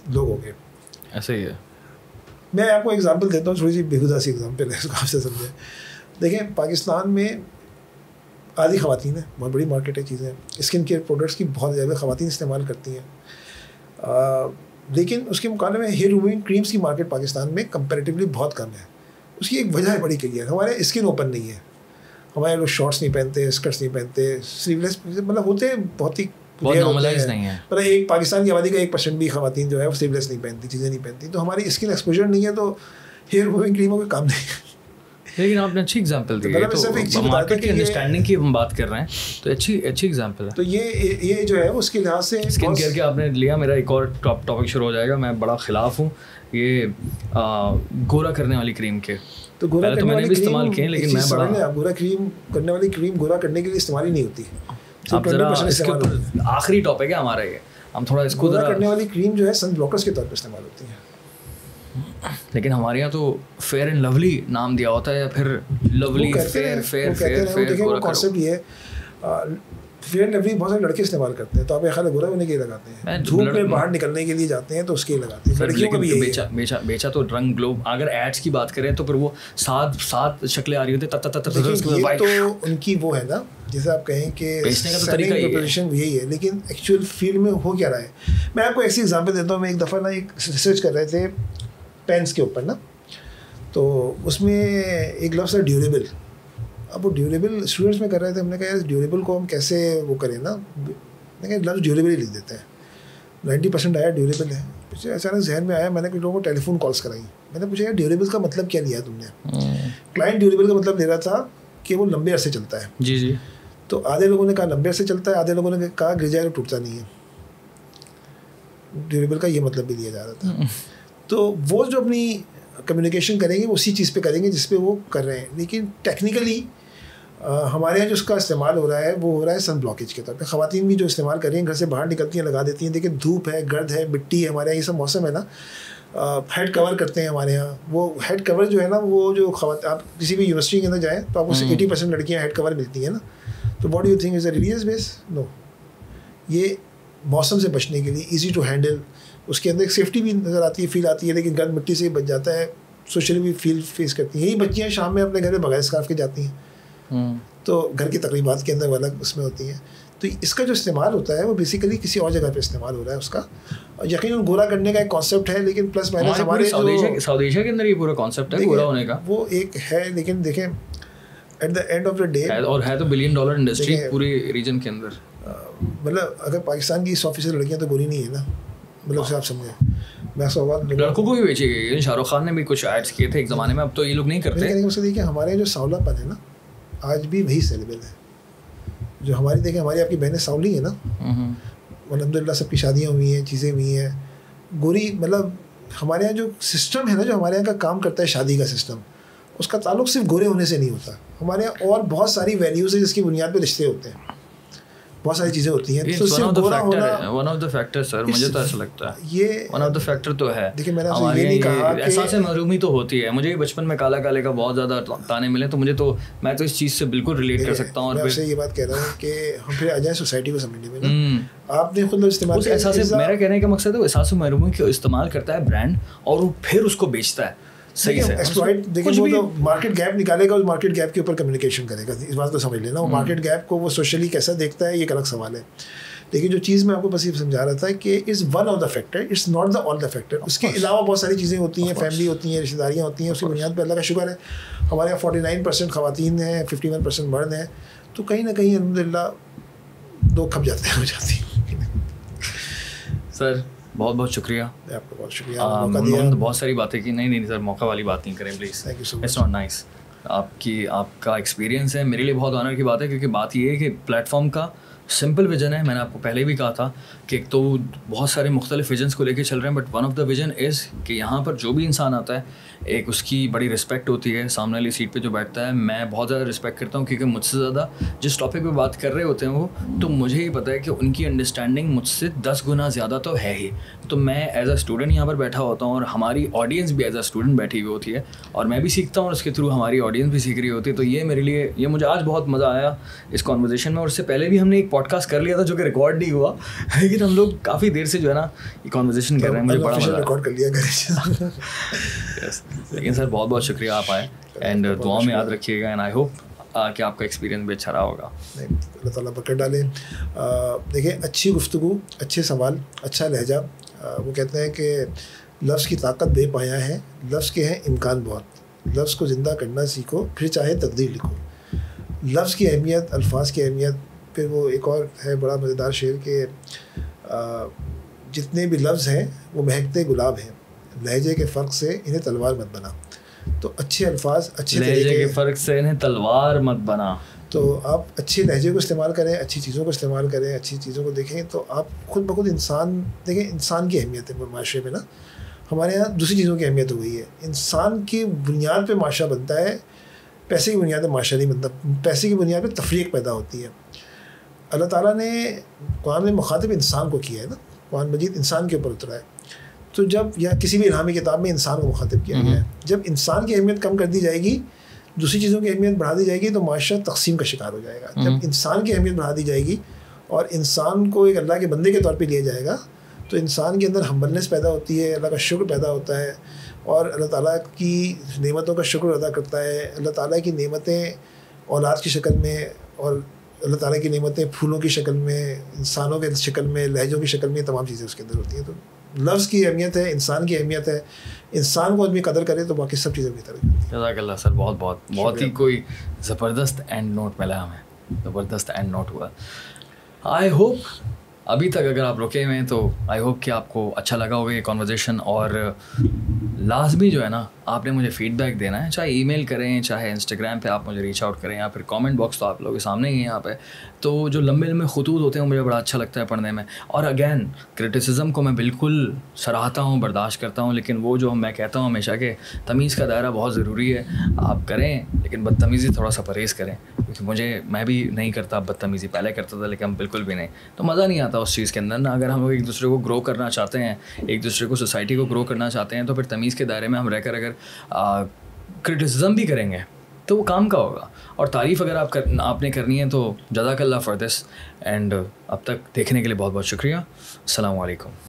लोग होंगे। ऐसे ही है। मैं आपको एग्जांपल देता हूँ, थोड़ी सी बेहुदा सी एग्जांपल है, इसको आपसे समझें। देखें पाकिस्तान में आधी ख़वातीन है, बहुत बड़ी मार्केट है, चीज़ें स्किन केयर प्रोडक्ट्स की बहुत ज़्यादा ख़वातीन इस्तेमाल करती हैं, लेकिन उसके मुकाबले में हेयर रिमूविंग क्रीम्स की मार्केट पाकिस्तान में कंपैरेटिवली बहुत कम है। उसकी एक वजह है बड़ी क्लियर, हमारे स्किन ओपन नहीं है, हमारे लोग शॉर्ट्स नहीं पहनते, स्कर्ट्स नहीं पहनते, स्लीवलेस मतलब होते हैं, बहुत नॉर्मलाइज नहीं है। पर एक पाकिस्तान की आबादी का 1% भी ख़वातीन जो है वो स्लीवलेस नहीं पहनती, चीज़ें नहीं पहनती, तो हमारी स्किन एक्सपोजर नहीं है, तो हेयर रिमूविंग क्रीमों का काम नहीं है। लेकिन आपने अच्छी एग्जांपल दी है, तो मार्केट की अंडरस्टैंडिंग की हम बात कर रहे हैं, तो अच्छी एग्जांपल है। तो ये जो है उसके लिहाज से स्किन केयर के आपने लिया, मेरा एक और टॉपिक शुरू हो जाएगा। मैं बड़ा खिलाफ हूँ ये गोरा करने वाली क्रीम के। तो गोरा तो मैंने भी इस्तेमाल किए, लेकिन मैं बड़ा गोरा क्रीम करने वाली क्रीम गोरा करने के लिए इस्तेमाल ही नहीं होती। आप जरा इसके ऊपर आखिरी टॉपिक है हमारा ये, हम थोड़ा इसको गोरा करने वाली क्रीम जो है सन ब्लॉकर्स के तौर पर इस्तेमाल होती है, लेकिन हमारे यहाँ तो फेयर एंड लवली नाम दिया होता है, या फिर लवली फेयर गोरा कॉन्सेप्ट ये है। फेयर एंड लवली बहुत सारे लड़के इस्तेमाल करते हैं, तो आप ख्याल गोरा होने के लिए लगाते हैं, धूप में बाहर निकलने के लिए जाते हैं तो उसके लिए लगाते हैं। लड़कियों का भी बेचा तो रंग ग्लो, अगर एड्स की बात करें तो फिर वो सात शक्लें आ रही होती है, तो उनकी वो है ना, जैसे आप कहें कि बेचने का तो तरीका यही है, लेकिन एक्चुअल फील्ड में हो क्या रहा है। मैं आपको ऐसी एग्जांपल देता हूँ। मैं एक दफ़ा ना एक रिसर्च कर रहे थे पेन्स के ऊपर ना, तो उसमें एक लफ्ज़ है ड्यूरेबल। अब वो ड्यूरेबल स्टूडेंट्स में कर रहे थे, हमने कहा यार ड्यूरेबल को हम कैसे वो करें ना, मैंने कहा लफ्ज़ ड्यूरेबल ही लिख देते हैं। 90% आया ड्यूरेबल है। मुझे अचानक जहन में आया, मैंने कुछ लोगों को टेलीफोन कॉल्स कराई, मैंने पूछा यार ड्यूरेबल का मतलब क्या लिया तुमने। क्लाइंट ड्यूरेबल का मतलब ले रहा था कि वो लंबे अरसे चलता है। जी। तो आधे लोगों ने कहा लंबे अरसे चलता है, आधे लोगों ने कहा गिर जाए तो टूटता नहीं है। ड्यूरेबल का ये मतलब भी लिया जा रहा था। तो वो जो अपनी कम्युनिकेशन करेंगे वो उसी चीज़ पे करेंगे जिस पे वो कर रहे हैं, लेकिन टेक्निकली हमारे यहाँ जो उसका इस्तेमाल हो रहा है वो हो रहा है सन ब्लॉकेज के तौर पे। ख़वातीन भी जो इस्तेमाल कर रही हैं, घर से बाहर निकलती हैं लगा देती हैं। देखिए धूप है, गर्द है, मिट्टी है, हमारे यहाँ ये सब मौसम है ना, हेड कवर करते हैं हमारे यहाँ। वो हेड कवर जो है ना, वो जो आप किसी भी यूनिवर्सिटी के अंदर जाएँ तो आपको 80% लड़कियाँ हेड कवर मिलती हैं ना। तो what do you think is a religious base? No, ये मौसम से बचने के लिए, ईजी टू हैंडल, उसके अंदर एक सेफ्टी भी नज़र आती है, फील आती है, लेकिन गर्द मिट्टी से बच जाता है, सोशली भी फेस करती हैं। यही बच्चियाँ शाम में अपने घर में बगैर स्कार्फ के जाती हैं, तो घर की तकरीबात के अंदर वो अलग उसमें होती हैं। तो इसका जो इस्तेमाल होता है वो बेसिकली किसी और जगह पे इस्तेमाल हो रहा है उसका। यकीनन गोरा करने का एक कॉन्सेप्ट है, लेकिन प्लस माइनस हमारे साउथ एशिया के अंदर ये पूरा कॉन्सेप्ट है गोरा होने का, वो एक है। लेकिन देखें at the end of the day, और है तो $1 बिलियन इंडस्ट्री पूरी रीजन के अंदर। मतलब अगर पाकिस्तान की 100% लड़कियाँ तो गोरी नहीं है ना, मतलब उसे आप समझें। मैं लड़कों को भी बेची गई, शाहरुख खान ने भी कुछ एड्स किए थे एक ज़माने में, अब तो ये लोग नहीं करते। लेकिन उससे देखिए हमारे जो सांवलापन है ना, आज भी वही सेलेबल है। जो हमारी देखें, हमारी आपकी बहनें सांवली है ना, अल्हम्दुलिल्लाह सबकी शादियाँ हुई हैं, चीज़ें हुई हैं, गोरी। मतलब हमारे यहाँ जो सिस्टम है ना, जो हमारे यहाँ का काम करता है शादी का सिस्टम, उसका ताल्लुक सिर्फ गोरे होने से नहीं होता। हमारे यहाँ और बहुत सारी वैल्यूज़ है जिसकी बुनियाद पे रिश्ते होते हैं, बहुत सारी चीज़ें होती हैं। तो सिर्फ गोरा होना one of the factor sir, मुझे तो ऐसा लगता है ये वन ऑफ द फैक्टर तो है। देखिए मैंने आपसे ये नहीं कहा कि एहसास महरूमी तो होती है। मुझे भी बचपन में काला काले का बहुत ज़्यादा ताने मिले, तो मुझे तो मैं तो इस चीज़ से बिल्कुल रिलेट कर सकता हूँ। और आपसे ये बात कह रहा हूँ कि हम फिर आ जाए सोसाइटी को समझने में ना, आपने खुद इस्तेमाल उस एहसास, मेरा कहने का मकसद है वो एहसास महरूमी को इस्तेमाल करता है ब्रांड और वो फिर उसको बेचता है सही से। एक्सप्लॉइट देखिए वो तो मार्केट गैप निकालेगा, उस मार्केट गैप के ऊपर कम्युनिकेशन करेगा। इस बात को समझ लेना, वो मार्केट गैप को वो सोशली कैसा देखता है ये एक अलग सवाल है। लेकिन जो चीज़ मैं आपको बस ये समझा रहा था कि is one of the factor, it's not the all the factor. उसके अलावा बहुत सारी चीज़ें होती हैं, फैमिली होती हैं, रिश्तेदारियाँ होती हैं। उसकी बुनियाद पर अल्लाह का शुक्र है हमारे यहाँ 49% ख़वातीन हैं, 51% मर्द हैं। तो कहीं ना कहीं अल्हम्दुलिल्लाह दो खप जाते हैं, हो जाती हैं। सर बहुत बहुत शुक्रिया, आपका बहुत शुक्रिया। हमने तो बहुत सारी बातें की। नहीं सर, मौका वाली बात नहीं करें please, thank you so much. It's not nice. आपका एक्सपीरियंस है, मेरे लिए बहुत ऑनर की बात है, क्योंकि बात ये है कि प्लेटफॉर्म का सिंपल विजन है। मैंने आपको पहले भी कहा था कि एक तो बहुत सारे मुख्तलिफ विजन्स को लेके चल रहे हैं, but one of the vision is कि यहाँ पर जो भी इंसान आता है एक उसकी बड़ी रिस्पेक्ट होती है। सामने वाली सीट पे जो बैठता है मैं बहुत ज़्यादा रिस्पेक्ट करता हूँ, क्योंकि मुझसे ज़्यादा जिस टॉपिक पे बात कर रहे होते हैं वो, तो मुझे ही पता है कि उनकी अंडरस्टैंडिंग मुझसे 10 गुना ज़्यादा तो है ही। तो मैं एज अ स्टूडेंट यहाँ पर बैठा होता हूँ और हमारी ऑडियंस भी एज अ स्टूडेंट बैठी हुई होती है, और मैं भी सीखता हूँ और उसके थ्रू हमारी ऑडियंस भी सीख रही होती है। तो ये मेरे लिए, ये मुझे आज बहुत मज़ा आया इस कॉन्वर्जेसन में। और उससे पहले भी हमने एक पॉडकास्ट कर लिया था जो कि रिकॉर्ड नहीं हुआ, लेकिन हम लोग काफ़ी देर से जो है ना ये कॉन्वर्जेसन कर रहे हैं। मुझे बड़ा मज़ा रिकॉर्ड कर लिया लेकिन सर बहुत बहुत शुक्रिया आप आए, एंड दुआ में याद रखिएगा, एंड आई होप कि आपका एक्सपीरियंस भी अच्छा रहा होगा। अल्लाह ताला बरकत डाले। देखिए अच्छी गुफ्तगू, अच्छे सवाल, अच्छा लहजा। वो कहते हैं कि लफ्ज़ की ताकत बेपाया है, लफ्ज़ के हैं इम्कान बहुत, लफ्ज़ को ज़िंदा करना सीखो फिर चाहे तकदीर लिखो। लफ्ज़ की अहमियत, अल्फाज की अहमियत। फिर वो एक और है बड़ा मज़ेदार शेर के जितने भी लफ्ज़ हैं वो महकते गुलाब हैं, लहजे के फ़र्क से इन्हें तलवार मत बना। तो अच्छे अल्फाज, अच्छे लहजे के फ़र्क से इन्हें तलवार मत बना। तो आप अच्छे लहजे को इस्तेमाल करें, अच्छी चीज़ों को इस्तेमाल करें, अच्छी चीज़ों को देखें, तो आप खुद ब खुद इंसान देखें। इंसान की अहमियत है माशरे में ना, हमारे यहाँ दूसरी चीज़ों की अहमियत हो गई है। इंसान की बुनियाद पे माशरा बनता है, पैसे की बुनियाद पे माशरा नहीं बनता। पैसे की बुनियाद पे तफरीक पैदा होती है। अल्लाह ताला ने कुरान में मुखातिब इंसान को किया है ना, कुरान मजीद इंसान के ऊपर उतरा है। तो जब या किसी भी इल्हामी किताब में इंसान को मुखातिब किया गया है, जब इंसान की अहमियत कम कर दी जाएगी, दूसरी चीज़ों की अहमियत बढ़ा दी जाएगी, तो माशरा तकसीम का शिकार हो जाएगा। जब इंसान की अहमियत बढ़ा दी जाएगी और इंसान को एक अल्लाह के बंदे के तौर पे लिया जाएगा, तो इंसान के अंदर हम्बलनेस पैदा होती है, अल्लाह का शुक्र पैदा होता है, और अल्लाह ताला की नेमतों का शुक्र अदा करता है। अल्लाह ताला की नेमतें औलाद की शक्ल में, और अल्लाह ताला की नेमतें फूलों की शक्ल में, इंसानों के शक्ल में, लहजों की शक्ल में, तमाम चीज़ें उसके अंदर होती हैं। तो लफ्ज़ की अहमियत है, इंसान की अहमियत है। इंसान को आदमी कदर करे तो बाकी सब चीज़ें बेहतर हो जाती हैं। जज़ाकल्लाह सर, बहुत ही कोई ज़बरदस्त एंड नोट मिला हमें, ज़बरदस्त एंड नोट हुआ। आई होप अभी तक अगर आप रुके हुए हैं तो आई होप कि आपको अच्छा लगा होगा ये कॉन्वर्जेसन। और लाजमी जो है ना, आपने मुझे फ़ीडबैक देना है, चाहे ईमेल करें, चाहे इंस्टाग्राम पे आप मुझे रीच आउट करें, या फिर कमेंट बॉक्स तो आप लोगों के सामने ही है यहाँ पे। तो जो लंबे लंबे खतूत होते हैं मुझे बड़ा अच्छा लगता है पढ़ने में। और अगेन क्रिटिसिज्म को मैं बिल्कुल सराहता हूँ, बर्दाश्त करता हूँ, लेकिन वो जो मैं कहता हूँ हमेशा के तमीज़ का दायरा बहुत ज़रूरी है। आप करें लेकिन बदतमीज़ी थोड़ा सा परहेज़ करें, क्योंकि मैं भी नहीं करता बदतमीज़ी, पहले करता था लेकिन हम बिल्कुल भी नहीं। तो मज़ा नहीं आता उस चीज़ के अंदर ना। अगर हम लोग एक दूसरे को ग्रो करना चाहते हैं, एक दूसरे को सोसाइटी को ग्रो करना चाहते हैं, तो फिर तमीज़ के दायरे में हम रहकर अगर क्रिटिसिज्म भी करेंगे तो वो काम का होगा। और तारीफ़ अगर आपने करनी है तो जज़ाकल्लाह फॉर दिस। एंड अब तक देखने के लिए बहुत बहुत शुक्रिया। अस्सलाम वालेकुम।